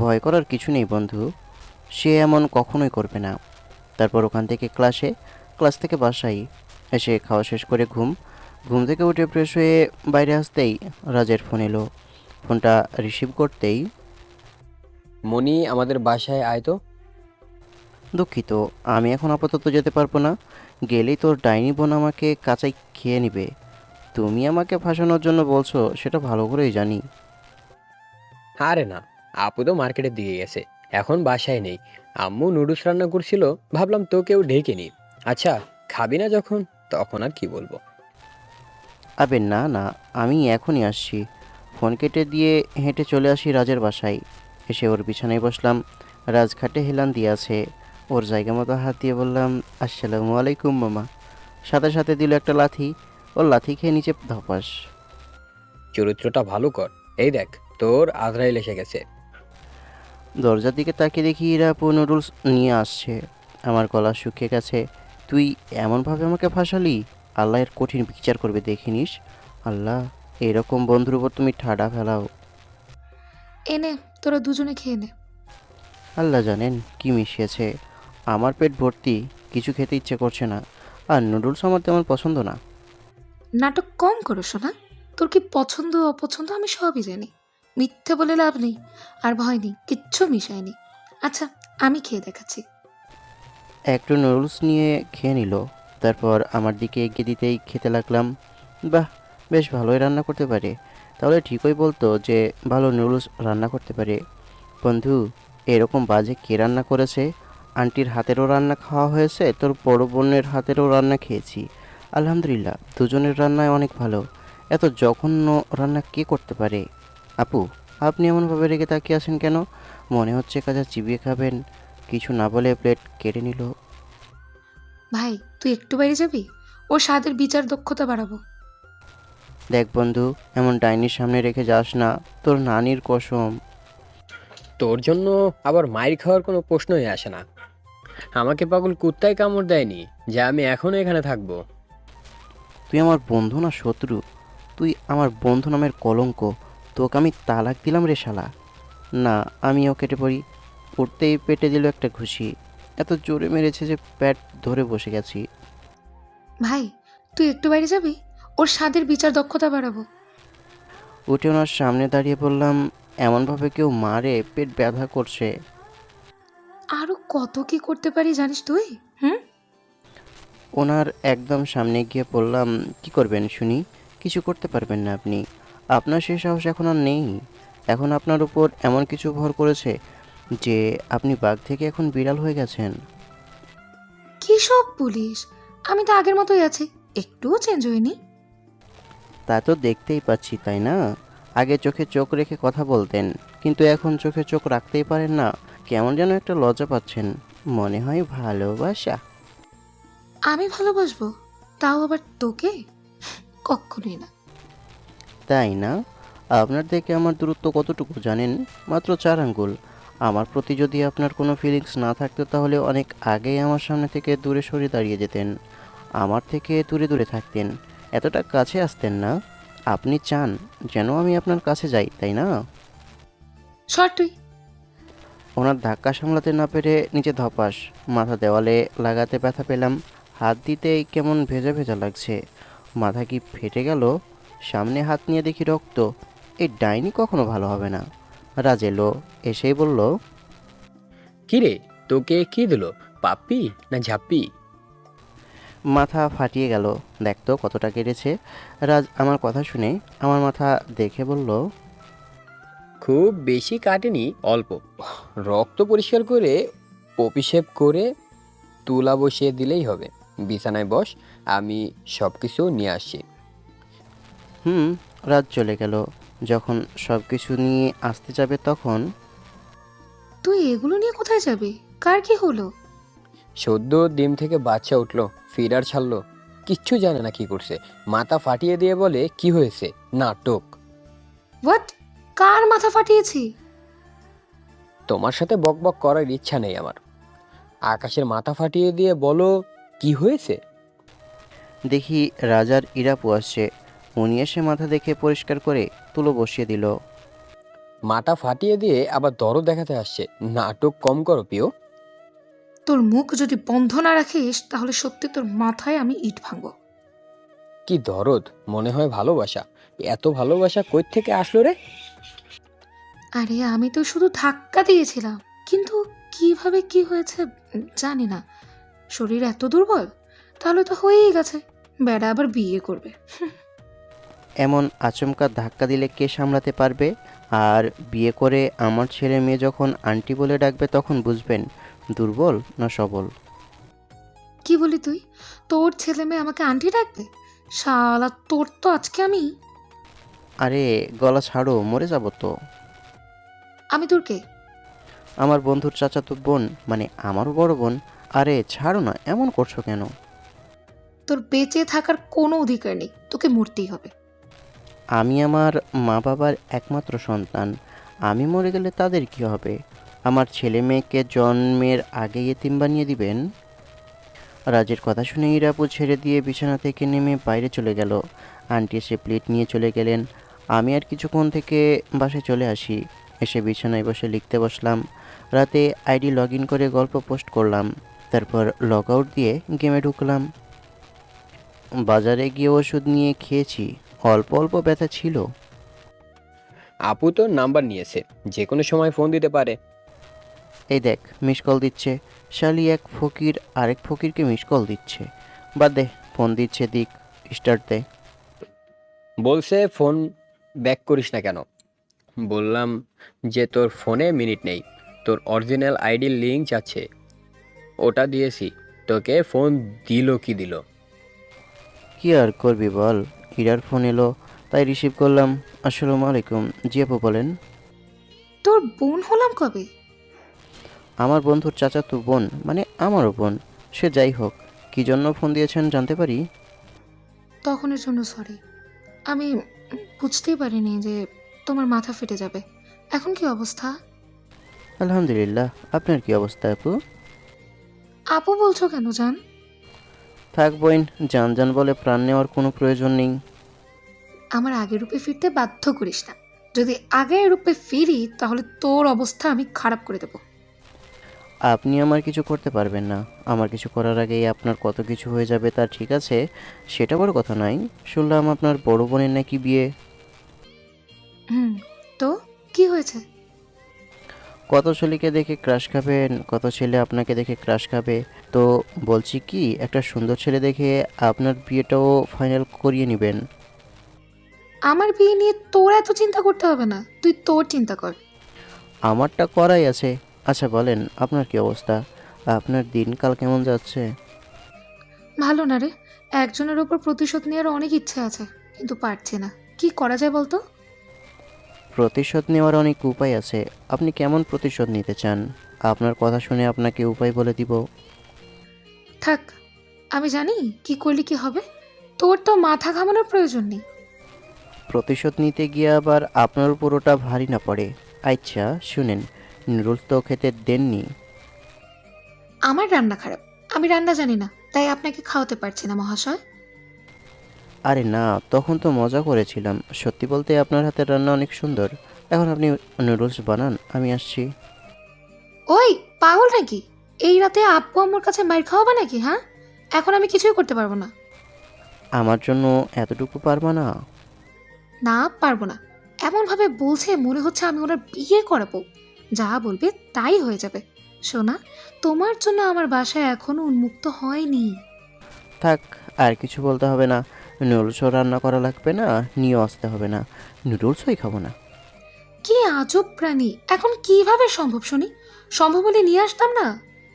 ভয় করার কিছু নেই বন্ধু, সে এমন কখনোই করবে না। তারপর ওখান থেকে ক্লাস থেকে বাসায় এসে খাওয়া শেষ করে ঘুম থেকে উঠে ফ্রেশ হয়ে বাইরে আসতেই রাজের ফোন এলো। ফোনটা রিসিভ করতেই, মনি, আমাদের বাসায় আয় তো। দুঃখিত, আমি এখন আপাতত যেতে পারবো না। গেলেই তোর ডাইনি বোন আমাকে কাঁচাই খেয়ে নিবে। তুমি আমাকে ফাঁসানোর জন্য বলছো সেটা ভালো করেই জানি। আরে না, আপু তো মার্কেটের দিকে গেছে, এখন বাসায় নেই। আম্মু নুডলস রান্না করছিল, ভাবলাম তোকেও ঢেকে নি। আচ্ছা, খাবি না যখন, তখন আর কি বলবো। আবে না না, আমি এখনই আসছি। ফোন কেটে দিয়ে হেঁটে চলে আসি রাজের বাসায়। এসে ওর বিছানায় বসলাম। রাজ খাটে হেলান দিয়ে আছে। ওর জায়গা মতো হাত দিয়ে বললাম, আসসালামু আলাইকুম মামা। সাথে সাথে দিল একটা লাথি। ওর লাথি খেয়ে নিচে ধপাস। চরিত্রটা ভালো কর। এই দেখ, তোর আজরাইল এসে গেছে। দরজার দিকে তাকিয়ে দেখি ইরাপু নুডলস নিয়ে আসছে। আমার গলা শুকিয়ে গেছে। তুই এমনভাবে আমাকে ফাঁসালি, আল্লাহ এর কঠিন বিচার করবে দেখিনিস। আল্লাহ, এরকম বন্ধুর উপর তুমি ঠাডা ফেলাও। এনে, তোরা দুজনে খেয়ে নে। আল্লাহ জানেন কি মিশিয়েছে। আমার পেট ভর্তি, কিছু খেতে ইচ্ছে করছে না। আর নুডলস আমার তেমন পছন্দ না। নাটক কম করো শোনা। তোর কি পছন্দ অপছন্দ আমি সবই জানি। মিথ্যে বলে লাভ নেই, আর ভয় নেই, কিচ্ছু মিশায়নি। আচ্ছা, আমি খেয়ে দেখাচ্ছি। একটু নুডলস নিয়ে খেয়ে নিল। তারপর আমার দিকে এগিয়ে দিতেই খেতে লাগলাম। বাহ, বেশ ভালোই রান্না করতে পারে। তাহলে ঠিকই বলতো যে ভালো নুডলস রান্না করতে পারে। বন্ধু, এরকম বাজে কে রান্না করেছে? আন্টির হাতেরও রান্না খাওয়া হয়েছে, তোর বড় বোনের হাতেরও রান্না খেয়েছি। আলহামদুলিল্লাহ, দুজনের রান্নায় অনেক ভালো। এত জঘন্য রান্না কে করতে পারে? আপু, আপনি এমনভাবে রেগে তাকিয়ে আছেন কেন? মনে হচ্ছে কাজা চিবিয়ে খাবেন। কিছু না বলে প্লেট কেড়ে নিল। ভাই, তুই একটু বাইরে যাবি? ওর স্বাদের বিচার দক্ষতা বাড়াবো। দেখ বন্ধু, এমন ডাইনির সামনে রেখে যাস না, তোর নানির কসম। তোর জন্য আবার মাইর খাওয়ার কোনো প্রশ্নই আসে না। আমাকে পাগল কুত্তায় কামড় দেয়নি যে আমি এখনো এখানে থাকবো। তুই আমার বন্ধু না শত্রু? তুই আমার বন্ধু নামের কলঙ্ক। তোকে আমি তালাক দিলাম রে শালা। না, আমিও কেটে পড়ি। উঠতেই পেটে দিল একটা ঘুষি। এত জোরে মেরেছে যে পেট ধরে বসে গেছি। ভাই, তুই একটু বাইরে যাবি? ওর স্বাদের বিচার দক্ষতা বাড়াবো। উঠে ওনার সামনে দাঁড়িয়ে বললাম, এমনভাবে কেউ মারে, পেট ব্যথা করছে। আরো কত কি করতে পারি জানিস তুই? হুম। ওনার একদম সামনে গিয়ে বললাম, কি করবেন শুনি? কিছু করতে পারবেন না আপনি। আপনার সেই সাহস এখন আর নেই। এখন আপনার উপর এমন কিছু ভর করেছে যে আপনি বাঘ থেকে এখন বিড়াল হয়ে গেছেন। কি সব বলিস? আমি তো আগের মতোই আছি, একটুও চেঞ্জ হয়নি। তা তো দেখতেই পাচ্ছি, তাই না? আগে চোখে চোখ রেখে কথা বলতেন, কিন্তু এখন চোখে চোখ রাখতেই পারেন না। কেমন যেন একটা লজ্জা পাচ্ছেন, মনে হয় ভালোবাসা। আমি ভালোবাসবো, তাও আবার তোকে? কক্ষনোই না। তাই না? আপনার থেকে আমার দূরত্ব কতটুকু জানেন? মাত্র 4 আঙ্গুল। আমার প্রতি যদি আপনার কোনো ফিলিংস না থাকতো তাহলে অনেক আগেই আমার সামনে থেকে দূরে সরে দাঁড়িয়ে যেতেন। আমার থেকে দূরে দূরে থাকতেন, এতটা কাছে আসতেন না। আপনি চান যেন আমি আপনার কাছে যাই, তাই না? সর তুই। ওনার ধাক্কা সামলাতে না পেরে নিচে ধপাস, মাথা দেওয়ালে লাগাতে ব্যথা পেলাম। হাত দিতেই কেমন ভেজা ভেজা লাগছে। মাথা কি ফেটে গেল? সামনে হাত নিয়ে দেখি রক্ত। এই ডাইনি কখনো ভালো হবে না। রাজ এলো, এসেই বলল, কিরে, তোকে কি দিল? পাপ্পি না ঝাপ্পি? মাথা ফাটিয়ে গেল, দেখতো কতটা কেটেছে। রাজ আমার কথা শুনে আমার মাথা দেখে বলল, খুব বেশি কাটেনি, অল্প। রক্ত পরিষ্কার করে অভিষেক করে তুলা বসিয়ে দিলেই হবে। বিছানায় বস, আমি সব কিছু নিয়ে আসছি। হুম। রাজ চলে গেল। যখন সব কিছু নিয়ে আসতে যাবে তখন তুই এগুলো নিয়ে কোথায় যাবি? কার কি হলো? সদ্য ডিম থেকে বাচ্চা উঠলো, ফিডার ছাড়লো, কিচ্ছু জানে না কি করছে। মাথা ফাটিয়ে দিয়ে বলে কি হয়েছে, নাটক। হোয়াট? কার মাথা ফাটিয়েছি? তোমার সাথে বকবক করার ইচ্ছা নেই আমার। আকাশের মাথা ফাটিয়ে দিয়ে বলো কি হয়েছে। দেখি রাজার ইরাপু আসছে। উনি এসে মাথা দেখে পরিষ্কার করে তুলো বসিয়ে দিল। মাথা ফাটিয়ে দিয়ে আবার দরদ দেখাতে আসছে, নাটক কম করো প্রিয়। তোর মুখ যদি বন্ধ না রাখিস তাহলে সত্যি তোর মাথায় আমি ইট ভাঙবো। কি দরদ, মনে হয় ভালোবাসা। এত ভালোবাসা কই থেকে আসলো রে? আরে আমি তো শুধু ধাক্কা দিয়েছিলাম, কিন্তু কিভাবে কি হয়েছে জানি না। শরীর এত দুর্বল, তাহলে তো হয়েই গেছে। বেড়া আবার বিয়ে করবে। এমন আচমকা ধাক্কা দিলে কে সামলাতে পারবে? আর বিয়ে করে আমার ছেলে মেয়ে যখন আন্টি বলে ডাকবে তখন বুঝবেন দুর্বল না সবল। কি বলি তুই? তোর ছেলে মেয়ে আমাকে আন্টি ডাকবে? শালা, তোর তো আজকে আমি। আরে গলা ছাড়ো, মরে যাব তো। আমি তোর কে? আমার বন্ধুর চাচাতো বোন, মানে আমারও বড় বোন। আরে ছাড়ো না, এমন করছো কেন? তোর বেঁচে থাকার কোনো অধিকার নেই, তোকে মরতেই হবে। আমি আমার মা বাবার একমাত্র সন্তান। আমি মরে গেলে তাদের কি হবে? আমার ছেলে মেয়েকে জন্মের আগে এতিম বানিয়ে দিবেন? রাজের কথা শুনে ইরাপু ছেড়ে দিয়ে বিছানা থেকে নেমে বাইরে চলে গেল। আন্টি এসে প্লেট নিয়ে চলে গেলেন। আমি আর কিছুক্ষণ থেকে বাসায় চলে আসি। এসে বিছানায় বসে লিখতে বসলাম। রাতে আইডি লগ ইন করে গল্প পোস্ট করলাম। তারপর লগ আউট দিয়ে গেমে ঢুকলাম। বাজারে গিয়ে ওষুধ নিয়ে খেয়েছি, অল্প অল্প ব্যথা ছিল। আপু তো নাম্বার নিয়েছে, যে কোনো সময় ফোন দিতে পারে। এই দেখ মিস কল দিচ্ছে। শালি এক ফকির আরেক ফকিরকে মিস কল দিচ্ছে। বাদ দে, ফোন দিচ্ছে দিক, স্টার্ট দে। বলছে ফোন ব্যাক করিস না কেন? বললাম যে তোর ফোনে মিনিট নেই, তোর অরিজিনাল আইডির লিঙ্ক আছে, ওটা দিয়েছি। তোকে ফোন দিল কি দিল? কি আর করবি বল, হিরার ফোন এলো তাই রিসিভ করলাম। আসসালামু আলাইকুম। জি আপু বলেন। তোর বোন হলাম কবে? আমার বন্ধুর চাচাতো বোন, মানে আমারও বোন। সে যাই হোক, কী জন্য ফোন দিয়েছেন জানতে পারি? তখনের জন্য সরি। আমি বুঝতেই পারিনি যে তোমার মাথা ফেটে যাবে। এখন কি অবস্থা? আলহামদুলিল্লাহ। আপনার কি অবস্থা আপু? আপু বলছো কেন জান? থাক বোন, জান জান বলে প্রাণ নেওয়ার কোনো প্রয়োজন নেই। আমার আগের রূপে ফিরতে বাধ্য করিস না। যদি আগের রূপে ফিরি তাহলে তোর অবস্থা আমি খারাপ করে দেবো। আপনি আমার কিছু করতে পারবেন না। আমার কিছু করার আগেই আপনার কত কিছু হয়ে যাবে তা ঠিক আছে, সেটা বড় কথা নয়। শুনলাম আপনার বড় বোনের নাকি বিয়ে। তো কি হয়েছে? কত ছেলেকে দেখে ক্রাশ খাবেন, কত ছেলে আপনাকে দেখে ক্রাশ খাবে। তো বলছি কি, একটা সুন্দর ছেলে দেখে আপনার বিয়েটাও ফাইনাল করিয়ে নেবেন। আমার বিয়ে নিয়ে তোর এত চিন্তা করতে হবে না, তুই তোর চিন্তা কর। আমারটা করাই আছে। আচ্ছা বলেন, আপনার কি অবস্থা? আপনার দিনকাল কেমন যাচ্ছে? ভালো না রে। একজনের ওপর প্রতিশোধ নেওয়ার অনেক ইচ্ছে আছে, কিন্তু পারছি না। কি করা যায় বলতো? প্রতিশোধ নেওয়ার অনেক উপায় আছে। আপনি কেমন প্রতিশোধ নিতে চান? আপনার কথা শুনে আপনাকে উপায় বলে দিব। থাক, আমি জানি কি করলে কি হবে। তোর তো মাথা ঘামানোর প্রয়োজন নেই। প্রতিশোধ নিতে গিয়ে আবার আপনার উপর ওটা ভারী না পড়ে। আচ্ছা শুনেন, নুডলস তো খেতে দেননি। আমার রান্না খারাপ, আমি রান্না জানি না, তাই আপনাকে খাওয়াতে পারছি না মহাশয়। আরে না, তখন তো মজা করেছিলাম। সত্যি বলতে আপনার হাতের রান্না অনেক সুন্দর। এখন আপনি নুডলস বানান, আমি আসছি। ওই পাগল নাকি? এই রাতে আপু আম্মুর কাছে মার খাওয়াবে নাকি? হ্যাঁ, এখন আমি কিছুই করতে পারবো না। আমার জন্য এতটুকু পারবা না? না, পারবো না। এমনভাবে বলছে মনে হচ্ছে আমি ওনার বিয়ে করাবো। যা বলবে তাই হয়ে যাবে। সোনা, তোমার জন্য আমার বাসায় এখনো উন্মুক্ত হয়নি। থাক, আর কিছু বলতে হবে না। নুডলসও রান্না করা লাগবে না, নিয়েও আসতে হবে না। নুডলসই খাবো না। কি আজব প্রাণী! এখন কিভাবে সম্ভব শুনি? সম্ভব হলে নিয়ে আসতাম না?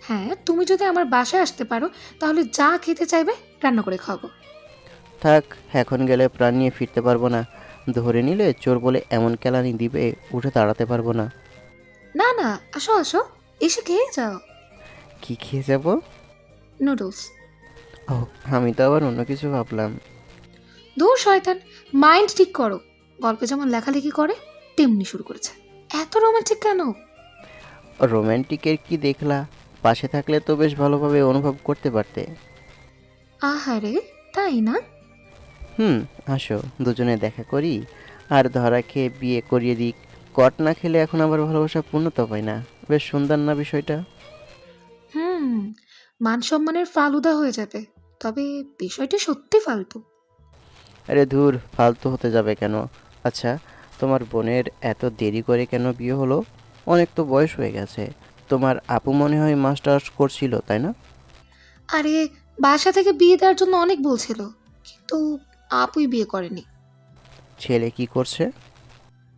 হ্যাঁ, তুমি যদি আমার বাসায় আসতে পারো তাহলে যা খেতে চাইবে রান্না করে খাওয়াবো। থাক, এখন গেলে প্রাণ নিয়ে ফিরতে পারবো না। ধরে নিলে চোর বলে এমন কেলানি দিবে, উঠে দাঁড়াতে পারবো না। না না, আসো আসো, এসে খেয়ে যাও। কি খেয়ে যাব? নুডলস। ও, আমি তো আবার অন্য কিছু ভাবলাম। দূর শয়তান, মাইন্ড ঠিক করো। গল্পে যেমন লেখালেখি করে তেমনি শুরু করেছে। এত রোমান্টিক কেন? রোম্যান্টিকের কি দেখলা? পাশে থাকলে তো বেশ ভালোভাবে অনুভব করতে পারতে। আহারে, তাই না? আসো দুজনে দেখা করি, আর ধরা খেয়ে বিয়ে করিয়ে দিক। কট না খেলে এখন আবার ভালোবাসা পূর্ণতা পায় না। বেশ সুন্দর না বিষয়টা? হুম, মান সম্মানের ফালুদা হয়ে যাবে। তবে বিষয়টি সত্যি ফালতু। আরে ধুর, ফালতু হতে যাবে কেন? আচ্ছা, তোমার বোনের এত দেরি করে কেন বিয়ে হলো? অনেক তো বয়স হয়ে গেছে। তোমার আপু মনে হয় মাস্টার্স করছিল, তাই না? আরে, বাসা থেকে বিয়ে দেওয়ার জন্য অনেক বলছিল, কিন্তু আপুই বিয়ে করেনি। ছেলে কি করছে?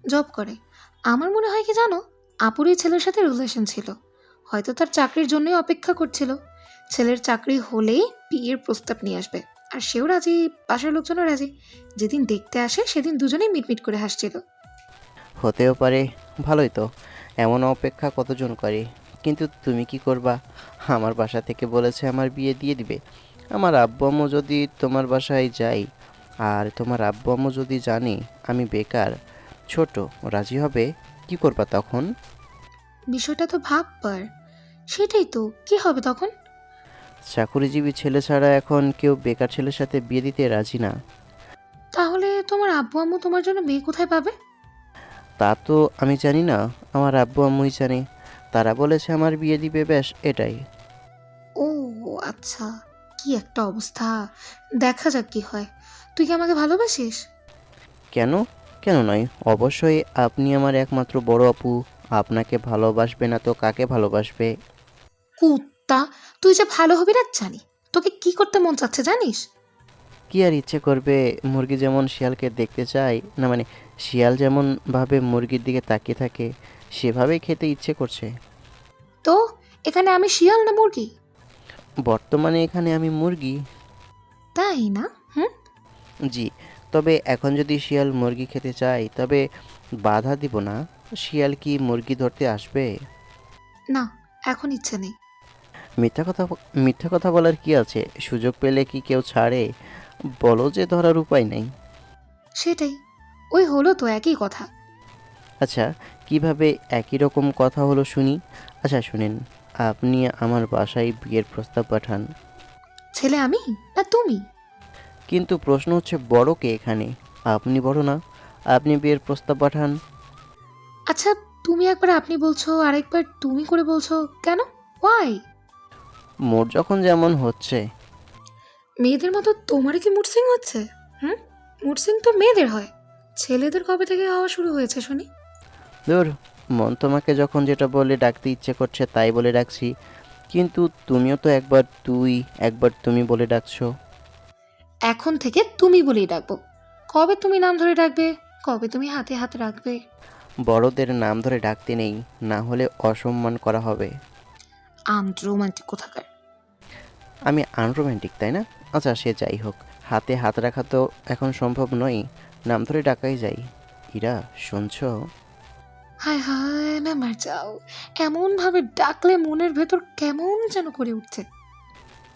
জব করে। আমার মনে হয় কি জানো, আপুর এই ছেলের সাথে রিলেশন ছিল। হয়তো তার চাকরির জন্যই অপেক্ষা করছিল। ছেলের চাকরি হলেই বিয়ের প্রস্তাব নিয়ে আসবে। আর সেও রাজি, বাসার লোকজনও রাজি। যেদিন দেখতে আসে সেদিন দুজনেই মিটমিট করে হাসছিল। হতেও পারে, ভালোই তো। এমন অপেক্ষা কতজন করে। কিন্তু তুমি কি করবা? আমার বাসা থেকে বলেছে আমার বিয়ে দিয়ে দিবে। আমার আব্বু আম্মু যদি তোমার বাসায় যাই, আর তোমার আব্বু আম্মু যদি জানে আমি বেকার, ছোট, রাজি হবে? কি করবা তখন? বিষয়টা তো ভাববার। সেটাই তো, কি হবে তখন? চাকুরিজীবী ছেলে ছাড়া এখন কেউ বেকার ছেলের সাথে বিয়ে দিতে রাজি না। তাহলে তোমার আব্বু আম্মু তোমার জন্য মেয়ে কোথায় পাবে? তা তো আমি জানি না, আমার আব্বু আম্মুই জানে। তারা বলেছে আমার বিয়ে দিবে, ব্যাস এটাই। ও আচ্ছা, কি একটা অবস্থা। দেখা যাক কি হয়। তুই কি আমাকে ভালোবাসিস? কেন? কেন নয়, অবশ্যই। আপনি আমার একমাত্র বড় আপু। আপনাকে ভালোবাসবে না তো কাকে ভালোবাসবে? কুত্তা, তুই যে ভালো হবি না জানি। তোকে কি করতে মন চাচ্ছে জানিস? কি আর ইচ্ছে করবে? মুরগি যেমন শিয়ালকে দেখতে চায় না, মানে শিয়াল যেমন ভাবে মুরগির দিকে তাকিয়ে থাকে, সেভাবেই খেতে ইচ্ছে করছে। তো এখানে আমি শিয়াল না মুরগি? বর্তমানে এখানে আমি মুরগি। তাই না? হুম। জি। তবে এখন যদি শিয়াল মুরগি খেতে চায় তবে বাধা দিব না। শিয়াল কি মুরগি ধরতে আসবে? না, এখন ইচ্ছে নেই। মিথ্যা কথা বলার কি আছে? সুযোগ পেলে কি কেউ ছাড়ে? বলো যে ধরার উপায় নেই। সেটাই, ওই হলো তো একই কথা। আচ্ছা, কিভাবে একই রকম কথা হলো শুনি। আচ্ছা শুনেন, আপনি আমার বাসায় বিয়ের প্রস্তাব পাঠান। ছেলে আমি না তুমি? কিন্তু প্রশ্ন হচ্ছে বড় কে এখানে? আপনি বড় না? আপনি বিয়ের প্রস্তাব পাঠান। আচ্ছা, তুমি একবার আপনি বলছো আর একবার তুমি করে বলছো কেন? ওয়াই? মোর যখন যেমন হচ্ছে। মেয়েদের মতো তোমারই কি মুডসিং হচ্ছে? হুম, মুডসিং তো মেয়েদের হয়, ছেলেদের কবে থেকে হওয়া শুরু হয়েছে শুনি? ধুর, মন তোমাকে যখন যেটা বলে ডাকতে ইচ্ছে করছে তাই বলে ডাকছি। কিন্তু তুমিও তো একবার তুই, একবার তুমি বলে ডাকছো। এখন থেকে তুমি বলেই ডাকবো। কবে তুমি নাম ধরে ডাকবে, কবে তুমি হাতে হাত রাখবে? বড়দের নাম ধরে ডাকতে নেই, না হলে অসম্মান করা হবে। রোমান্টিক কোথাকার। আমি আনরোম্যান্টিক, তাই না? আচ্ছা সে যাই হোক, হাতে হাত রাখা তো এখন সম্ভব নয়। নাম ধরে ডাকাই যায়। ইরা, শুনছো? হায় হায় না মার যাও, এমন ভাবে ডাকলে মনের ভেতর কেমন যেন করে উঠছে।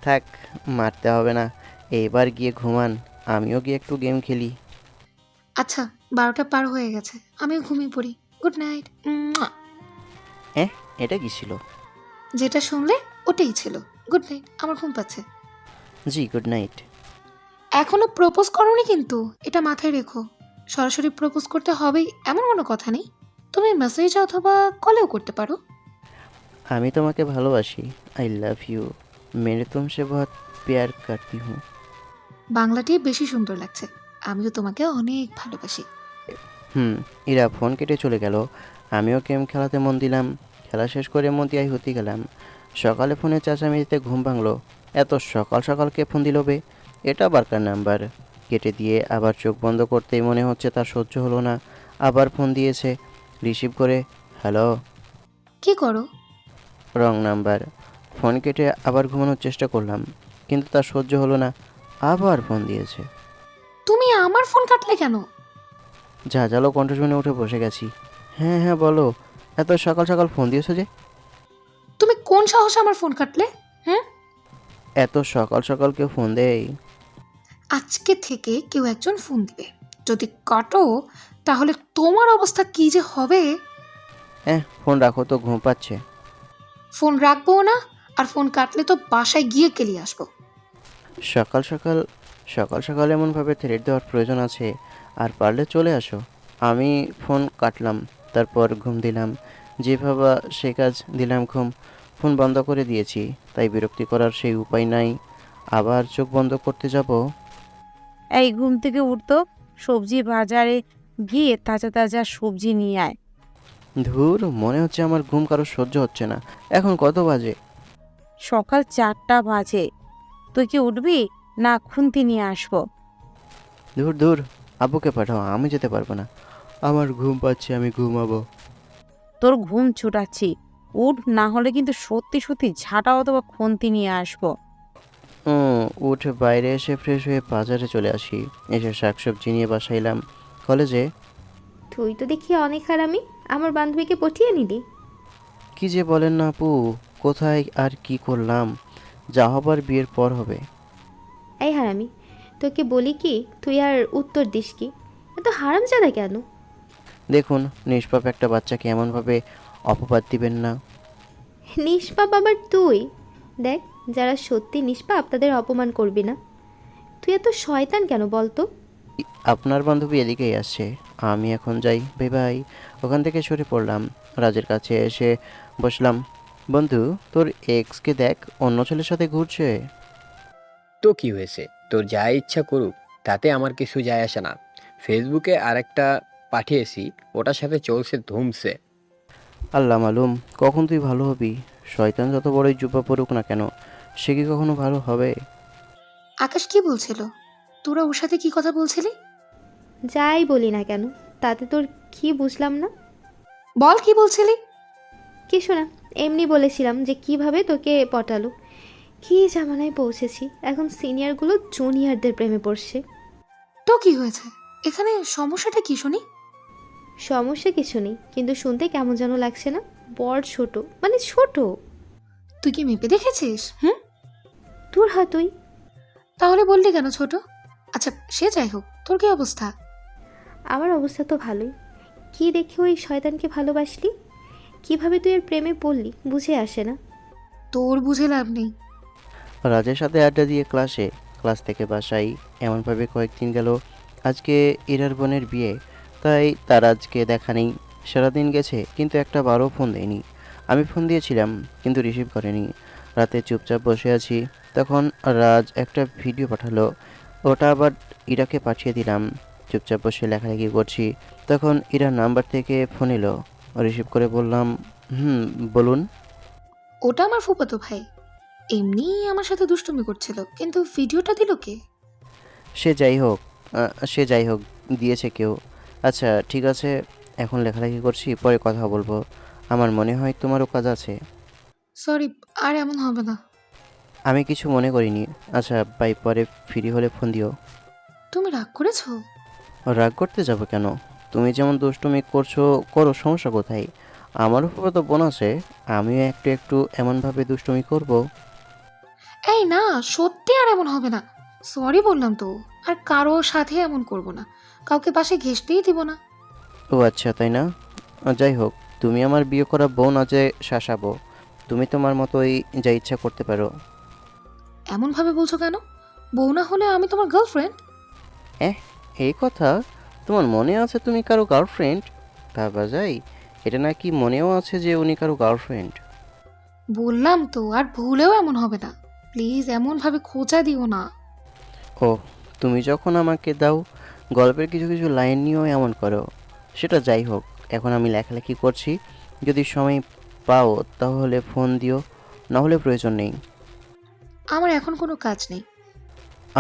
থাক, মারতে হবে না, এবার গিয়ে ঘুমান, আমিও গিয়ে একটু গেম খেলি। আচ্ছা 12টা পার হয়ে গেছে, আমিও ঘুমিয়ে পড়ি। Good night. এটা কি ছিল? যেটা শুনলে ওটাই ছিল। গুড নাইট, আমার ঘুম পাচ্ছে। জি, গুড নাইট। এখনো প্রপোজ করোনি কিন্তু, এটা মাথায় রেখো। সরাসরি প্রপোজ করতে হবেই এমন কোনো কথা নেই, তুমি মেসেজ অথবা কলেও করতে পারো। আমি তোমাকে ভালোবাসি, আই লাভ ইউ, মেরে তুমসে বহুত প্যার করতি হুঁ। বাংলাটি বেশি সুন্দর লাগছে। আমিও তোমাকে অনেক ভালোবাসি। ইরা ফোন কেটে চলে গেল। আমিও গেম খেলাতে মন দিলাম। খেলা শেষ করে মতিয়াই হতে গেলাম। সকালে ফোনে চেঁচামেচিতে ঘুম ভাঙলো। এত সকাল সকাল কে ফোন দিল বে? এটা বারকার নাম্বার। কেটে দিয়ে আবার চোখ বন্ধ করতেই মনে হচ্ছে তার সহ্য হলো না। আবার ফোন দিয়েছে। রিসিভ করে হ্যালো। কি করো? Wrong number. ফোন কেটে আবার ঘুমানোর চেষ্টা করলাম, কিন্তু তার সহ্য হলো না। আবার ফোন দিয়েছে। তুমি আমার ফোন কাটলে কেন? ঝাঁঝালো কণ্ঠ শুনে উঠে বসে গেছি। হ্যাঁ হ্যাঁ বলো, এত সকাল সকাল ফোন দিয়েছো যে? তুমি কোন সাহসে আমার ফোন কাটলে? হ্যাঁ, এত সকাল সকাল কেউ ফোন দেয়? আজকে থেকে কেউ একজন ফোন দিবে, যদি কাটো তাহলে তোমার অবস্থা কি যে হবে। ফোন রাখো তো, ঘুম পাচ্ছে। ফোন রাখবো না, আর ফোন কাটলে তো বাসায় গিয়ে কেলিয়ে আসবো। সকাল সকাল সকাল সকাল এমনভাবে থ্রেট দেওয়ার প্রয়োজন আছে? আর পারলে চলে আসো। আমি ফোন কাটলাম, তারপর ঘুম দিলাম। যে ভাবা সে কাজ, দিলাম ঘুম। ফোন বন্ধ করে দিয়েছি, তাই বিরক্তি করার সেই উপায় নাই। আবার চোখ বন্ধ করতে যাব। এই ঘুম থেকে উঠতো, সবজি বাজারে গিয়ে তাজা তাজা সবজি নিয়ে আয়। ধুর, মনে হচ্ছে আমার ঘুম কারো সহ্য হচ্ছে না। এখন কত বাজে? সকাল 4টা বাজে। তুই কি উঠবি না খুন্তি নিয়ে আসবো? ধুর ধুর, আব্বুকে পাঠাও, আমি যেতে পারবো না। আমার ঘুম পাচ্ছে, আমি ঘুমাবো। তোর ঘুম ছুটাচ্ছি, উঠ, না হলে কিন্তু সত্যি সত্যি ঝাঁটা অথবা খুন্তি নিয়ে আসবো। উঠে বাইরে এসে ফ্রেশ হয়ে বাজারে চলে আসি। এসে শাকসবজি নিয়ে বাসায় এলাম। কলেজে তুই তো দেখি অনেক হারামি, আমার বান্ধবীকে পটিয়ে নিলি। কি যে বলেন না আপু, কোথায় আর কি করলাম? যা হবার বিয়ের পর হবে। এই হারামি, তোকে বলি কি, তুই আর উত্তর দিস কি? এত হারামজাদা কেন? দেখুন, নিষ্পাপ একটা বাচ্চাকে এমনভাবে অপবাদ দিবেন না। নিষ্পাপ আবার তুই? দেখ, যারা সত্যি নিষ্পাপ তাদের অপমান করবি না। তুই এত শয়তান কেন বলতো? আপনার বান্ধবী এদিকেই আসছে, আমি এখন যাই, বাই বাই। ওখান থেকে সরে পড়লাম। রাজের কাছে এসে বসলাম। বন্ধু, তোর এক্সকে দেখ, অন্য ছেলের সাথে ঘুরছে। তো কি হয়েছে? তোর যা ইচ্ছা করুক, তাতে আমার কিছু যায় আসে না। ফেসবুকে আরেকটা পাঠিয়েছি, ওটার সাথে চলছে ধুমসে। আল্লাহ মালুম কখন তুই ভালো হবি। শয়তান যত বড়ই জুব্বা পড়ুক না কেন, সে কি কখনো ভালো হবে? আকাশ কি বলছিল? তোরা ওর সাথে কি কথা বলছিলি? যাই বলি না কেন, তাতে তোর কি বুঝলাম না? বল কি বলছিলি। কিছু না, এমনি বলেছিলাম যে কিভাবে তোকে পটালো। কি জামানায় পৌঁছেছি, এখন সিনিয়রগুলো জুনিয়রদের প্রেমে পড়ছে। তো কি হয়েছে, এখানে সমস্যাটা কি শুনি? সমস্যা কিছু নেই, কিন্তু শুনতে কেমন যেন লাগছে না? বড় ছোট, মানে ছোট। তুই কি মেপে দেখেছিস? তোর তুই তাহলে বললি কেন ছোট? আচ্ছা সে যাই হোক, তোর কি অবস্থা? আমার অবস্থা তো ভালোই। কি দেখে ওই শয়তানকে ভালোবাসলি? কিভাবে তুই এর প্রেমে পড়লি বুঝে আসে না। তোর বুঝে লাভ নেই। রাজের সাথে আড্ডা দিয়ে ক্লাসে, ক্লাস থেকে বাসায়, এমনভাবে কয়েকদিন গেল। আজকে ইরার বোনের বিয়ে, তাই তার আজকে দেখা নেই। সারাদিন গেছে, কিন্তু একটা বারও ফোন দেয়নি। আমি ফোন দিয়েছিলাম, কিন্তু রিসিভ করেনি। রাতে চুপচাপ বসে আছি, তখন রাজ একটা ভিডিও পাঠালো। ওটা আবার ইরাকে পাঠিয়ে দিলাম। চুপচাপ বসে লেখালেখি করছি, তখন ইরার নাম্বার থেকে ফোন এলো। রিসিভ করে বললাম, বলুন। ওটা আমার ফুফাতো ভাই, এমনি আমার সাথে দুষ্টুমি করছিল, কিন্তু ভিডিওটা দিল কে? সে যাই হোক দিয়েছে কেউ। আচ্ছা ঠিক আছে, এখন লেখালেখি করছি, পরে কথা বলবো। আমার মনে হয় তোমারও কাজ আছে। সরি, আর এমন হবে না। আমি কিছু মনে করিনি। আচ্ছা বাই, পরে ফ্রি হলে ফোন দিও। তুমি রাগ করেছো? রাগ করতে যাব কেন? তুমি যেমন দুষ্টুমি করছো করো, সমস্যা কোথায়? আমার উপরে তো বোন আছে, আমিও একটু একটু এমনভাবে দুষ্টুমি করব। এই না, সত্যি আর এমন হবে না। সরি বললাম তো। আর কারো সাথে এমন করব না, কাউকে পাশে ঘেঁষতেই দিব না। ও আচ্ছা, তাই না? যাই হোক, তুমি আমার বিয়ে করা বোন আছে শাসাবো। তুমি তোমার মতোই যা ইচ্ছা করতে পারো। এমন ভাবে বলছো কেন? বউ না হলে আমি তোমার গার্লফ্রেন্ড। এই কথা? তোমার মনে আছে তুমি কারো গার্লফ্রেন্ড? ভাবা যায়? এটা নাকি মনেও আছে যে উনি কারো গার্লফ্রেন্ড। বললাম তো, আর ভুলেও এমন হবে না। প্লিজ এমন ভাবে খোঁচা দিও না। ও, তুমি যখন আমাকে দাও গল্পের কিছু কিছু লাইন নিয়েও এমন করো। সেটা যাই হোক, এখন আমি লেখালেখি করছি। যদি সময় পাও তাহলে ফোন দিও, না হলে প্রয়োজন নেই। আমার এখন কোনো কাজ নেই।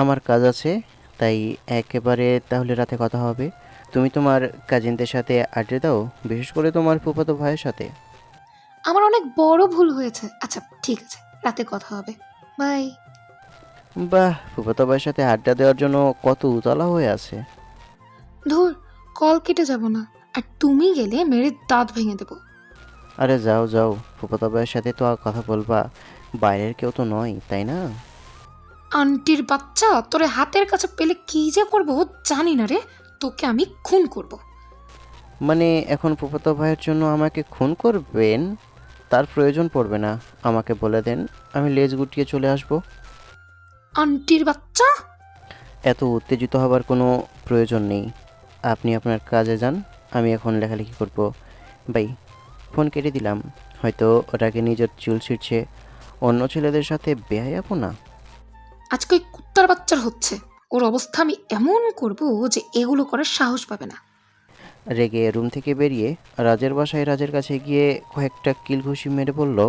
আমার কাজ আছে, তাই একেবারে তাহলে রাতে কথা হবে। তুমি তোমার কাজিনদের সাথে আড্ডা দাও, বিশেষ করে তোমার ফুফাতো ভাইয়ের সাথে। আমার অনেক বড় ভুল হয়েছে। আচ্ছা ঠিক আছে, রাতে কথা হবে। বাই। বাহ, ফুফাতো ভাইয়ের সাথে আড্ডা দেওয়ার জন্য কত উতলা হয়ে আছে। ধুর, কল কেটে যাব না। আর তুমি গেলে মেরে দাঁত ভেঙে দেবো। আরে যাও যাও, ফুফাতো ভাইয়ের সাথে তো আর কথা বলবা, বাইরের কেউ তো নয়, তাই না? আন্টির বাচ্চা, তোরে হাতের কাছে পেলে কি যে করবো জানি না রে। তোকে আমি খুন করব। মানে এখন ফুফাতো ভাইয়ের জন্য আমাকে খুন করবেন? তার প্রয়োজন পড়বে না, আমাকে বলে দেন, আমি লেজ গুটিয়ে চলে আসব। আন্টির বাচ্চা। এত উত্তেজিত হবার কোনো প্রয়োজন নেই। আপনি আপনার কাজে যান, আমি এখন লেখালেখি করব। বাই। ফোন কেটে দিলাম। হয়তো ওটাকে নিজের চুল ছিঁড়ছে, অন্য ছেলেদের সাথে বেহায়াপো না। আজকে ওই কুত্তার বাচ্চার হচ্ছে। ওর অবস্থা আমি এমন করব যে এগুলো করার সাহস পাবে না। রেগে রুম থেকে বেরিয়ে রাজের বাসায় রাজের কাছে গিয়ে কয়েকটা কিল ঘুষি মেরে বলল,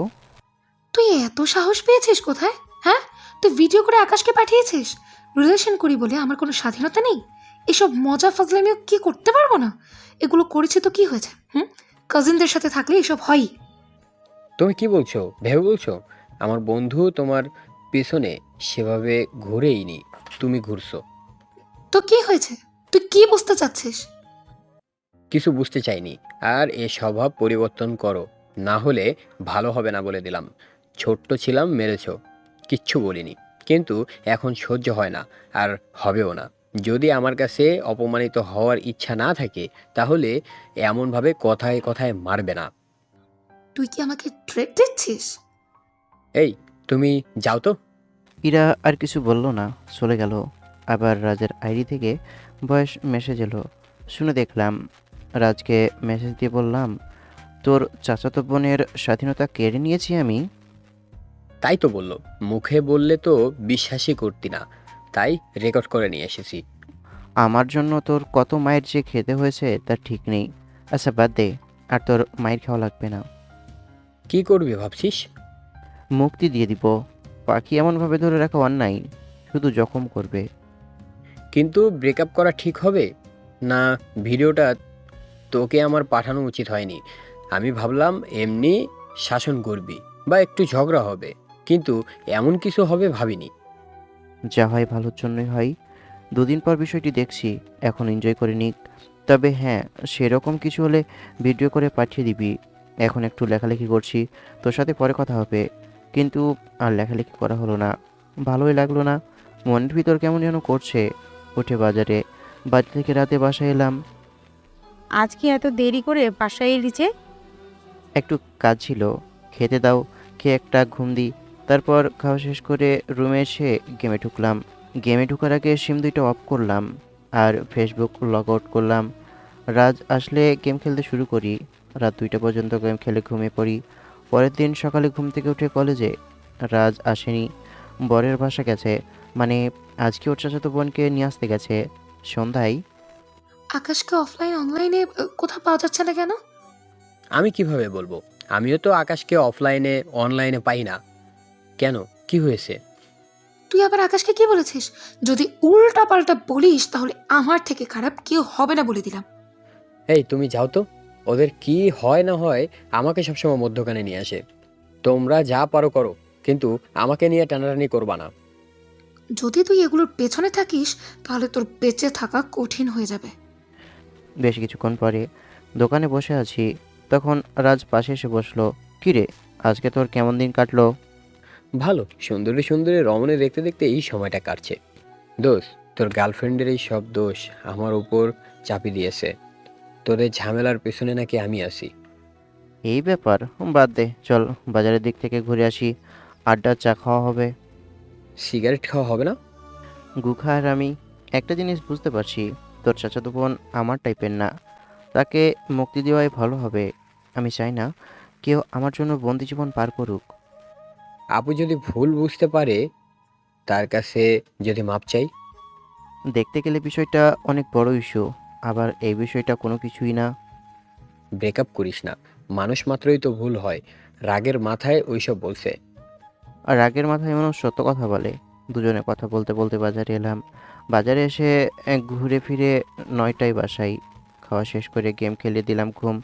তুই এত সাহস পেয়েছিস কোথায়? হ্যাঁ, তুই ভিডিও করে আকাশকে পাঠিয়েছিস? রিলেশন করি বলে আমার কোনো স্বাধীনতা নেই? এসব মজা ফাজলামিও কি করতে পারবো না? এগুলো করেছে তো কি হয়েছে? কাজিনদের সাথে থাকলে এসব হয়ই। তুমি কি বলছো, ভেবে বলছো? আমার বন্ধু তোমার পেছনে সেভাবে ঘুরেইনি, তুমি ঘুরছো। তো কি হয়েছে? তুই কি বুঝতে চাচ্ছিস? কিছু বুঝতে চাইনি। আর এ স্বভাব পরিবর্তন করো, না হলে ভালো হবে না বলে দিলাম। ছোট্ট ছিলাম, মেরেছ, কিচ্ছু বলিনি, কিন্তু এখন সহ্য হয় না, আর হবেও না। যদি আমার কাছে অপমানিত হওয়ার ইচ্ছা না থাকে তাহলে এমনভাবে কথায় কথায় মারবে না। তুই কি আমাকে থ্রেট দিচ্ছিস? এই, তুমি যাও তো। ইরা আর কিছু বলল না, চলে গেল। আবার রাজের আইডি থেকে ভয়েস মেসেজ এলো, শুনে দেখলাম। রাজকে মেসেজ দিয়ে বললাম, তোর চাচাতো বোনের স্বাধীনতা কেড়ে নিয়েছি আমি। তাই তো বললো, মুখে বললে তো বিশ্বাসই করতি না, তাই রেকর্ড করে নিয়ে এসেছি। আমার জন্য তোর কত মায়ের যে খেতে হয়েছে তার ঠিক নেই। আচ্ছা বাদ দে, আর তোর মায়ের খাওয়া লাগবে না। কি করবি ভাবছিস? মুক্তি দিয়ে দিব। পাখি এমনভাবে ধরে রাখা অন্যায়, শুধু জখম করবে। কিন্তু ব্রেকআপ করা ঠিক হবে না? ভিডিওটা তোকে আমার পাঠানো উচিত হয়নি। আমি ভাবলাম এমনি শাসন করবি বা একটু ঝগড়া হবে, কিন্তু এমন কিছু হবে ভাবিনি। যা হয় ভালোর জন্যই হয়। দুদিন পর বিষয়টি দেখছি, এখন এনজয় করে নিক। তবে হ্যাঁ, সেরকম কিছু হলে ভিডিও করে পাঠিয়ে দিবি। এখন একটু লেখালেখি করছি, তোর সাথে পরে কথা হবে। কিন্তু আর লেখালেখি করা হলো না, ভালোই লাগলো না। মনের ভিতর কেমন যেন করছে। উঠে বাজার থেকে রাতে বাসায় এলাম। আজকে এত দেরি করে বাসায় এলি যে? একটু কাজ ছিল, খেতে দাও, খেয়ে একটা ঘুম দিই। তারপর খাওয়া শেষ করে রুমে এসে গেমে ঢুকলাম। গেমে ঢোকার আগে সিম দুইটা অফ করলাম আর ফেসবুক লগ আউট করলাম। রাজ আসলে গেম খেলতে শুরু করি। রাত 2টা পর্যন্ত গেম খেলে ঘুমিয়ে পড়ি। পরের দিন সকালে ঘুম থেকে উঠে কলেজে। রাজ আসেনি, বরের বাসা গেছে। মানে আজকে ওর চাচাতো বোনকে নিয়ে আসতে গেছে। সন্ধ্যায় আকাশকে অফলাইন অনলাইনে কোথাও পাওয়া যাচ্ছে না কেন? আমি কিভাবে বলবো? আমিও তো আকাশকে অফলাইনে অনলাইনে পাই না। কেন, কি হয়েছে? তুই আবার আকাশকে কি বলেছিস? যদি উল্টা পাল্টা বলিস তাহলে আমার থেকে খারাপ কেউ হবে না বলে দিলাম। এই, তুমি যাও তো। ওদের কি হয় না হয় আমাকে সবসময় মধ্যখানে নিয়ে আসে। তোমরা যা পারো করো, কিন্তু আমাকে নিয়ে টানাটানি করবা না। যদি তুই এগুলোর পেছনে থাকিস তাহলে তোর বেঁচে থাকা কঠিন হয়ে যাবে। বেশ কিছুক্ষণ পরে দোকানে বসে আছি, তখন রাজ পাশে এসে বসলো। কিরে, আজকে তোর কেমন দিন কাটলো? ভালো, সুন্দরী সুন্দরী রমণী দেখতে দেখতে এই সময়টা কাটছে। দোষ, তোর গার্লফ্রেন্ডের এই সব দোষ আমার উপর চাপিয়ে দিয়েছে। তোদের ঝামেলার পেছনে নাকি আমি আছি। এই ব্যাপার, বাদ দে, চল বাজারের দিক থেকে ঘুরে আসি, আড্ডা চা খাওয়া হবে। সিগারেট খাওয়া হবে না? গুখা আর আমি একটা জিনিস বুঝতে পারছি, তোর চাচাতো বোন আমার টাইপের না, তাকে মুক্তি দেওয়াই ভালো হবে। আমি চাই না কেউ আমার জন্য বন্দি জীবন পার করুক। আপু যদি ভুল বুঝতে পারে, তার কাছে যদি মাপ চাই? দেখতে গেলে বিষয়টা অনেক বড় ইস্যু, আবার এই বিষয়টা কোনো কিছুই না। ব্রেকআপ করিস না, মানুষ মাত্রই তো ভুল হয়। রাগের মাথায় ওইসব বলছে। আর রাগের মাথায় মানুষ সত্য কথা বলে। দুজনে কথা বলতে বলতে বাজারে এলাম। বাজারে এসে ঘুরে ফিরে 9টায় বাসায়। খাওয়া শেষ করে গেম খেলে দিলাম ঘুম।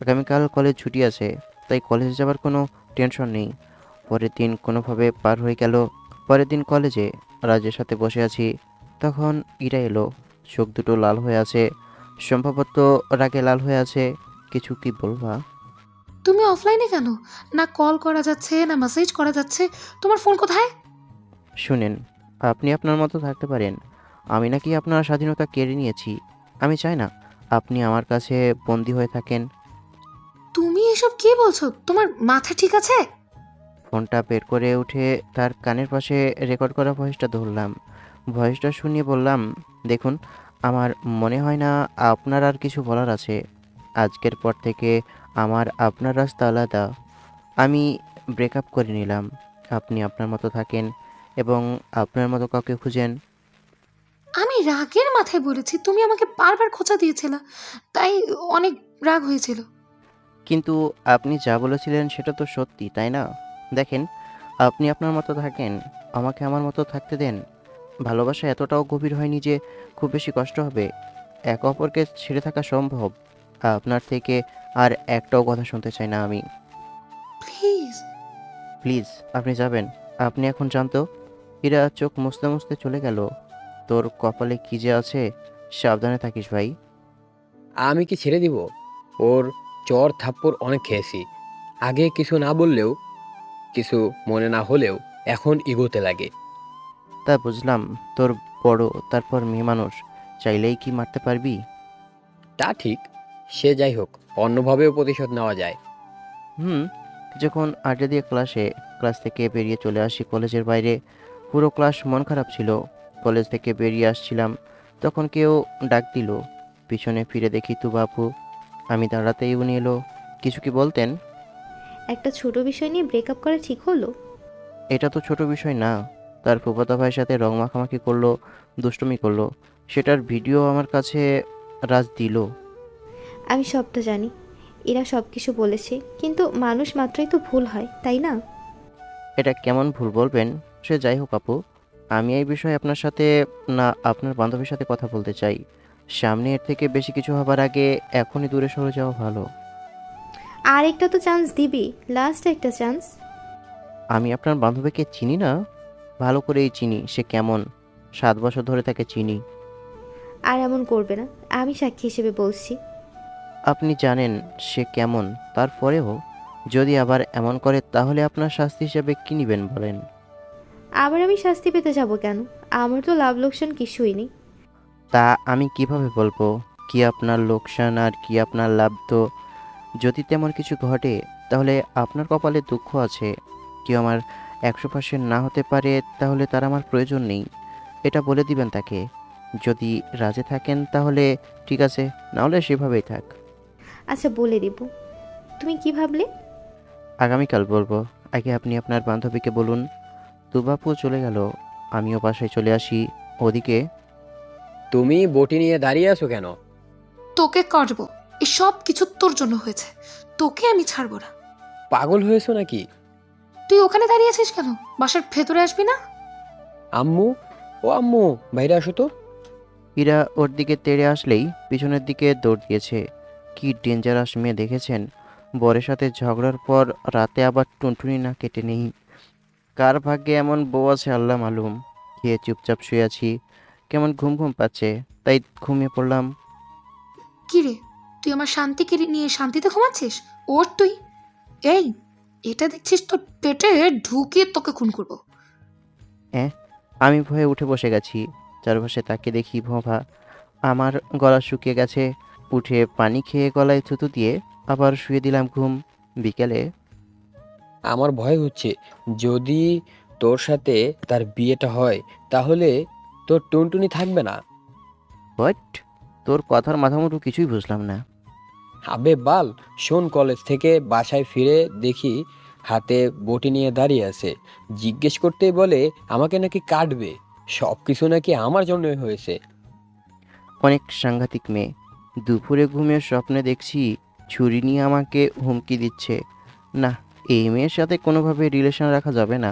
আগামীকাল কলেজ ছুটি আছে, তাই কলেজে যাবার কোনো টেনশন নেই। পরের দিন কোনোভাবে পার হয়ে গেল। পরের দিন কলেজে রাজের সাথে বসে আছি, তখন ইরা এলো। চোখ দুটো লাল হয়ে আছে, সম্ভবত রাগে লাল হয়ে আছে। কিছু কি বলবা? তুমি অফলাইনে কেন? না কল করা যাচ্ছে, না মেসেজ করা যাচ্ছে। তোমার ফোন কোথায়? শুনেন, আপনি আপনার মতো থাকতে পারেন, আমি নাকি আপনার স্বাধীনতা কেড়ে নিয়েছি। আমি চাই না আপনি আমার কাছে বন্দি হয়ে থাকেন। তুমি এসব কি বলছো? তোমার মাথা ঠিক আছে? ফোনটা বের করে উঠে তার কানের পাশে রেকর্ড করা ভয়েসটা ধরলাম। ভয়েসটা শুনিয়ে বললাম, দেখুন, আমার মনে হয় না আপনার আর কিছু বলার আছে। আজকের পর থেকে আমার আপনার রাস্তা আলাদা। আমি ব্রেকআপ করে নিলাম। আপনি আপনার মতো থাকেন এবং আপনার মতো কাউকে খুঁজেন। আমি রাগের মাথায় বলেছি, তুমি আমাকে বারবার খোঁচা দিয়েছিলে, তাই অনেক রাগ হয়েছিল। কিন্তু আপনি যা বলেছিলেন সেটা তো সত্যি, তাই না? দেখেন, আপনি আপনার মতো থাকেন, আমাকে আমার মতো থাকতে দেন। ভালোবাসা এতটাও গভীর হয়নি যে খুব বেশি কষ্ট হবে। একে অপরকে ছেড়ে থাকা সম্ভব। আপনার থেকে আর একটাও কথা শুনতে চাই না আমি। প্লিজ। প্লিজ, আপনি যাবেন? আপনি এখন জানতো? এরা চোখ মুছতে মুছতে চলে গেল। তোর কপালে কি যে আছে, সাবধানে থাকিস ভাই। আমি কি ছেড়ে দিব? ওর চর থাপ্পড় অনেক খেয়েছি। আগে কিছু না বললেও, কিছু মনে না হলেও এখন ইগোতে লাগে। তা বুঝলাম, তোর বড়, তারপর মেয়ে মানুষ, চাইলেই কি মারতে পারবি? তা ঠিক, সে যাই হোক, অন্যভাবেও প্রতিশোধ নেওয়া যায়। হুম। যখন আড্ডা দিয়ে ক্লাস থেকে বেরিয়ে চলে আসি কলেজের বাইরে। পুরো ক্লাস মন খারাপ ছিল। কলেজ থেকে বেরিয়ে আসছিলাম, তখন কেউ ডাক দিল। পিছনে ফিরে দেখি তু বাপু। আমি দাঁড়াতেই উনি এলো। কিছু কি বলতেন? একটা ছোট বিষয় নিয়ে ব্রেকআপ করা ঠিক হলো? এটা তো ছোট বিষয় না। তার ফুফাতো ভাইয়ের সাথে রং মাখামাখি করলো, দুষ্টুমি করলো, সেটার ভিডিও আমার কাছে রাজ দিল। আমি সবটা জানি, এরা সব কিছু বলেছে, কিন্তু মানুষ মাত্রই তো ভুল হয়, তাই না? এটা কেমন ভুল বলবেন? সে যাই হোক আপু, আমি এই বিষয়ে আপনার সাথে না আপনার বান্ধবীর সাথে কথা বলতে চাই। সামনে এর থেকে বেশি কিছু হবার আগে এখনই দূরে সরে যাওয়া ভালো। আর একটা তো চান্স দিবি, লাস্ট একটা চান্স। আমি আপনার বান্ধবীকে চিনি না? ভালো করেই চিনি সে কেমন। 7 বছর ধরে তাকে চিনি। আর এমন করবে না, আমি সাক্ষী হিসেবে বলছি। আপনি জানেন সে কেমন, তারপরেও যদি আবার এমন করে তাহলে আপনার শাস্তি হিসেবে কী নেবেন বলেন? আবার আমি শাস্তি পেতে যাব কেন? আমার তো লাভ লোকসান কিছুই নেই। তা আমি কিভাবে বলবো কি আপনার লোকসান আর কি আপনার লাভ? তো যদি তেমন কিছু ঘটে তাহলে আপনার কপালে দুঃখ আছে। কেউ আমার 100% না হতে পারে, তাহলে তার আমার প্রয়োজন নেই, এটা বলে দিবেন তাকে। যদি রাজি থাকেন তাহলে ঠিক আছে, নাহলে সেভাবেই থাক। আচ্ছা, বলে দিব। তুমি কি ভাবলে? আগামীকাল বলবো। আগে আপনি আপনার বান্ধবীকে বলুন। দুবাপু চলে গেল, আমিও বাসায় চলে আসি। ওদিকে তুমি বটি নিয়ে দাঁড়িয়ে আছো কেন? তোকে কাটবো। এই সব কিছু তোর জন্য হয়েছে। তোকে আমি ছাড়বো না। পাগল হয়েছো নাকি? তুই ওখানে দাঁড়িয়ে আছিস কেন? বাসার ভেতরে আসবি না? আম্মু, ও আম্মু, বাইরে আসো তো। ইরা ওর দিকে তেড়ে আসলেই পিছনের দিকে দৌড় দিয়েছে। কি ডেঞ্জারাস মেয়ে দেখেছেন? বরের সাথে ঝগড়ার পর রাতে আবার টুনটুনি না কেটে নেই। কার ভাগ্যে এমন বউ আছে আল্লাহ মালুম। খেয়ে চুপচাপ শুয়ে আছি, কেমন ঘুম ঘুম পাচ্ছে, তাই ঘুমিয়ে পড়লাম। কি রে, তুই আমার শান্তিকে নিয়ে শান্তিতে ঘুমাচ্ছিস? ওর তুই, এই এটা দেখছিস তোর পেটে ঢুকিয়ে তোকে খুন করবো। হ্যাঁ, আমি ভয়ে উঠে বসে গেছি। চারপাশে তাকে দেখি ভোঁভা। আমার গলা শুকিয়ে গেছে। উঠে পানি খেয়ে গলায় থুতু দিয়ে আবার শুয়ে দিলাম ঘুম। বিকেলে আমার ভয় হচ্ছে, যদি তোর সাথে তার বিয়েটা হয় তাহলে তোর টুনটুনি থাকবে না। হোয়াট? তোর কথার মাথামুঠু কিছুই বুঝলাম না। আবে বাল, শোন, কলেজ থেকে বাসায় ফিরে দেখি হাতে বটি নিয়ে দাঁড়িয়ে আছে। জিজ্ঞেস করতেই বলে আমাকে নাকি কাটবে। সব কিছু নাকি আমার জন্যই হয়েছে। অনেক সাংঘাতিক মেয়ে। দুপুরে ঘুমের স্বপ্নে দেখছি ছুরি নিয়ে আমাকে হুমকি দিচ্ছে। না, এই মেয়ের সাথে কোনোভাবে রিলেশন রাখা যাবে না।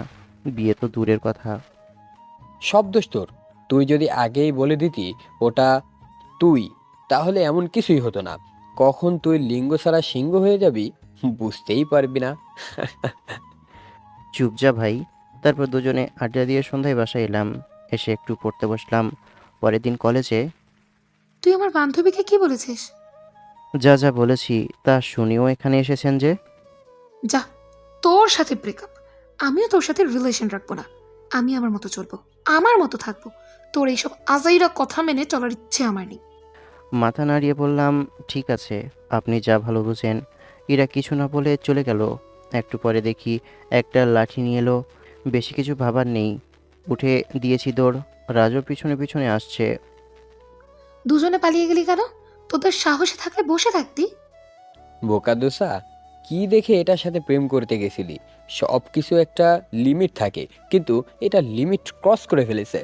বিয়ে তো দূরের কথা। সব দোষ তোর। তুই যদি আগেই বলে দিতি ওটা তুই, তাহলে এমন কিছুই হতো না। কখন তুই লিঙ্গ ছাড়া সিংহ হয়ে যাবি বুঝতেই পারবি না। চুপ যা ভাই। তারপর দুজনে আড্ডা দিয়ে সন্ধ্যায় বাসায় এলাম। এসে একটু পড়তে বসলাম। পরের দিন কলেজে তুই আমার বান্ধবীকে কি বলেছিস? যা যা বলেছি তা শুনেও এখানে এসেছেন যে। যা, তোর সাথে ব্রেকআপ। আমিও তোর সাথে রিলেশন রাখবো না। আমি আমার মতো চলবো, আমার মতো থাকবো। তোর এইসব আজাইরা কথা মেনে চলার ইচ্ছে আমার নেই। মাথা নাড়িয়ে বললাম, ঠিক আছে, আপনি যা ভালো বুঝেন। এরা কিছু না বলে চলে গেল। একটু পরে দেখি একটা লাঠি নিয়ে এলো। বেশি কিছু ভাবার নেই, উঠে দিয়েছি দৌড়। রাজও পিছনে পিছনে আসছে। দুজনে পালিয়ে গেলি কেন? তোদের সাহসে থাকলে বসে থাকতি। বোকা দোসা, কি দেখে এটার সাথে প্রেম করতে গেছিলি? সব কিছু একটা লিমিট থাকে, কিন্তু এটা লিমিট ক্রস করে ফেলেছে।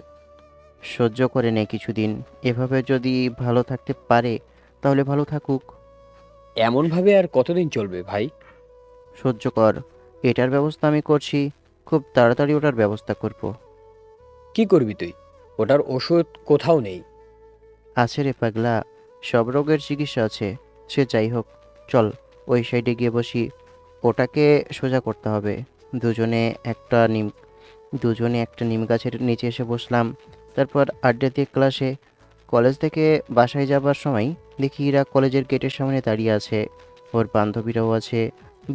সহ্য করে নে কিছুদিন। এভাবে যদি ভালো থাকতে পারে তাহলে ভালো থাকুক। এমনভাবে আর কতদিন চলবে ভাই? সহ্য কর, এটার ব্যবস্থা আমি করছি। খুব তাড়াতাড়ি ওটার ব্যবস্থা করব। কি করবি তুই? ওটার ওষুধ কোথাও নেই। আছে রে পাগলা, সব রোগের চিকিৎসা আছে। সে যাই হোক, চল ওই সাইডে গিয়ে বসি। ওটাকে সোজা করতে হবে। দুজনে একটা নিম দুজনে একটা নিম গাছের নিচে এসে বসলাম। তারপর আড্ডা দিয়ে ক্লাসে। কলেজ থেকে বাসায় যাবার সময় দেখি ইরা কলেজের গেটের সামনে দাঁড়িয়ে আছে। ওর বান্ধবীরাও আছে।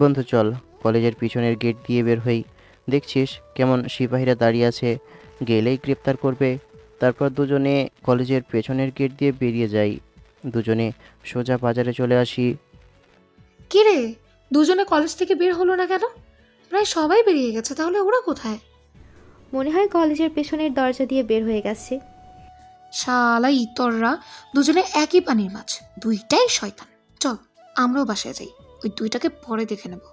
বন্ধু চল কলেজের পিছনের গেট দিয়ে বের হই। দেখছিস কেমন সিপাহীরা দাঁড়িয়ে আছে, গেলেই গ্রেপ্তার করবে। তারপর দুজনে কলেজের পেছনের গেট দিয়ে বেরিয়ে যাই। দুজনে সোজা বাজারে চলে আসি। কি রে, দুজনে কলেজ থেকে বের হলো না কেন? প্রায় সবাই বেরিয়ে গেছে, তাহলে ওরা কোথায়? মনে হয় কলেজের পেছনের দরজা দিয়ে বের হয়ে গেছে। শালা ইতররা দুজনে একই পানির মাছ, দুইটাই শয়তান। চল আমরাও বাসায় যাই, ওই দুইটাকে পরে দেখে নেব।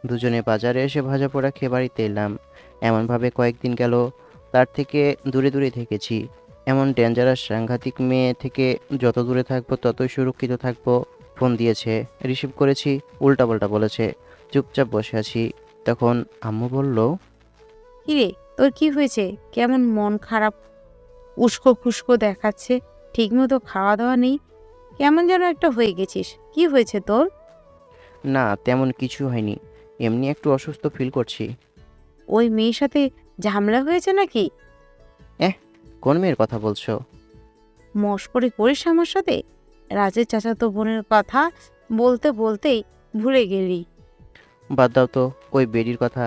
দুজনে বাজারে এসে ভাজা পোড়া খেয়ে বাড়িতে এলাম। এমনভাবে কয়েকদিন গেল। তার থেকে দূরে দূরে থেকেছি। এমন ডেঞ্জারাস সাংঘাতিক মেয়ে থেকে যত দূরে থাকবো ততই সুরক্ষিত থাকবো। ফোন দিয়েছে, রিসিভ করেছি, উল্টাপাল্টা বলেছে। চুপচাপ বসে আছি। তখন আম্মু বলল, কিরে, তোর কি হয়েছে? কেমন মন খারাপ, উস্কো খুস্কো দেখাচ্ছে? ঠিকমতো খাওয়া দাওয়া নেই, কেমন যেন একটা হয়ে গেছিস। কি হয়েছে তোর? না তেমন কিছু হয়নি, এমনি একটু অসুস্থ ফিল করছি। ওই মেয়ের সাথে ঝামেলা হয়েছে নাকি? কোন মেয়ের কথা বলছো? মস্করে করিস আমার সাথে? রাজের চাচাতো বোনের কথা বলতে বলতেই ভুলে গেলি। বাদ দাও তো ওই বেডির কথা।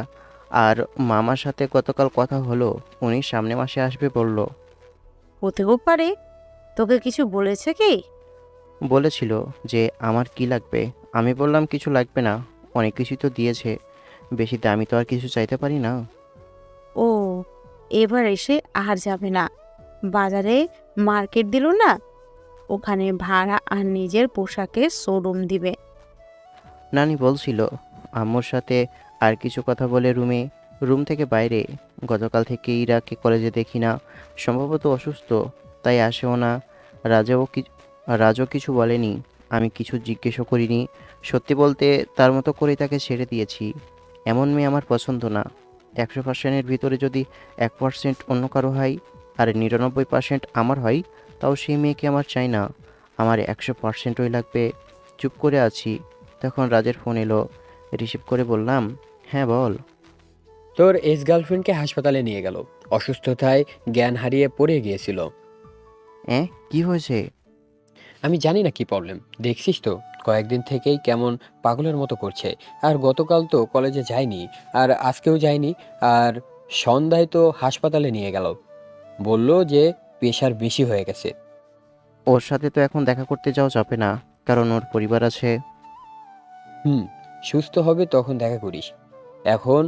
আর মামার সাথে গতকাল কথা হলো, উনি সামনে মাসে আসবে বলল। হতেও পারে। তোকে কিছু বলেছে কি? বলেছিল যে আমার কি লাগবে। আমি বললাম কিছু লাগবে না, অনেক কিছুই তো দিয়েছে। বেশি দামি তো আর কিছু চাইতে পারি না। ও, এবার এসে আর যাবে না। বাজারে মার্কেট দিল না, ওখানে ভাড়া আর নিজের পোশাকের শোরুম দিবে। নানি বলছিল আম্মুর সাথে আর কিছু কথা বলে রুম থেকে বাইরে। গতকাল থেকে ইরাকে কলেজে দেখি না, সম্ভবত অসুস্থ, তাই আসেও না। রাজও কিছু বলেনি, আমি কিছু জিজ্ঞেসও করিনি। সত্যি বলতে তার মতো করেই তাকে ছেড়ে দিয়েছি। এমন মেয়ে আমার পছন্দ না। 100%-এর ভিতরে যদি 1% অন্য কারো হয় আর 99% আমার হয়, তাও সেই মেয়েকে আমার চাই না। আমার 100%ই লাগবে। চুপ করে আছি। তখন রাজের ফোন এলো। রিসিভ করে বললাম, হ্যাঁ বল। তোর এক্স গার্লফ্রেন্ডকে হাসপাতালে নিয়ে গেল, অসুস্থতায় জ্ঞান হারিয়ে পড়ে গিয়েছিল। কি হয়েছে? আমি জানি না কি প্রবলেম, দেখছিস তো কয়েকদিন থেকেই কেমন পাগলের মতো করছে। আর গতকাল তো কলেজে যায়নি, আর আজকেও যায়নি। আর সন্ধ্যায় তো হাসপাতালে নিয়ে গেল, বলল যে প্রেশার বেশি হয়ে গেছে। ওর সাথে তো এখন দেখা করতে যাওয়া যাবে না, কারণ ওর পরিবার আছে। হুম, সুস্থ হবে তখন দেখা করিস। এখন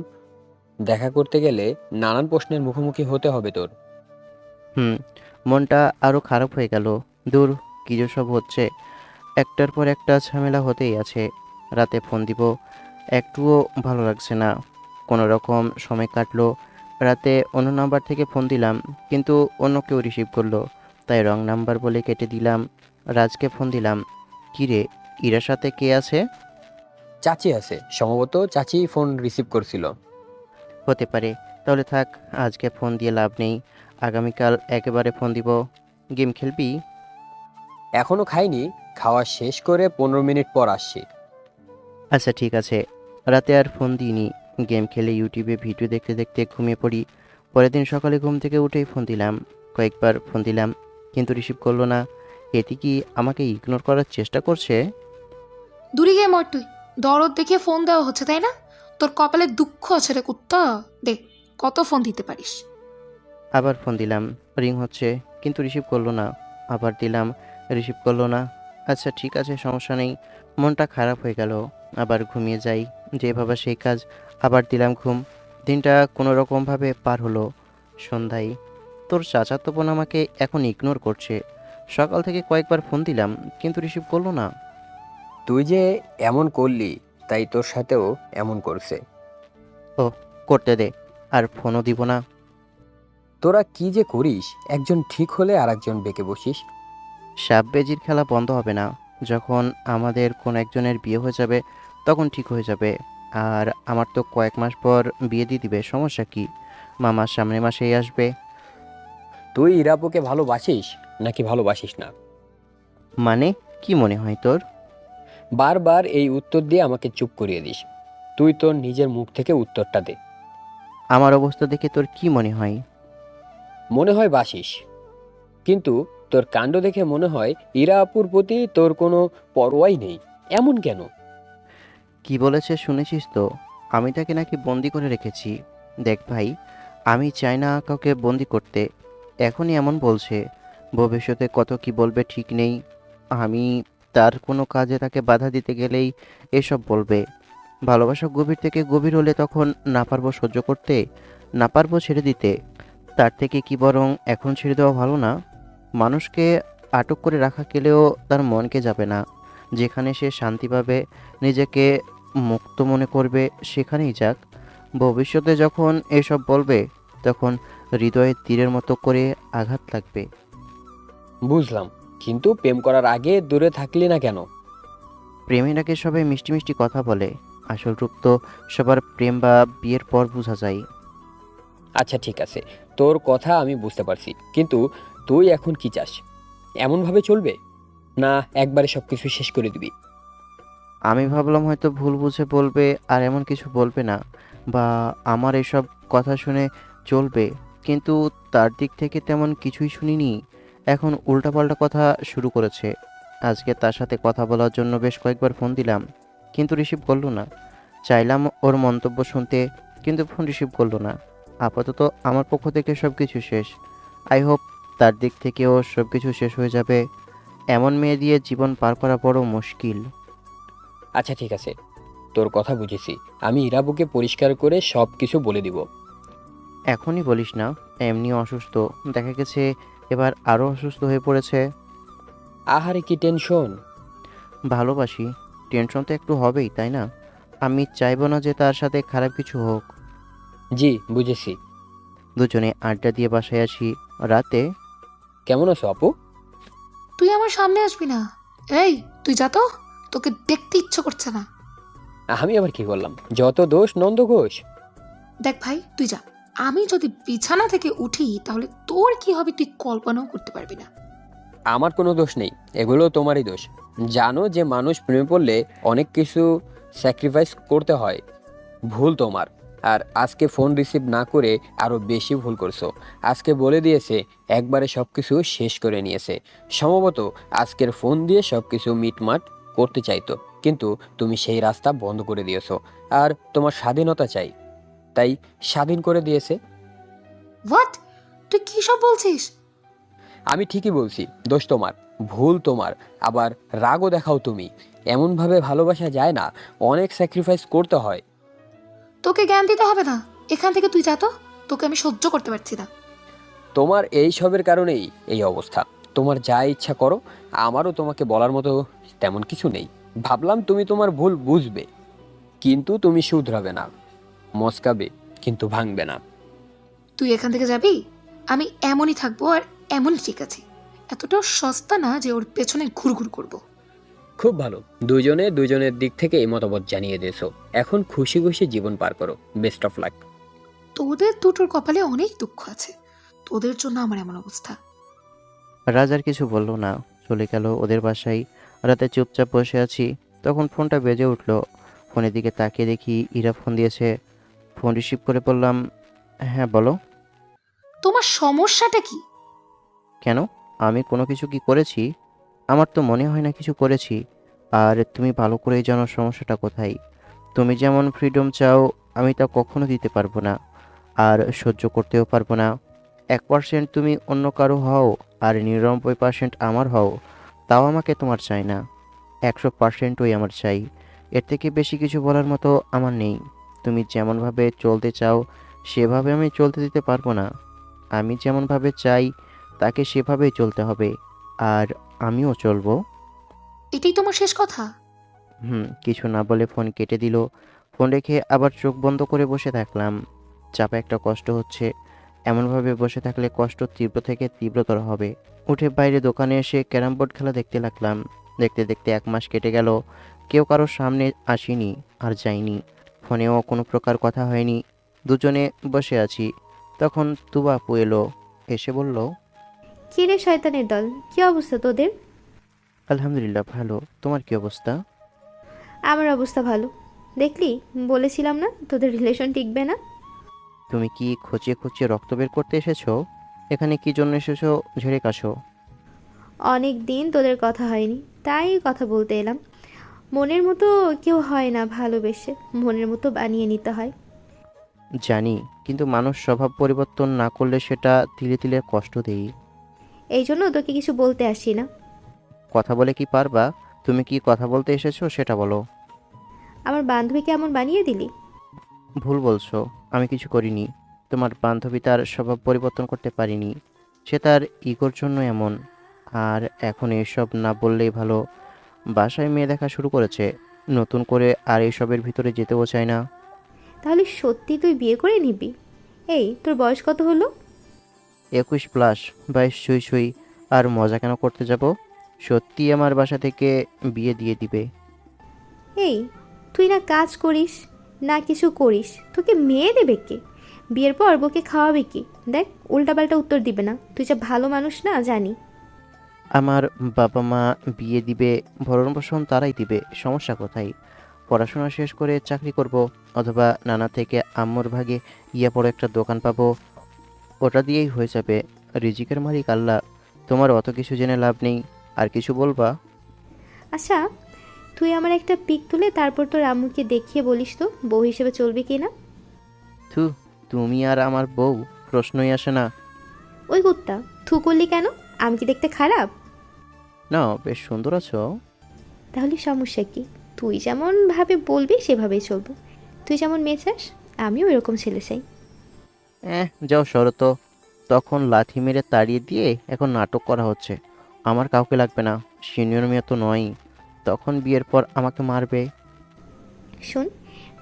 দেখা করতে গেলে নানান প্রশ্নের মুখোমুখি হতে হবে তোর। হুম, মনটা আরও খারাপ হয়ে গেল। দূর, কী যে সব হচ্ছে, একটার পর একটা ঝামেলা হতেই আছে। রাতে ফোন দিব, একটুও ভালো লাগছে না। কোনো রকম সময় কাটলো। রাতে অন্য নাম্বার থেকে ফোন দিলাম, কিন্তু অন্য কেউ রিসিভ করলো, তাই রং নাম্বার বলে কেটে দিলাম। রাজকে ফোন দিলাম, কী রে, ইরার সাথে কে আছে? চাচি আছে, সম্ভবত চাচি ফোন রিসিভ করছিল। হতে পারে, তাহলে থাক, আজকে ফোন দিয়ে লাভ নেই। আগামীকাল একেবারে ফোন দিব। গেম খেলবি? এখনো খাইনি, খাওয়া শেষ করে 15 মিনিট পর আসছি। আচ্ছা ঠিক আছে। রাতে আর ফোন দিইনি, গেম খেলে ইউটিউবে ভিডিও দেখতে দেখতে ঘুমিয়ে পড়ি। পরের দিন সকালে ঘুম থেকে উঠেই ফোন দিলাম, কয়েকবার ফোন দিলাম, কিন্তু রিসিভ করলো না। এতে কি আমাকে ইগনোর করার চেষ্টা করছে? দূরে গিয়ে মর তুই। দরদ দেখিয়ে ফোন দেওয়া হচ্ছে তাই না? তোর কপালে দুঃখ আছে রে কুত্তা। দে, কত ফোন দিতে পারিস? আবার ফোন দিলাম, রিং হচ্ছে, কিন্তু রিসিভ করলো না। আবার দিলাম, রিসিভ করলো না। আচ্ছা ঠিক আছে, সমস্যা নেই। মনটা খারাপ হয়ে গেল, আবার ঘুমিয়ে যাই। যেভাবে সেই কাজ, আবার দিলাম ঘুম। দিনটা কোনো রকমভাবে পার হলো। সন্ধ্যায় তোর চাচাতো বোন আমাকে এখন ইগনোর করছে। সকাল থেকে কয়েকবার ফোন দিলাম, কিন্তু রিসিভ করলো না। তুই যে এমন করলি, তাই তোর সাথেও এমন করছে। ও, করতে দে, আর ফোনও দিব না। তোরা কি যে করিস, একজন ঠিক হলে আর একজন বেঁকে বসিস। সাপ বেজির খেলা বন্ধ হবে না। যখন আমাদের কোন একজনের বিয়ে হয়ে যাবে, তখন ঠিক হয়ে যাবে। আর আমার তো কয়েক মাস পর বিয়ে দিয়ে দিবে, সমস্যা কি? মামার সামনের মাসেই আসবে। তুই ইরাপুকে ভালোবাসিস নাকি ভালোবাসিস না? মানে, কি মনে হয় তোর? বারবার এই উত্তর দিয়ে আমাকে চুপ করিয়ে দিস। তুই তোর নিজের মুখ থেকে উত্তরটা দে। আমার অবস্থা দেখে তোর কি মনে হয়? মনে হয় বাসিস, কিন্তু তোর কাণ্ড দেখে মনে হয় ইরা আপুর প্রতি তোর কোনো পরোয়াই নেই। এমন কেন? কি বলেছে শুনেছিস তো? আমি তাকে নাকি বন্দি করে রেখেছি। দেখ ভাই, আমি চাই না কাউকে বন্দি করতে। এখনই এমন বলছে, ভবিষ্যতে কত কি বলবে ঠিক নেই। আমি তার কোনো কাজে তাকে বাধা দিতে গেলেই এসব বলবে। ভালোবাসা গভীর থেকে গভীর হলে তখন না পারবো সহ্য করতে, না পারবো ছেড়ে দিতে। তার থেকে কি বরং এখন ছেড়ে দেওয়া ভালো না? মানুষকে আটক করে রাখা গেলেও তার মনকে যাবে না। যেখানে সে শান্তি পাবে, নিজেকে মুক্ত মনে করবে, সেখানেই যাক। ভবিষ্যতে যখন এসব বলবে, তখন হৃদয়ে তীরের মতো করে আঘাত লাগবে। বুঝলাম, কিন্তু প্রেম করার আগে দূরে থাকলি না কেন? প্রেমের আগে সবাই মিষ্টি মিষ্টি কথা বলে, আসল রূপ তো সবার প্রেম বা বিয়ের পর বোঝা যায়। আচ্ছা ঠিক আছে, তোর কথা আমি বুঝতে পারছি, কিন্তু তুই এখন কি চাস? এমনভাবে চলবে, না একবারে সবকিছু শেষ করে দিবি? আমি ভাবলাম হয়তো ভুল বুঝে বলবে, আর এমন কিছু বলবে না, বা আমার এসব কথা শুনে চলবে। কিন্তু তার দিক থেকে তেমন কিছুই শুনিনি। এখন উল্টাপাল্টা কথা শুরু করেছে। আজকে তার সাথে কথা বলার জন্য বেশ কয়েকবার ফোন দিলাম, কিন্তু রিসিভ করলো না। চাইলাম ওর মন্তব্য শুনতে, কিন্তু ফোন রিসিভ করলো না। আপাতত আমার পক্ষ থেকে সব কিছু শেষ। আই হোপ তার দিক থেকেও সব কিছু শেষ হয়ে যাবে। এমন মেয়ে দিয়ে জীবন পার করা বড় মুশকিল। আচ্ছা ঠিক আছে, তোর কথা বুঝেছি। আমি ইরাবুকে পরিষ্কার করে সব কিছু বলে দিব। এখনই বলিস না, এমনি অসুস্থ, দেখা গেছে এবার আরও অসুস্থ হয়ে পড়েছে। আহারে কি টেনশন! ভালোবাসি, টেনশন তো একটু হবেই, তাই না? আমি চাইবো না যে তার সাথে খারাপ কিছু হোক। জি বুঝেছি। দুজনে আড্ডা দিয়ে বাসায় আসি রাতে। কেমন আছো আপু? তুই আমার সামনে আসবি না। এই, তুই যা তো, তোকে দেখতে ইচ্ছে করছে না। আমি আবার কি করলাম? যত দোষ নন্দ ঘোষ। দেখ ভাই, তুই যা। আমি যদি বিছানা থেকে উঠি তাহলে তোর কি হবে তুই কল্পনাও করতে পারবি না। আমার কোনো দোষ নেই, এগুলো তোমারই দোষ। জানো যে মানুষ প্রেমে পড়লে অনেক কিছু স্যাক্রিফাইস করতে হয়, ভুল তোমার। আর আজকে ফোন রিসিভ না করে আরও বেশি ভুল করছো। আজকে বলে দিয়েছে একবারে সব কিছু শেষ করে নিয়েছে। সম্ভবত আজকের ফোন দিয়ে সব কিছু মিটমাট করতে চাইতো, কিন্তু তুমি সেই রাস্তা বন্ধ করে দিয়েছো। আর তোমার স্বাধীনতা চাই, তাই স্বাধীন করে দিয়েছে। হোয়াট? তুই কি সব বলছিস? আমি ঠিকই বলছি, দোষ তোমার, ভুল তোমার, আবার রাগও দেখাও তুমি। এমনভাবে ভালোবাসা যায় না, অনেক স্যাক্রিফাইস করতে হয়। তোকে জ্ঞান দিতে হবে না, এখান থেকে তুই যা তো। তোকে আমি সহ্য করতে পারছি না। তোমার এই সবের কারণেই এই অবস্থা। তোমার যা ইচ্ছা করো, আমারও তোমাকে বলার মতো তেমন কিছু নেই। ভাবলাম তুমি তোমার ভুল বুঝবে, কিন্তু তুমি শুধরাবে না। মস্কাবে কিন্তু ভাঙবে না। তুই এখান থেকে যাবি, আমি এমনই থাকবো আর এমনই ঠিক আছি। এতটাও সস্তা না যে ওর পেছনে ঘুরঘুর করব। খুব ভালো, দুজনে দুজনের দিক থেকে এই মতামত জানিয়ে দিয়েছো। এখন খুশি খুশি জীবন পার করো। Best of luck. তোদের দুটোর কপালে অনেক দুঃখ আছে, তোদের জন্য আমার এমন অবস্থা। রাজ আর কিছু বলল না, চলে গেল ওদের বাসায়। রাতে চুপচাপ বসে আছি, তখন ফোনটা বেজে উঠল। ফোনের দিকে তাকিয়ে দেখি ইরা ফোন দিয়েছে। ফোন রিসিভ করে বললাম, হ্যাঁ বলো। তোমার সমস্যাটা কি? কেন? আমি কোনো কিছু কি করেছি? আমার তো মনে হয় না কিছু করেছি। আর তুমি ভালো করেই জানো সমস্যাটা কোথায়। তুমি যেমন ফ্রিডম চাও, আমি তা কখনো দিতে পারবো না, আর সহ্য করতেও পারবো না। 1% তুমি অন্য কারো হও আর 99% আমার হও, তাও আমাকে তোমার চাই না। 100%ই আমার চাই। এর থেকে বেশি কিছু বলার মতো আমার নেই। তুমি যেমনভাবে চলতে চাও সেভাবে আমি চলতে দিতে পারবো না। আমি যেমনভাবে চাই তাকে সেভাবেই চলতে হবে, আর আমিও চলবো। এটাই তোমার শেষ কথা? কিছু না বলে ফোন কেটে দিল। ফোন রেখে আবার চোখ বন্ধ করে বসে থাকলাম। চাপা একটা কষ্ট হচ্ছে। এমনভাবে বসে থাকলে কষ্ট তীব্র থেকে তীব্রতর হবে। উঠে বাইরে দোকানে এসে ক্যারাম বোর্ড খেলা দেখতে লাগলাম। দেখতে দেখতে 1 মাস কেটে গেল। কেউ কারোর সামনে আসিনি আর যাইনি। ফোনেও কোনো প্রকার কথা হয়নি। দুজনে বসে আছি, তখন তুবা আপু এলো। এসে বলল, কি রে শয়তানের দল, কি অবস্থা তোদের? আলহামদুলিল্লাহ ভালো, তোমার কি অবস্থা? আমার অবস্থা ভালো। দেখলি, বলেছিলাম না তোদের রিলেশন টিকবে না। তুমি কি খুঁচিয়ে খুঁচিয়ে রক্ত বের করতে এসেছো? এখানে কি জন্য এসেছো ঝেড়ে কাশো? অনেক দিন তোদের কথা হয়নি, তাই কথা বলতে এলাম। মনের মতো কেউ হয় না ভালোবেসে, মনের মতো বানিয়ে নিতে হয়। জানি, কিন্তু মানুষ স্বভাব পরিবর্তন না করলে সেটা ধীরে ধীরে কষ্ট দেই। এই জন্য তোকে কিছু বলতে আসি না। কথা বলে কি পারবা? তুমি কি কথা বলতে এসেছো সেটা বলো। আমার বান্ধবীকে এমন বানিয়ে দিলি। ভুল বলছো, আমি কিছু করিনি। তোমার বান্ধবী তার স্বভাব পরিবর্তন করতে পারিনি। সে তার ইগোর জন্য এমন। আর এখন এসব না বললেই ভালো। বাসায় মেয়ে দেখা শুরু করেছে নতুন করে, আর এসবের ভিতরে যেতেও চায় না। তাহলে সত্যি তুই বিয়ে করে নিবি? এই, তোর বয়স কত হলো? 21+, 22 ছুঁই ছুঁই। আর মজা কেন করতে যাব? সত্যি আমার বাসা থেকে বিয়ে দিয়ে দিবে। এই, তুই না কাজ করিস না কিছু করিস, তোকে মেয়ে দেবে কে? বিয়ের পর বউকে খাওয়াবে কি? দেখ, উল্টাপাল্টা উত্তর দিবে না, তুই যা ভালো মানুষ না জানি। আমার বাবা মা বিয়ে দিবে, ভরণ পোষণ তারাই দিবে, সমস্যা কোথায়? পড়াশোনা শেষ করে চাকরি করব, অথবা নানা থেকে আম্মুর ভাগে ইয়া পড়ে একটা দোকান পাবো, ওটা দিয়েই হয়ে যাবে। রিজিকের মালিক আল্লাহ। তোমার অত কিছু জেনে লাভ নেই। আর কিছু বলবা? আচ্ছা, তুই আমার একটা পিক তুলে তারপর তোর আম্মুকে দেখিয়ে বলিস তো বউ হিসেবে চলবি কি না। থু, তুমি আর আমার বউ, প্রশ্নই আসে না। ওই কুত্তা, থু করলি কেন? আমি কি দেখতে খারাপ? না, বেশ সুন্দর আছো। তাহলে সমস্যা কি? তুই যেমন ভাবে বলবি সেভাবেই চলবো। তুই যেমন মেয়ে চাস, আমিও এরকম ছেলে চাই। যাও সরো তো। তখন লাথি মেরে তাড়িয়ে দিয়ে এখন নাটক করা হচ্ছে। আমার কাউকে লাগবে না, সিনিয়র মেয়ে তো নয়ই। তখন বিয়ের পর আমাকে মারবে। শোন,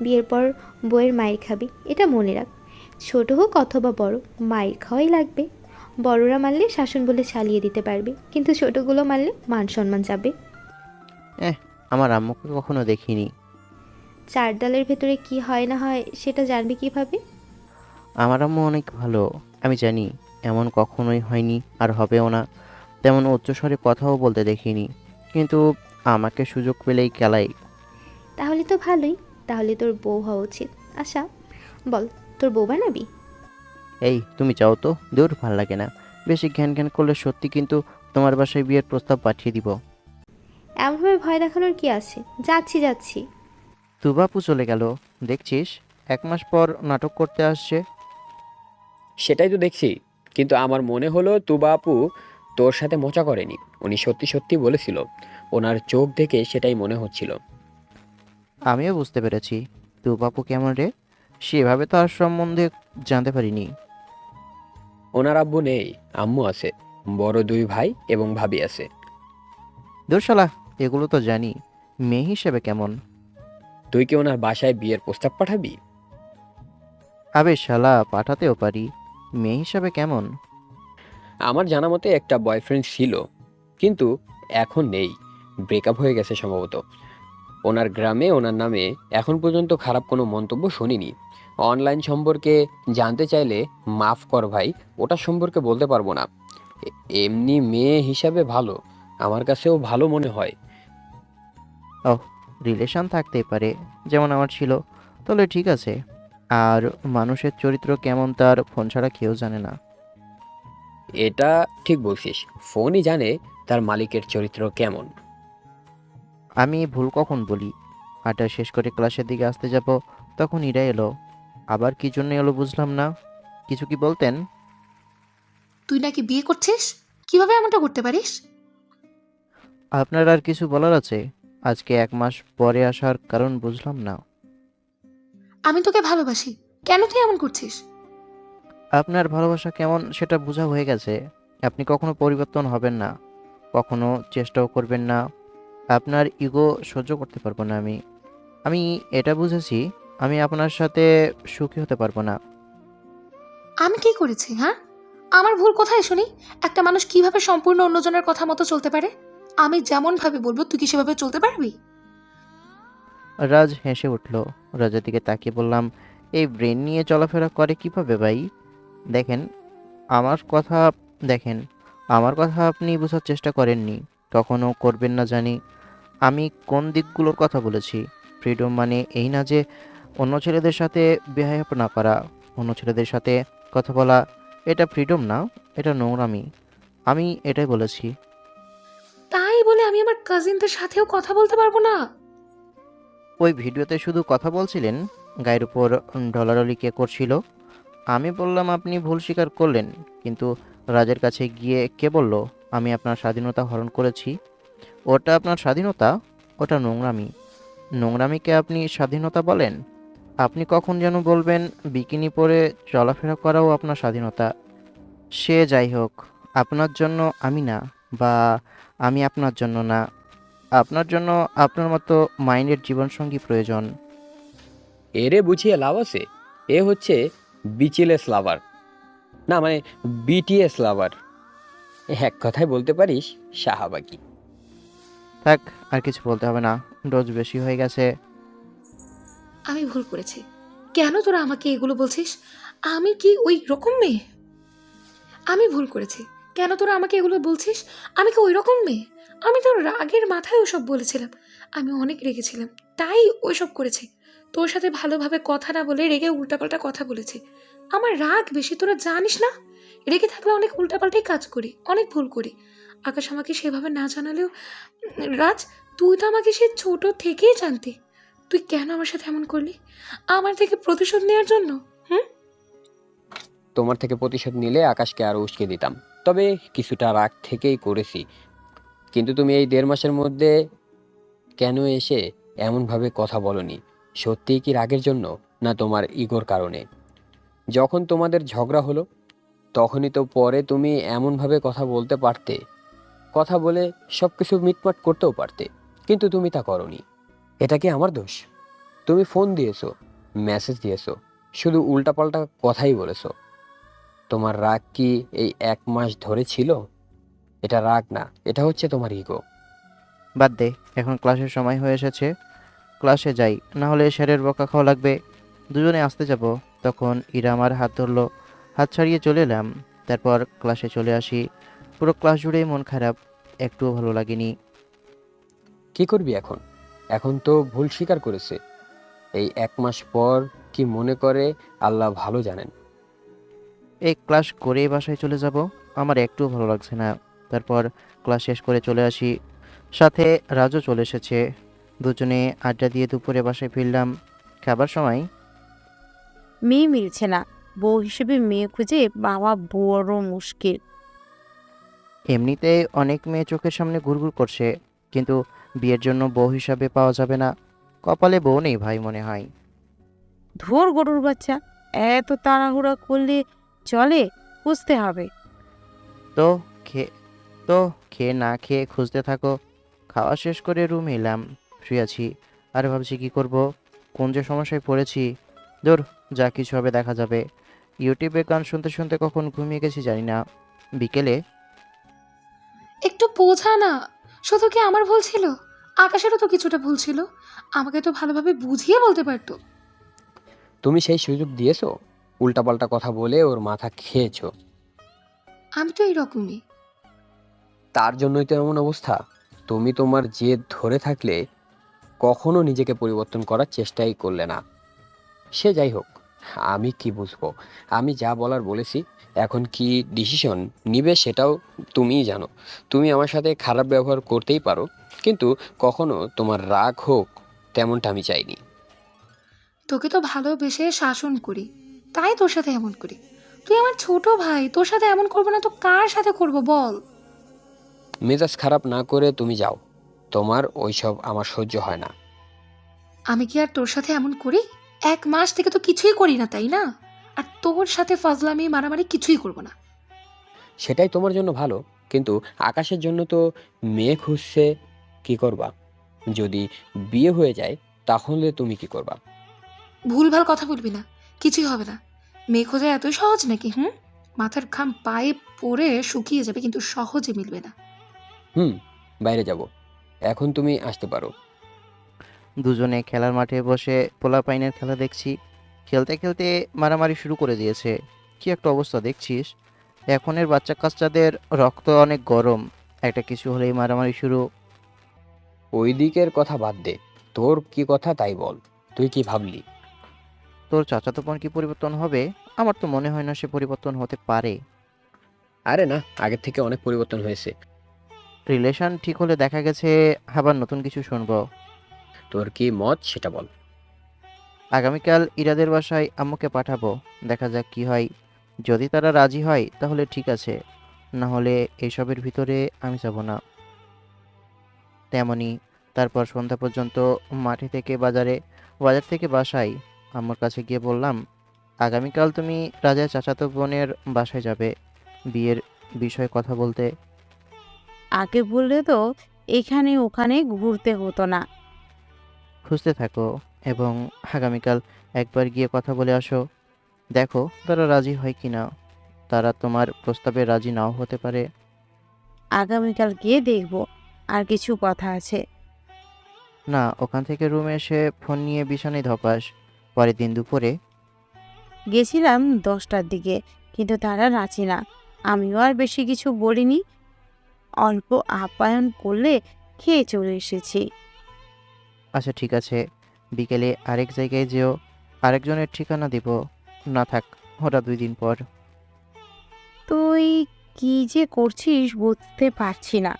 বিয়ের পর বউয়ের মায়ের খাবি, এটা মনে রাখ। ছোট হোক অথবা বড়, মায়ের খাওয়াই লাগবে। বড়রা মারলে শাসন বলে চালিয়ে দিতে পারবি, কিন্তু ছোটগুলো মারলে মান সম্মান যাবে। আমার আম্মুকে কখনো দেখিনি। চার ডালের ভেতরে কি হয় না হয় সেটা জানবি কিভাবে? আমার আম্মু অনেক ভালো, আমি জানি। এমন কখনোই হয়নি, আর হবেও না। তেমন উচ্চস্বরে কথাও বলতে দেখিনি, কিন্তু আমাকে সুযোগ পেলেই কেলাই। তাহলে তো ভালোই, তাহলে তোর বউ হওয়া উচিত। আচ্ছা, বল, তোর বউ বানাবি? এই তুমি যাও তো, দূর ভাল লাগে না। বেশি ঘ্যান ঘ্যান করলে সত্যি কিন্তু তোমার বাসায় বিয়ের প্রস্তাব পাঠিয়ে দিব। এমনভাবে ভয় দেখানোর কি আছে? যাচ্ছি যাচ্ছি। তুবাপু চলে গেল, দেখছিস 1 মাস পর নাটক করতে আসছে। সেটাই তো দেখছি, কিন্তু আমার মনে হলো তুবা আপু তোর সাথে মজা করেনি, উনি সত্যি সত্যি বলেছিল। ওনার চোখ দেখে সেটাই মনে হচ্ছিল। আমিও বুঝতে পেরেছি তুবাপু কেমন রে, সেভাবে তো আর সম্বন্ধে জানতে পারিনি। ওনার আব্বু নেই, আম্মু আছে, বড় 2 ভাই এবং ভাবি আছে। দূরশালা, এগুলো তো জানি, মেয়ে হিসেবে কেমন? তুই কি ওনার বাসায় বিয়ের প্রস্তাব পাঠাবি? আবে শালা, পাঠাতেও পারি। মেয়ে হিসাবে কেমন? আমার জানা মতে একটা বয়ফ্রেন্ড ছিল, কিন্তু এখন নেই, ব্রেকআপ হয়ে গেছে সম্ভবত। ওনার গ্রামে ওনার নামে এখন পর্যন্ত খারাপ কোনো মন্তব্য শুনিনি। অনলাইন সম্পর্কে জানতে চাইলে মাফ কর ভাই, ওটা সম্পর্কে বলতে পারবো না। এমনি মেয়ে হিসাবে ভালো, আমার কাছেও ভালো মনে হয়। ওহ, রিলেশন থাকতেই পারে, যেমন আমার ছিল, তাহলে ঠিক আছে। আর মানুষের চরিত্র কেমন তার ফোন ছাড়া কেউ জানে না। এটা ঠিক বলছিস, ফোনই জানে তার মালিকের চরিত্র কেমন। আমি ভুল কখন বলি? আড্ডা শেষ করে ক্লাসের দিকে আসতে যাব, তখন ইরা এলো। আবার কি জন্য এলো বুঝলাম না। কিছু কি বলতেন? তুই নাকি বিয়ে করছিস? কিভাবে এমনটা করতে পারিস? আপনার আর কিছু বলার আছে? আজকে 1 মাস পরে আসার কারণ বুঝলাম না। আমি তোকে ভালোবাসি, কেন তুই এমন করছিস? আপনার ভালোবাসা কেমন সেটা বোঝা হয়ে গেছে। আপনি কখনো পরিবর্তন হবেন না, কখনো চেষ্টাও করবেন না। আপনার ইগো সহ্য করতে পারবো না আমি। আমি এটা বুঝেছি, আমি আপনার সাথে সুখী হতে পারবো না। আমি কি করেছি, হ্যাঁ? আমার ভুল কোথায় শুনি? একটা মানুষ কিভাবে সম্পূর্ণ অন্যজনের কথা মতো চলতে পারে? আমি যেমন ভাবে বলবো তুই কি সেভাবে চলতে পারবি? রাজ হেসে উঠল। রাজের দিকে তাকিয়ে বললাম, এই ব্রেন নিয়ে চলাফেরা করে কিভাবে ভাই? দেখেন আমার কথা দেখেন, আমার কথা আপনি বোঝার চেষ্টা করেননি, কখনো করবেন না জানি। আমি কোন দিকগুলোর কথা বলেছি? ফ্রিডম মানে এই না যে অন্য ছেলেদের সাথে বিহেভ না করা, অন্য ছেলেদের সাথে কথা বলা। এটা ফ্রিডম না, এটা নোংরামি। আমি এটাই বলেছি। তাই বলে আমি আমার কাজিনদের সাথেও কথা বলতে পারবো না? ওই ভিডিওতে শুধু কথা বলছিলেন, গায়ের উপর ঢলাঢলি কে করছিল? আমি বললাম আপনি ভুল স্বীকার করলেন, কিন্তু রাজের কাছে গিয়ে কে বলল আমি আপনার স্বাধীনতা হরণ করেছি? ওটা আপনার স্বাধীনতা? ওটা নোংরামি। নোংরামিকে আপনি স্বাধীনতা বলেন? আপনি কখন যেন বলবেন বিকিনি পরে চলাফেরা করাও আপনার স্বাধীনতা। সে যাই হোক, আপনার জন্য আমি না, বা আমি আপনার জন্য না। আপনার জন্য আপনার মতো মাইন্ডের জীবনসঙ্গী প্রয়োজন। এরে বুঝিয়ে লাভ আছে? এ হচ্ছে বিচিলেস লাভার, না মানে বিটিএস লাভার। এক কথায় বলতে পারিস শাহবাগী। থাক, আর কিছু বলতে হবে না, ডোজ বেশি হয়ে গেছে। আমি ভুল করেছি। কেন তোরা আমাকে এগুলো বলছিস? আমি কি ওই রকম মেয়ে? আমি ভুল করেছি। কেন তোরা আমাকে এগুলো বলছিস? আমি কি ওই রকম মেয়ে? আমি তো রাগের মাথায় ওসব বলেছিলাম। আমি অনেক রেগেছিলাম, তাই ওইসব করেছি। তোর সাথে ভালোভাবে কথা না বলে রেগে উল্টাপাল্টা কথা বলেছি। আমার রাগ বেশি, তোরা জানিস না? রেগে থাকলে অনেক উল্টাপাল্টাই কাজ করি, অনেক ভুল করি। আকাশ আমাকে সেভাবে না জানালেও, রাজ, তুই তো আমাকে সে ছোট থেকেই জানতি। তুই কেন আমার সাথে এমন করলি? আমার থেকে প্রতিশোধ নেওয়ার জন্য? হুম? তোমার থেকে প্রতিশোধ নিলে আকাশকে আরো উস্কে দিতাম, তবে কিছুটা রাগ থেকেই করেছি। কিন্তু তুমি এই 1.5 মাসের মধ্যে কেন এসে এমনভাবে কথা বলনি? সত্যিই কি রাগের জন্য, না তোমার ইগোর কারণে? যখন তোমাদের ঝগড়া হলো তখনই তো পরে তুমি এমনভাবে কথা বলতে পারতে, কথা বলে সবকিছু মিটমাট করতেও পারতে, কিন্তু তুমি তা করনি। এটা কি আমার দোষ? তুমি ফোন দিয়েছো, মেসেজ দিয়েছো, শুধু উল্টাপাল্টা কথাই বলেছো। তোমার রাগ কি এই 1 মাস ধরে ছিল? এটা রাগ না, এটা হচ্ছে তোমার ইগো। বাদ দে, এখন ক্লাসের সময় হয়ে এসেছে, ক্লাসে যাই, না হলে স্যারের বকা খাওয়া লাগবে। দুজনে আসতে যাব। তখন ইরা আমার হাত ধরলো, হাত ছাড়িয়ে চলে এলাম। তারপর ক্লাসে চলে আসি। পুরো ক্লাস জুড়েই মন খারাপ, একটুও ভালো লাগেনি। কি করবি এখন? এখন তো ভুল স্বীকার করেছে। এই 1 মাস পর কি মনে করে আল্লাহ ভালো জানেন। এই ক্লাস করেই বাসায় চলে যাব, আমার একটুও ভালো লাগছে না। তারপর ক্লাস শেষ করে চলে আসি, সাথে রাজও চলে এসেছে। দুজনে আড্ডা দিয়ে দুপুরে বাসায় ফিরলাম। খাবার সময় মেয়ে মিলছে না, বউ হিসেবে মেয়ে খুঁজে পাওয়া বড় মুশকিল। এমনিতেই অনেক মেয়ে চোখের সামনে ঘুরঘুর করছে, কিন্তু বিয়ের জন্য বউ হিসাবে পাওয়া যাবে না। কপালে বউ নেই ভাই মনে হয়। ধুর গরুর বাচ্চা, এত তাড়াহুড়া করলে চলে? খুঁজতে হবে। তো খেয়ে তো খেয়ে না খেয়ে খুঁজতে থাকো। খাওয়া শেষ করে রুমে এলাম, শুয়ে আছি। আর ভাবছি কি করব, কোন যে সমস্যায় পড়েছি। ধুর, যা কিছু হবে দেখা যাবে। ইউটিউবে গান শুনতে শুনতে কখন ঘুমিয়ে গেছি জানি না। বিকেলে একটু বোঝা না, শুধু কি আমার ভুল ছিল? আকাশেরও তো কিছুটা ভুল ছিল। আমাকে তো ভালোভাবে বুঝিয়ে বলতে পারতো। তুমি সেই সুযোগ দিয়েছো, উল্টাপাল্টা কথা বলে ওর মাথা খেয়েছো। আমি তো এইরকমই। তার জন্যই তো এমন অবস্থা। তুমি তোমার জেদ ধরে থাকলে কখনো নিজেকে পরিবর্তন করার চেষ্টাই করলে না। সে যাই হোক, আমি কি বুঝবো? আমি যা বলার বলেছি। এখন কি ডিসিশন নিবে সেটাও তুমিই জানো। তুমি আমার সাথে খারাপ ব্যবহার করতেই পারো, কিন্তু কখনো তোমার রাগ হোক তেমনটা আমি চাইনি। তোকে তো ভালোবেসে শাসন করি, তাই তোর সাথে এমন করি। তুই আমার ছোট ভাই, তোর সাথে এমন করবো না তো কার সাথে করব বল? মেজাজ খারাপ না করে তুমি যাও। তোমার ওইসব আমার সহ্য হয় না। আমি কি আর তোর সাথে এমন করি? 1 মাস থেকে তো কিছুই করি না, তাই না? আর তোর সাথে ফাজলামি মারামারি কিছুই করব না। সেটাই তোমার জন্য ভালো, কিন্তু আকাশের জন্য তো মেয়ে খুঁজছে। কি করবা? যদি বিয়ে হয়ে যায় তাহলে তুমি কি করবা? ভুলভাল কথা বলবি না, কিছুই হবে না। মেয়ে খোঁজা এত সহজ নাকি? মাথার ঘাম পায়ে পড়ে শুকিয়ে যাবে, কিন্তু সহজে মিলবে না। হুম, বাইরে যাব। এখন তুমি আসতে পারো। দুজনে খেলার মাঠে বসে পোলাপাইনের খেলা দেখছি। খেলতে খেলতে মারামারি শুরু করে দিয়েছে। কি একটা অবস্থা দেখছিস? এখনের বাচ্চা কাচ্চাদের রক্ত অনেক গরম, একটা কিছু হলেই মারামারি শুরু। ওই দিকের কথা বাদ দে, তোর কি কথা তাই বল। তুই কি ভাবলি? তোর চাচাতো বোন কি পরিবর্তন হবে? আমার তো মনে হয় না সে পরিবর্তন হতে পারে। আরে না, আগের থেকে অনেক পরিবর্তন হয়েছে। রিলেশন ঠিক হলে দেখা গেছে আবার নতুন কিছু শুনবো। তোর কি মত সেটা বল। আগামীকাল ইরাদের বাসায় আম্মুকে পাঠাবো, দেখা যাক কি হয়। যদি তারা রাজি হয় তাহলে ঠিক আছে, না হলে এসবের ভিতরে আমি যাব না। তেমনি তারপর সন্ধ্যা পর্যন্ত মাঠে থেকে বাজারে, বাজার থেকে বাসায়। আম্মুর কাছে গিয়ে বললাম, আগামীকাল তুমি রাজার চাচাতো বোনের বাসায় যাবে বিয়ের বিষয়ে কথা বলতে। আগে বললে তো এখানে ওখানে ঘুরতে হতো না। খুঁজতে থাকো এবং আগামীকাল একবার গিয়ে কথা বলে আসো। দেখো তারা রাজি হয় কি না। তারা তোমার প্রস্তাবে রাজি নাও হতে পারে। আগামীকাল গিয়ে দেখব। আর কিছু কথা আছে। না, ওখান থেকে রুমে এসে ফোন নিয়ে বিছানায় ধপাস। পরের দিন দুপুরে গেছিলাম 10টার দিকে, কিন্তু তারা রাজি না। আমিও আর বেশি কিছু বলিনি, অল্প আপ্যায়ন করলে খেয়ে চলে এসেছি। আচ্ছা ঠিক আছে, বিকেলে আরেক জায়গায় যেও। আরেকজনের ঠিকানা দিব। না থাক, ওরা 2 দিন পর। তুই কি যে করছিস বুঝতে পারছি না।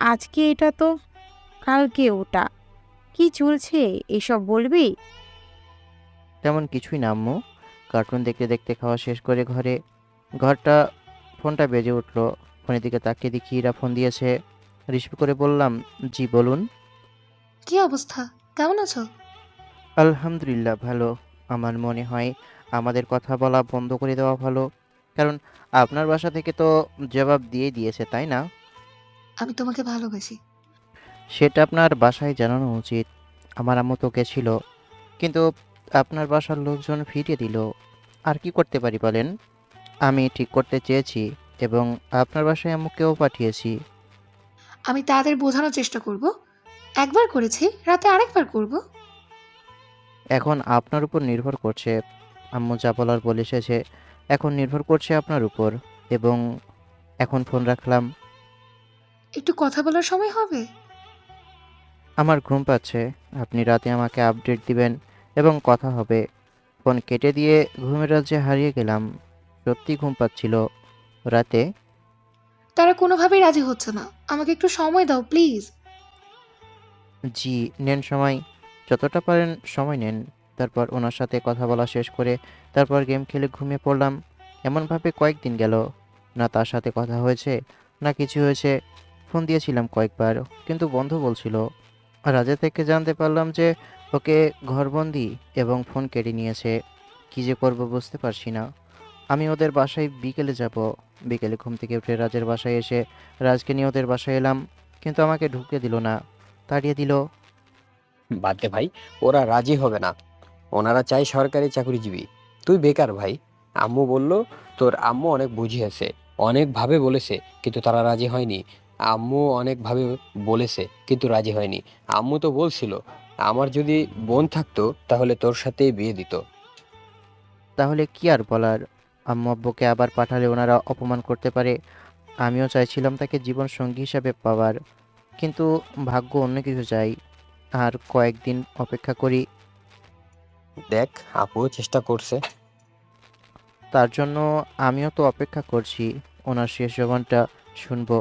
আজকে এটা তো, কালকে ওটা। কি চলছে এসব বলবি? তেমন কিছুই না আম্মু। কার্টুন দেখতে দেখতে খাওয়া শেষ করে ঘরটা ফোনটা বেজে উঠলো। ফোনের দিকে তাকিয়ে দেখি ইরা ফোন দিয়েছে। রিসিভ করে বললাম, জি বলুন। কি অবস্থা? কেমন আছো? আলহামদুলিল্লাহ ভালো। আমার মনে হয় আমাদের কথা বলা বন্ধ করে দেওয়া ভালো, কারণ আপনার বাসা থেকে তো জবাব দিয়ে দিয়েছে, তাই না? আমি তোমাকে ভালোবাসি। সেটা আপনার বাসায় জানানো উচিত। আমার আম্মু তো গেছিল, কিন্তু আপনার বাসার লোকজন ফিরিয়ে দিল। আর কি করতে পারি বলেন? আমি ঠিক করতে চেয়েছি এবং আপনার বাসায় আম্মুকেও পাঠিয়েছি। আমি তাদের বোঝানোর চেষ্টা করব। একবার করেছি, রাতে আরেকবার করব। এখন আপনার উপর নির্ভর করছে। আম্মু যা বলার বলে এসেছে, এখন নির্ভর করছে আপনার উপর। এবং এখন ফোন রাখলাম। একটু কথা বলার সময় হবে? আমার ঘুম পাচ্ছে। আপনি রাতে আমাকে আপডেট দিবেন এবং কথা হবে। ফোন কেটে দিয়ে ঘুমের রাজ্যে হারিয়ে গেলাম। সত্যি ঘুম পাচ্ছিল রাতে। তারা কোনোভাবেই রাজি হচ্ছে না। আমাকে একটু সময় দাও প্লিজ। জি, নেন সময়, যতটা পারেন সময় নেন। তারপর ওনার সাথে কথা বলা শেষ করে তারপর গেম খেলে ঘুমিয়ে পড়লাম। এমনভাবে কয়েকদিন গেল, না তার সাথে কথা হয়েছে না কিছু হয়েছে। ফোন দিয়েছিলাম কয়েকবার, কিন্তু বন্ধ বলছিল। রাজা থেকে জানতে পারলাম যে ওকে ঘরবন্দি এবং ফোন কেড়ে নিয়েছে। কী যে করব বুঝতে পারছি না। আমি ওদের বাসায় বিকেলে যাব। বিকেলে ঘুম থেকে উঠে রাজের বাসায় এসে রাজকে নিয়ে ওদের বাসায় এলাম, কিন্তু আমাকে ঢুকতে দিল না, তাড়িয়ে দিল। বাদ দে ভাই, ওরা রাজি হবে না। ওনারা চাই সরকারি চাকরিজীবী। তুই বেকার ভাই। আম্মু বলল তোর আম্মু অনেক বুঝিয়েছে, অনেকভাবে বলেছে, কিন্তু তারা রাজি হয়নি। আম্মু অনেকভাবে বলেছে কিন্তু রাজি হয়নি। আম্মু তো বলছিল আমার যদি বোন থাকতো তাহলে তোর সাথেই বিয়ে দিত। তাহলে কি আর বলার? আম্মু আব্বুকে আবার পাঠালে ওনারা অপমান করতে পারে। আমিও চাইছিলাম তাকে জীবন সঙ্গী হিসাবে পাওয়ার, কিন্তু ভাগ্য অন্য কিছু চাই। আর কয়েকদিন অপেক্ষা করি। দেখ, আপুও চেষ্টা করছে। তার জন্য আমিও তো অপেক্ষা করছি, ওনার শেষ জবানটা শুনবো।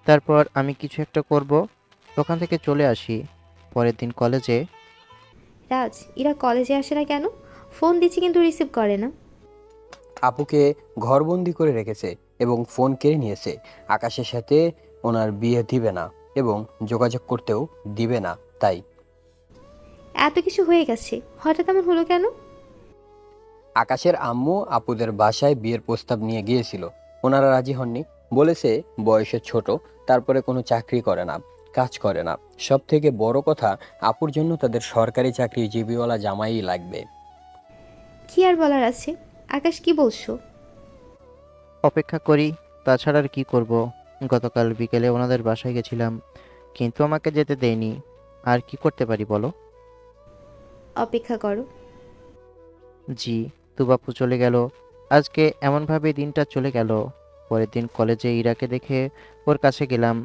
তারপর আমি কিছু একটা করব, ওখান থেকে চলে আসি। পরের দিন কলেজে। রাজ, এরা কলেজে আসে না কেন? ফোন দিচ্ছি কিন্তু রিসিভ করে না। আপুকে ঘরবন্দি করে রেখেছে এবং ফোন কেড়ে নিয়েছে। আকাশের সাথে ওনার বিয়ে দিবে না এবং যোগাযোগ করতেও দিবে না, তাই। এত কিছু হয়ে গেছে, হঠাৎ এমন হলো কেন? আকাশের আম্মু আপুদের বাসায় বিয়ের প্রস্তাব নিয়ে গিয়েছিল। ওনারা রাজি হননি। বলেছে বয়সে ছোট, তারপরে কোনো চাকরি করে না, কাজ করে না। সব থেকে বড় কথা, আপুর জন্য তাদের সরকারি চাকরিজীবীওয়ালা জামাই লাগবে। কি আর বলার আছে? আকাশ, কি বলছো? অপেক্ষা করি, তাছাড়া আর কি করব। গতকাল বিকেলে ওনাদের বাসায় গেছিলাম, কিন্তু আমাকে যেতে দেয়নি। আর কি করতে পারি বলো? অপেক্ষা করো। জি, তুবাপু চলে গেল। আজকে এমনভাবে দিনটা চলে গেল। পরের দিন কলেজে ইরাকে দেখে ওর কাছে গেলাম।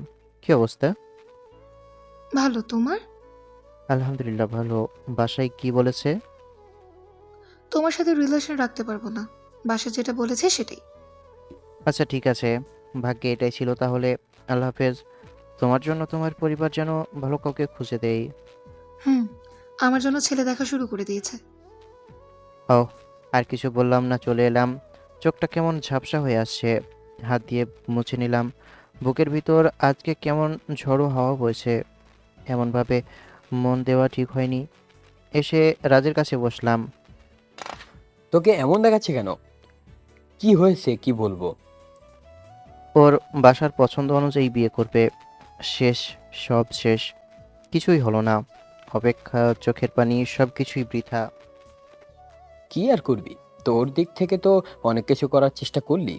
কি অবস্থা? ভালো, তোমার? আলহামদুলিল্লাহ ভালো। বাসায় কি বলেছে? তোমার সাথে রিলেশন রাখতে পারবো না। বাসা যেটা বলেছে সেটাই। আচ্ছা ঠিক আছে, ভাগ্যে এটাই ছিল তাহলে। আল্লাহ হাফেজ। তোমার জন্য তোমার পরিবার যেন ভালো কাউকে খুঁজে দেয়। হুম, আমার জন্য ছেলে দেখা শুরু করে দিয়েছে। ও, আর কিছু বললাম না, চলে এলাম। চোখটা কেমন ঝাপসা হয়ে আসছে, হাত দিয়ে মুছে নিলাম। বুকের ভিতর আজকে কেমন ঝড়ো হাওয়া বইছে। এমনভাবে মন দেওয়া ঠিক হয়নি। এসে রাজের কাছে বসলাম। তোকে এমন দেখাচ্ছে কেন? কি হয়েছে, কি বলবো? ওর বাসার পছন্দ অনুযায়ী বিয়ে করবে। শেষ, সব শেষ। কিছুই হলো না। অপেক্ষা, চোখের পানি, সব কিছুই বৃথা। কি আর করবি? তোর দিক থেকে তো অনেক কিছু করার চেষ্টা করলি।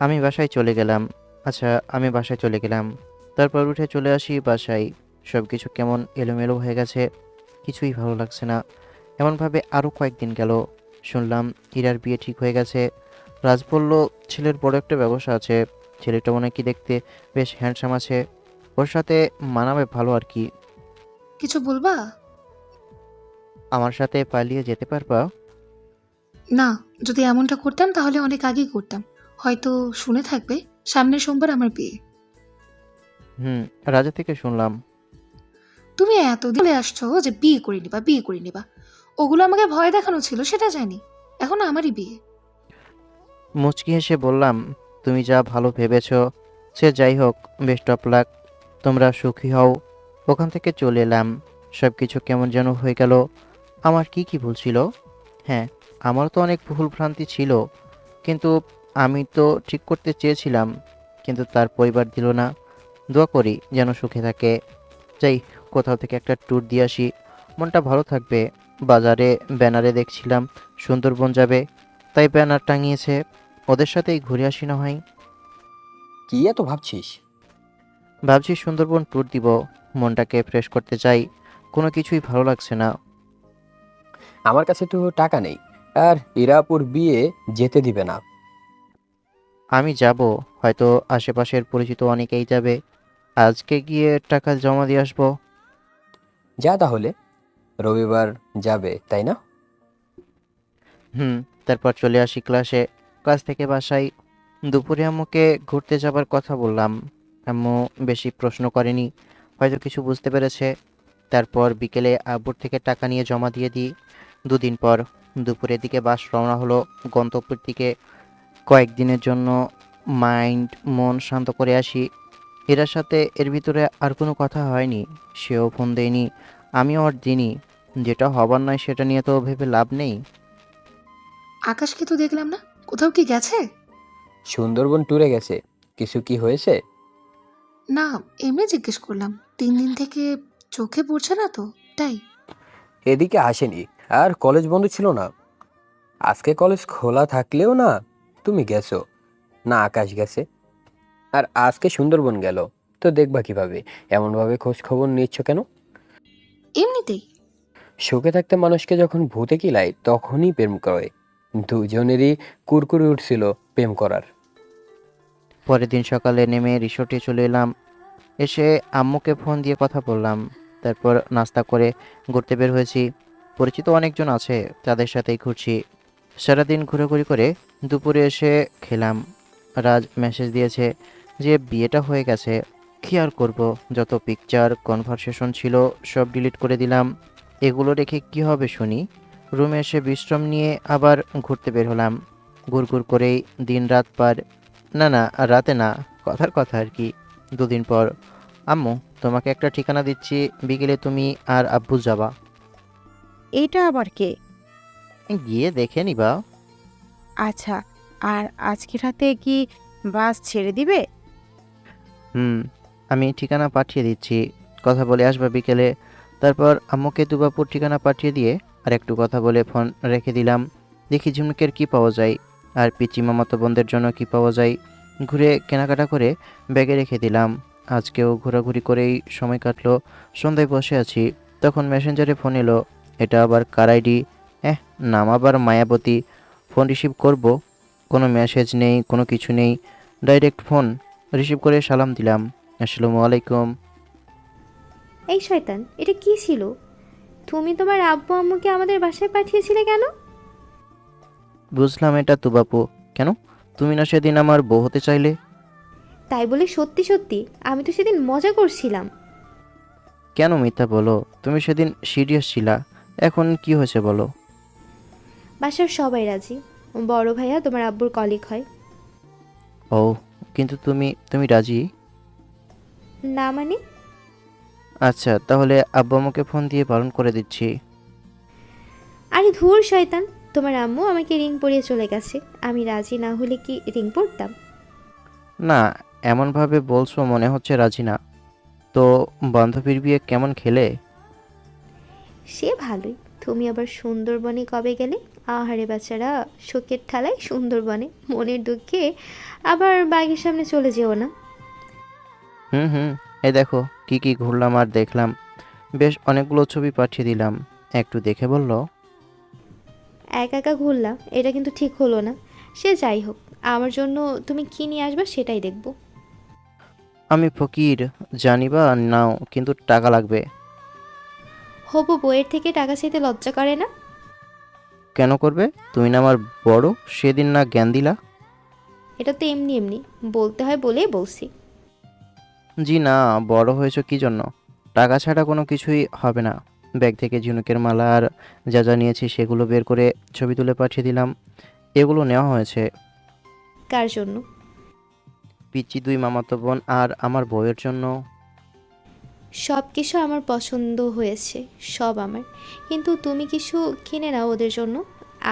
আমি বাসায় চলে গেলাম। আচ্ছা, আমি বাসায় চলে গেলাম। তারপর উঠে চলে আসি বাসায়। সব কিছু কেমন এলোমেলো হয়ে গেছে, কিছুই ভালো লাগছে না। এমনভাবে আরও কয়েকদিন গেল। শুনলাম ইরার বিয়ে ঠিক হয়ে গেছে। রাজ বলল ছেলের বড় একটা ব্যবসা আছে। ছেলেটা মনে হয় কি দেখতে বেশ হ্যান্ডসাম আছে, ওর সাথে মানাবে ভালো আর কি। কিছু বলবা? আমার সাথে পালিয়ে যেতে পারবা? না, যদি এমনটা করতাম তাহলে অনেক আগেই করতাম। হয়তো শুনে থাকবে, সামনের সোমবার আমার বিয়ে। হুম, রাজা থেকে শুনলাম। তুমি এতদিন বলে আসছো যে বিয়ে করে নিবা, বিয়ে করে নিবা। ওগুলো আমাকে ভয় দেখানো ছিল, সেটা জানি। এখন আমারই বিয়ে। মুচকি হেসে বললাম, তুমি যা ভালো ভেবেছ সে যাই হোক, বেস্ট অফ লাক। তোমরা সুখী হও। ওখান থেকে চলে এলাম। সব কিছু কেমন যেন হয়ে গেল। আমার কি কি ভুল ছিল? হ্যাঁ, আমার তো অনেক ভুল ভ্রান্তি ছিল, কিন্তু আমি তো ঠিক করতে চেয়েছিলাম, কিন্তু তার পরিবার দিল না। দোয়া করি যেন সুখে থাকে। যাই, কোথাও থেকে একটা ট্যুর দিয়ে আসি, মনটা ভালো থাকবে। বাজারে ব্যানারে দেখছিলাম সুন্দরবন যাবে, তাই ব্যানার টাঙিয়েছে। ওদের সাথেই ঘুরে আসি না হয়। কি এত ভাবছিস? ভাবছি সুন্দরবন ট্যুর দিব, মনটাকে ফ্রেশ করতে চাই। কোনো কিছুই ভালো লাগছে না। আমার কাছে তো টাকা নেই, আর ইরাপুর বিয়ে যেতে দিবে না। আমি যাব, হয়তো আশেপাশের পরিচিত অনেকেই যাবে। আজকে গিয়ে টাকা জমা দিয়ে আসবো। যা তাহলে, রবিবার যাবে তাই না? হুম। তারপর চলে আসি ক্লাসে। ক্লাস থেকে বাসায়। দুপুরে আম্মুকে ঘুরতে যাবার কথা বললাম। আম্মু বেশি প্রশ্ন করেনি, হয়তো কিছু বুঝতে পেরেছে। তারপর বিকেলে আব্বুর থেকে টাকা নিয়ে জমা দিয়ে দিই। দুদিন পর দুপুরের দিকে বাস রওনা হলো গন্তব্যের দিকে। কয়েকদিনের জন্য মন শান্ত করে আসি। এরার সাথে এর ভিতরে আর কোনো কথা হয়নি। সেও ফোন দেয়নি, আমিও আর দিইনি। যেটা হবার নয় সেটা নিয়ে তো ভেবে লাভ নেই। আকাশকে তো দেখলাম না, কোথাও কি গেছে? সুন্দরবন ট্যুরে গেছে। কিছু কি হয়েছে? না, এমনি জিজ্ঞেস করলাম। 3 দিন থেকে চোখে পড়ছে না তো, তাই। এদিকে আসেনি। আর কলেজ বন্ধ ছিল না। আজকে কলেজ খোলা থাকলেও না তুমি গেছো, না আকাশ গেছে। আর আজকে সুন্দরবন গেল। তো দেখবা কিভাবে? এমনভাবে খোঁজ খবর নিচ্ছ কেন? এমনিতেই। সুখে থাকতে মানুষকে যখন ভূতে কিলায় তখনই প্রেম করে। দুজনেরই কুরকুরে উঠছিল প্রেম করার। পরের দিন সকালে নেমে রিসোর্টে চলে এলাম। এসে আম্মুকে ফোন দিয়ে কথা বললাম। তারপর নাস্তা করে ঘুরতে বের হয়েছি। পরিচিত অনেকজন আছে, তাদের সাথেই ঘুরছি। সারাদিন ঘোরাঘুরি করে দুপুরে এসে খেলাম। রাজ মেসেজ দিয়েছে যে বিয়েটা হয়ে গেছে। কী আর করব, যত পিকচার কনভারসেশন ছিল সব ডিলিট করে দিলাম। এগুলো রেখে কি হবে শুনি। রুমে এসে বিশ্রাম নিয়ে আবার ঘুরতে বের হলাম। ঘুরঘুর করেই দিন রাত পার। না না, রাতে না, কথার কথা আর কি। দুদিন পর, আম্মু তোমাকে একটা ঠিকানা দিচ্ছি, বিকেলে তুমি আর আব্বু যাবা। এইটা আবার কে? গিয়ে দেখে নিবা। আচ্ছা, আর আজকে রাতে কি বাস ছেড়ে দিবে? হুম, আমি ঠিকানা পাঠিয়ে দিচ্ছি, কথা বলে আসবা বিকেলে। তারপর আম্মুকে দুবাপুর ঠিকানা পাঠিয়ে দিয়ে আর একটু কথা বলে ফোন রেখে দিলাম। দেখি ঝুমকের কি পাওয়া যায় আর পিচি মামাতো বোনদের জন্য কি পাওয়া যায়। ঘুরে কেনাকাটা করে ব্যাগে রেখে দিলাম। আজকেও ঘোরাঘুরি করেই সময় কাটলো। সন্ধ্যায় বসে আছি, তখন মেসেঞ্জারে ফোন এলো। এটা আবার কার আইডি? নাম আবার মায়াবতী। ফোন রিসিভ করব, কোনো মেসেজ নেই, কোনো কিছু নেই। ডাইরেক্ট ফোন রিসিভ করে সালাম দিলাম, আসসালামু আলাইকুম। এই শয়তান, এটা কি ছিল? তুমি তোমার আব্বু আম্মুকে আমাদের বাসায় পাঠিয়েছিলে কেন? বুঝলাম এটা তুবাপু। কেন, তুমি না সেদিন আমার বউ হতে চাইলে? তাই বলে সত্যি সত্যি? আমি তো সেদিন মজা করছিলাম। কেন মিথ্যা বলো? তুমি সেদিন সিরিয়াস ছিলা, এখন কি হয়েছে বলো? বাসার সবাই রাজি। বড় ভাইয়া তোমার আব্বুর কলিগ হয়। ও, কিন্তু তুমি তুমি রাজি? না মানে? আচ্ছা, তাহলে আব্বু আমাকে ফোন দিয়ে বারণ করে দিচ্ছি। আরে ধুর শয়তান, তোমার আম্মু আমাকে রিং পরিয়ে চলে গেছে। আমি রাজি না হলে কি রিং পরতাম? না, এমনভাবে বলছো মনে হচ্ছে রাজি না। তো বান্ধবীর বিয়ে কেমন খেলে? সে ভালোই। তুমি আবার সুন্দরবনে কবে গেলে? আহারে বাচ্চারা, শোকের ঠালায় সুন্দরবনে, মনের দুঃখে আবার বাঘের সামনে চলে যেও না। হুম হুম, এই দেখো কি কি ঘুরলাম আর দেখলাম। বেশ অনেকগুলো ছবি পাঠিয়ে দিলাম, একটু দেখে বললো। একা একা ঘুরলাম, এটা কিন্তু ঠিক হলো না। সে যাই হোক, আমার জন্য তুমি কী নিয়ে আসবা সেটাই দেখব। আমি ফকির, জানিবা নাও, কিন্তু টাকা লাগবে। হবু বইয়ের থেকে টাকা চাইতে লজ্জা করে না? কেন করবে? তুমি না আমার বড়, সেদিন না জ্ঞান দিলা। এটা তো এমনি এমনি বলতে হয় বলেই বলছি। জি না, বড় হয়েছে কি জন্য? টাকা ছাড়া কোনো কিছুই হবে না। ব্যাগ থেকে ঝিনুকের মালা আর যা যা নিয়েছি সেগুলো বের করে ছবি তুলে পাঠিয়ে দিলাম। এগুলো নেওয়া হয়েছে কার জন্য? পিচ্চি দুই মামাতো বোন আর আমার বউয়ের জন্য। সব কিছু আমার পছন্দ হয়েছে, সব আমার। কিন্তু তুমি কিছু কিনে নাও ওদের জন্য,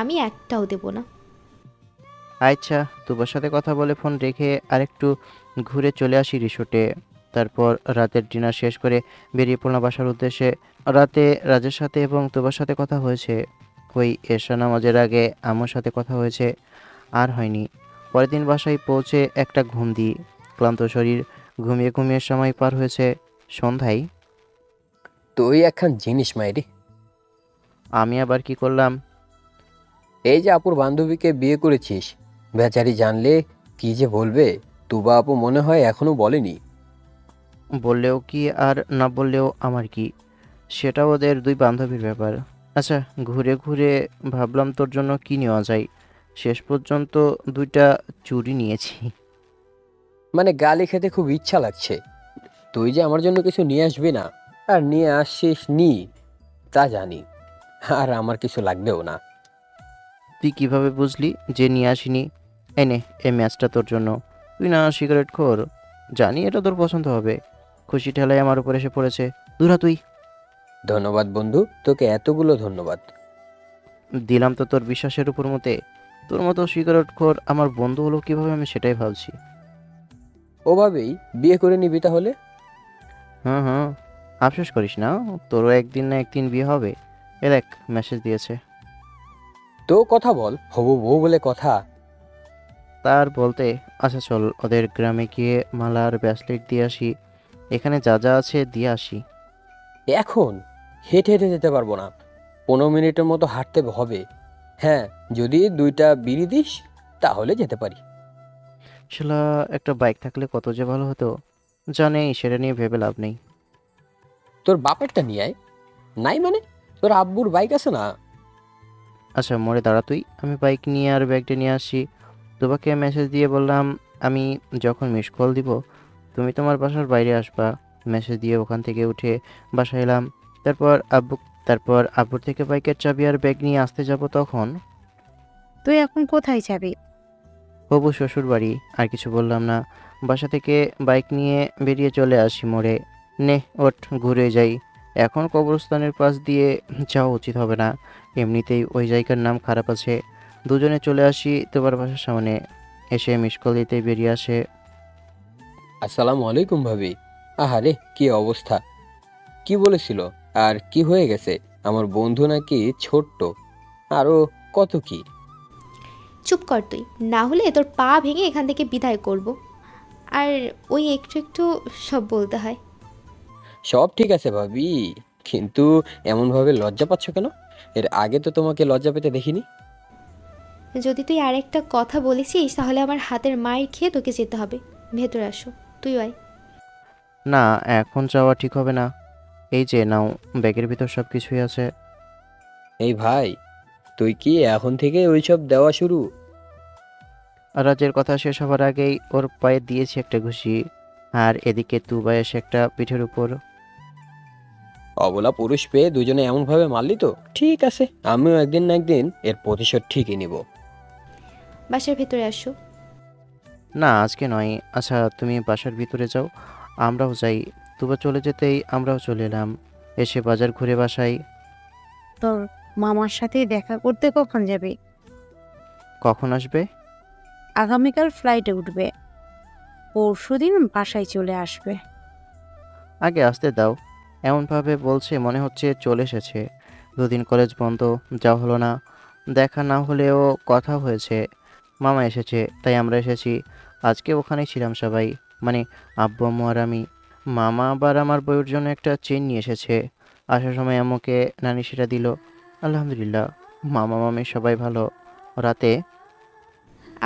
আমি একটাও দেব না। আচ্ছা, তোমার সাথে কথা বলে ফোন রেখে আরেকটু ঘুরে চলে আসি রিসোর্টে। তারপর রাতের ডিনার শেষ করে বেরিয়ে পড়লাম বাসার উদ্দেশ্যে। রাতে রাজের সাথে এবং তোমার সাথে কথা হয়েছে। ওই এশা নামাজের আগে আমার সাথে কথা হয়েছে, আর হয়নি। পরের দিন বাসায় পৌঁছে একটা ঘুম দিই। ক্লান্ত শরীর, ঘুমিয়ে ঘুমিয়ে সময় পার হয়েছে। সন্ধ্যায় তুই একখান জিনিস মাইরি। আমি আবার কি করলাম? এই যে আপুর বান্ধবীকে বিয়ে করেছিস, বেচারি জানলে কি যে বলবে। তুবা আপু মনে হয় এখনো বলেনি। বললেও কি আর না বললেও আমার কি, সেটা ওদের দুই বান্ধবীর ব্যাপার। আচ্ছা, ঘুরে ঘুরে ভাবলাম তোর জন্য কি নেওয়া যায়। শেষ পর্যন্ত 2টা চুড়ি নিয়েছি। মানে গালি খেতে খুব ইচ্ছা লাগছে। তুই যে আমার জন্য কিছু নিয়ে আসবি না, আর নিয়ে আসিস নি, তা জানি। আর আমার কিছু লাগবেও না। তুই কিভাবে বুঝলি যে নিয়ে আসিনি? এই নে, এই ম্যাচটা তোর জন্য। তুই না সিগারেট খোর, জানি এটা তোর পছন্দ হবে। খুশি ঠেলায় আমার উপর এসে পড়েছে। দূর হ তুই। ধন্যবাদ বন্ধু, তোকে এতগুলো ধন্যবাদ। দিলাম তো তোর বিশ্বাসের উপর মতে। তোর মতো সিগারেট খোর আমার বন্ধু হলো কিভাবে আমি সেটাই ভাবছি। ওভাবেই বিয়ে করে নিবি তাহলে? হুম হুম, আফসোস করিস না, তোরও একদিন না একদিন বিয়ে হবে। এ দেখ, মেসেজ দিয়েছে। তো কথা বল, হবু বউ বলে কথা। তার বলতে, আচ্ছা চল ওদের গ্রামে গিয়ে মালা আর ব্রেসলেট দিয়ে আসি। এখানে যা যা আছে দিয়ে আসি। এখন হেঁটে হেঁটে যেতে পারবো না, 15 মিনিটের মতো হাঁটতে হবে। হ্যাঁ, যদি 2টা বিড়ি দিস তাহলে যেতে পারি। শালা, একটা বাইক থাকলে কত যে ভালো হতো। জানে, সেটা নিয়ে ভেবে লাভ নেই। তোর বাপেরটা নিয়ে আয়। নাই মানে, তোর আব্বুর বাইক আছে না? আচ্ছা মোড়ে দাঁড়া তুই, আমি বাইক নিয়ে আর ব্যাগটা নিয়ে আসি। তোমাকে মেসেজ দিয়ে বললাম আমি যখন মিস কল দিব তুমি তোমার বাসার বাইরে আসবা। মেসেজ দিয়ে ওখান থেকে উঠে বাসায় এলাম। তারপর আব্বু তারপর আব্বুর থেকে বাইকের চাবি আর ব্যাগ নিয়ে আসতে যাব তখন তুই এখন কোথায় যাবি? হবু শ্বশুর বাড়ি। আর কিছু বললাম না, বাসা থেকে বাইক নিয়ে বেরিয়ে চলে আসি মোড়ে। নে ওঠ, ঘুরে যাই। এখন কবরস্থানের পাশ দিয়ে যাওয়া উচিত হবে না, এমনিতেই ওই জায়গার নাম খারাপ আছে। দুজনে চলে আসি তোমার বাসার সামনে। এসে মিস কল দিতেই বেরিয়ে আসে। আসসালামু আলাইকুম ভাবি। আহারে কি অবস্থা! কি বলেছিল? আর কি হয়ে গেছে? আমার বন্ধু নাকি ছোট্ট, আরো কত কি। চুপ কর তুই, না হলে তোর পা ভেঙে এখান থেকে বিদায় করব। আর ওই একটু একটু সব বলতে হয়। সব ঠিক আছে ভাবি, কিন্তু এমন ভাবে লজ্জা পাচ্ছ কেন? এর আগে তো তোমাকে লজ্জা পেতে দেখিনি। যদি তুই আরেকটা কথা বলেছিস তাহলে আমার হাতের মায়ের খেয়ে তোকে যেতে হবে। ভেতরে আসো, তুই আয়। না, এখন যাওয়া ঠিক হবে না। এই যে নাও, ব্যাগের ভিতর সব কিছুই আছে। এই ভাই, তুই কি এখন থেকে ওইসব দেওয়া শুরু? আর রাজের কথা শেষ হবার আগেই ওর পায়ে দিয়েছি একটা ঘুষি। আর এদিকে তুবা এসে একটা পিঠের উপর। অবলা পুরুষ পেয়ে দুজনে এমন ভাবে মারলি তো ঠিক আছে, আমিও একদিন না একদিন এর প্রতিশোধ ঠিকই নিব। বাসার ভেতরে আসো। না, আজকে নয়। আচ্ছা তুমি বাসার ভিতরে যাও, আমরাও যাই। তুবা চলে যেতেই আমরাও চলে এলাম। এসে বাজার ঘুরে বাসায়। তোর মামার সাথে দেখা করতে কখন যাবি? কখন আসবে? আগামীকাল ফ্লাইটে উঠবে, পরশুদিন বাসায় চলে আসবে। আগে আসতে দাও। এমনভাবে বলছে মনে হচ্ছে চলে এসেছে। 2 দিন কলেজ বন্ধ, যাওয়া হলো না। দেখা না হলেও কথা হয়েছে। মামা এসেছে তাই আমরা এসেছি। আজকে ওখানেই ছিলাম সবাই, মানে আব্বু আম্মু আর আমি। মামা আবার আমার বউয়ের জন্য একটা চেন নিয়ে এসেছে। আসার সময় আম্মুকে নানি সেটা দিল। আলহামদুলিল্লাহ, মামা মামি সবাই ভালো। রাতে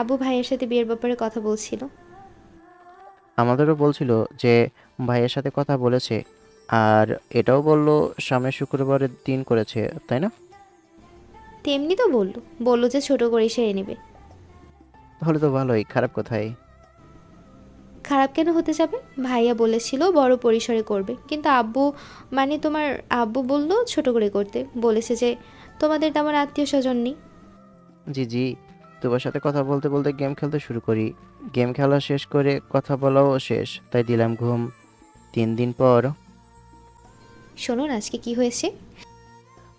আবু ভাইয়ের সাথে বিয়ের ব্যাপারে কথা বলছিল। আমাদেরও বলছিল যে ভাইয়ের সাথে কথা বলেছে। আর এটাও বলল সামনের শুক্রবারের দিন করেছে, তাই না? তেমনি তো বললো, বললো যে ছোট করে সেরে নেবে। তাহলে তো ভালোই, খারাপ কোথায়? খারাপ কেন হতে যাবে? ভাইয়া বলেছিল বড় পরিসরে করবে, কিন্তু আব্বু, মানে তোমার আব্বু বললো ছোট করে করতে। বলেছে যে তোমাদের তেমন আত্মীয় স্বজন নেই। জি জি, তোমার সাথে কথা বলতে বলতে গেম খেলতে শুরু করি। গেম খেলা শেষ করে কথা বলাও শেষ, তাই দিলাম ঘুম। 3 দিন পর শোনো না, আজকে কি হয়েছে?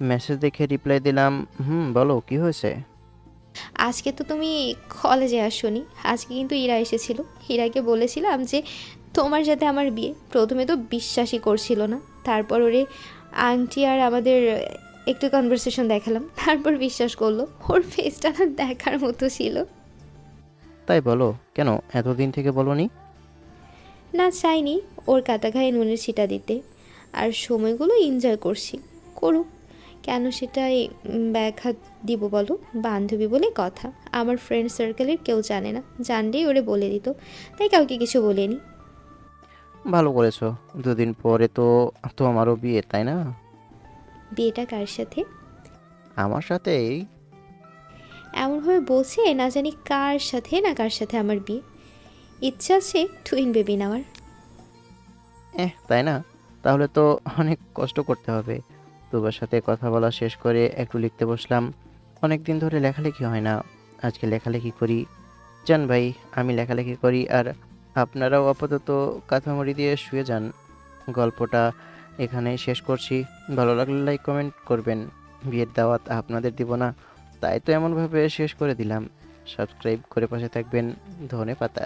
মেসেজ দেখে রিপ্লাই দিলাম, বলো কি হয়েছে। আজকে তো তুমি কলেজে আসোনি। আজকে কিন্তু ইরা এসেছিল। ইরাকে বলেছিলাম যে তোমার সাথে আমার বিয়ে। প্রথমে তো বিশ্বাসই করছিল না, তারপর ওরে আংটি আর আমাদের একটু কনভারসেশন দেখালাম, তারপর বিশ্বাস করলো। ওর ফেসটা না দেখার মতো ছিল। তাই বলো, কেন এতদিন থেকে বলনি? না, চাইনি ওর কাটা ঘায়ে নুনের ছিটা দিতে। আর সময়গুলো এনজয় করছি, করুক। কেন সেটাই ব্যাঘাত দিব বলো? বান্ধবী বলে কথা, আমার ফ্রেন্ড সার্কেলের কেউ জানে না, জানলেই ওরে বলে দিত, তাই কাউকে কিছু বলেনি। ভালো করেছো। 2 দিন পরে তো তোমারও বিয়ে, তাই না? বিয়েটা কার সাথে? আমার সাথেই? এমনভাবে বলছে না জানি কার সাথে না কার সাথে আমার বিয়ে। ইচ্ছা আছে টুইন বেবি নেওয়ার। তাই না? তাহলে তো অনেক কষ্ট করতে হবে। তোমার সাথে কথা বলা শেষ করে একটু লিখতে বসলাম। অনেক দিন ধরে লেখালেখি হয় না, আজকে লেখালেখি করি। যান ভাই, আমি লেখালেখি করি আর আপনারাও আপাতত কাঁথামুড়ি দিয়ে শুয়ে যান। গল্পটা এখানেই শেষ করছি। ভালো লাগলে লাইক কমেন্ট করবেন। বিয়ের দাওয়াত আপনাদের দিব না, তাই তো এমনভাবে শেষ করে দিলাম। সাবস্ক্রাইব করে পাশে থাকবেন। ধনেপাতা।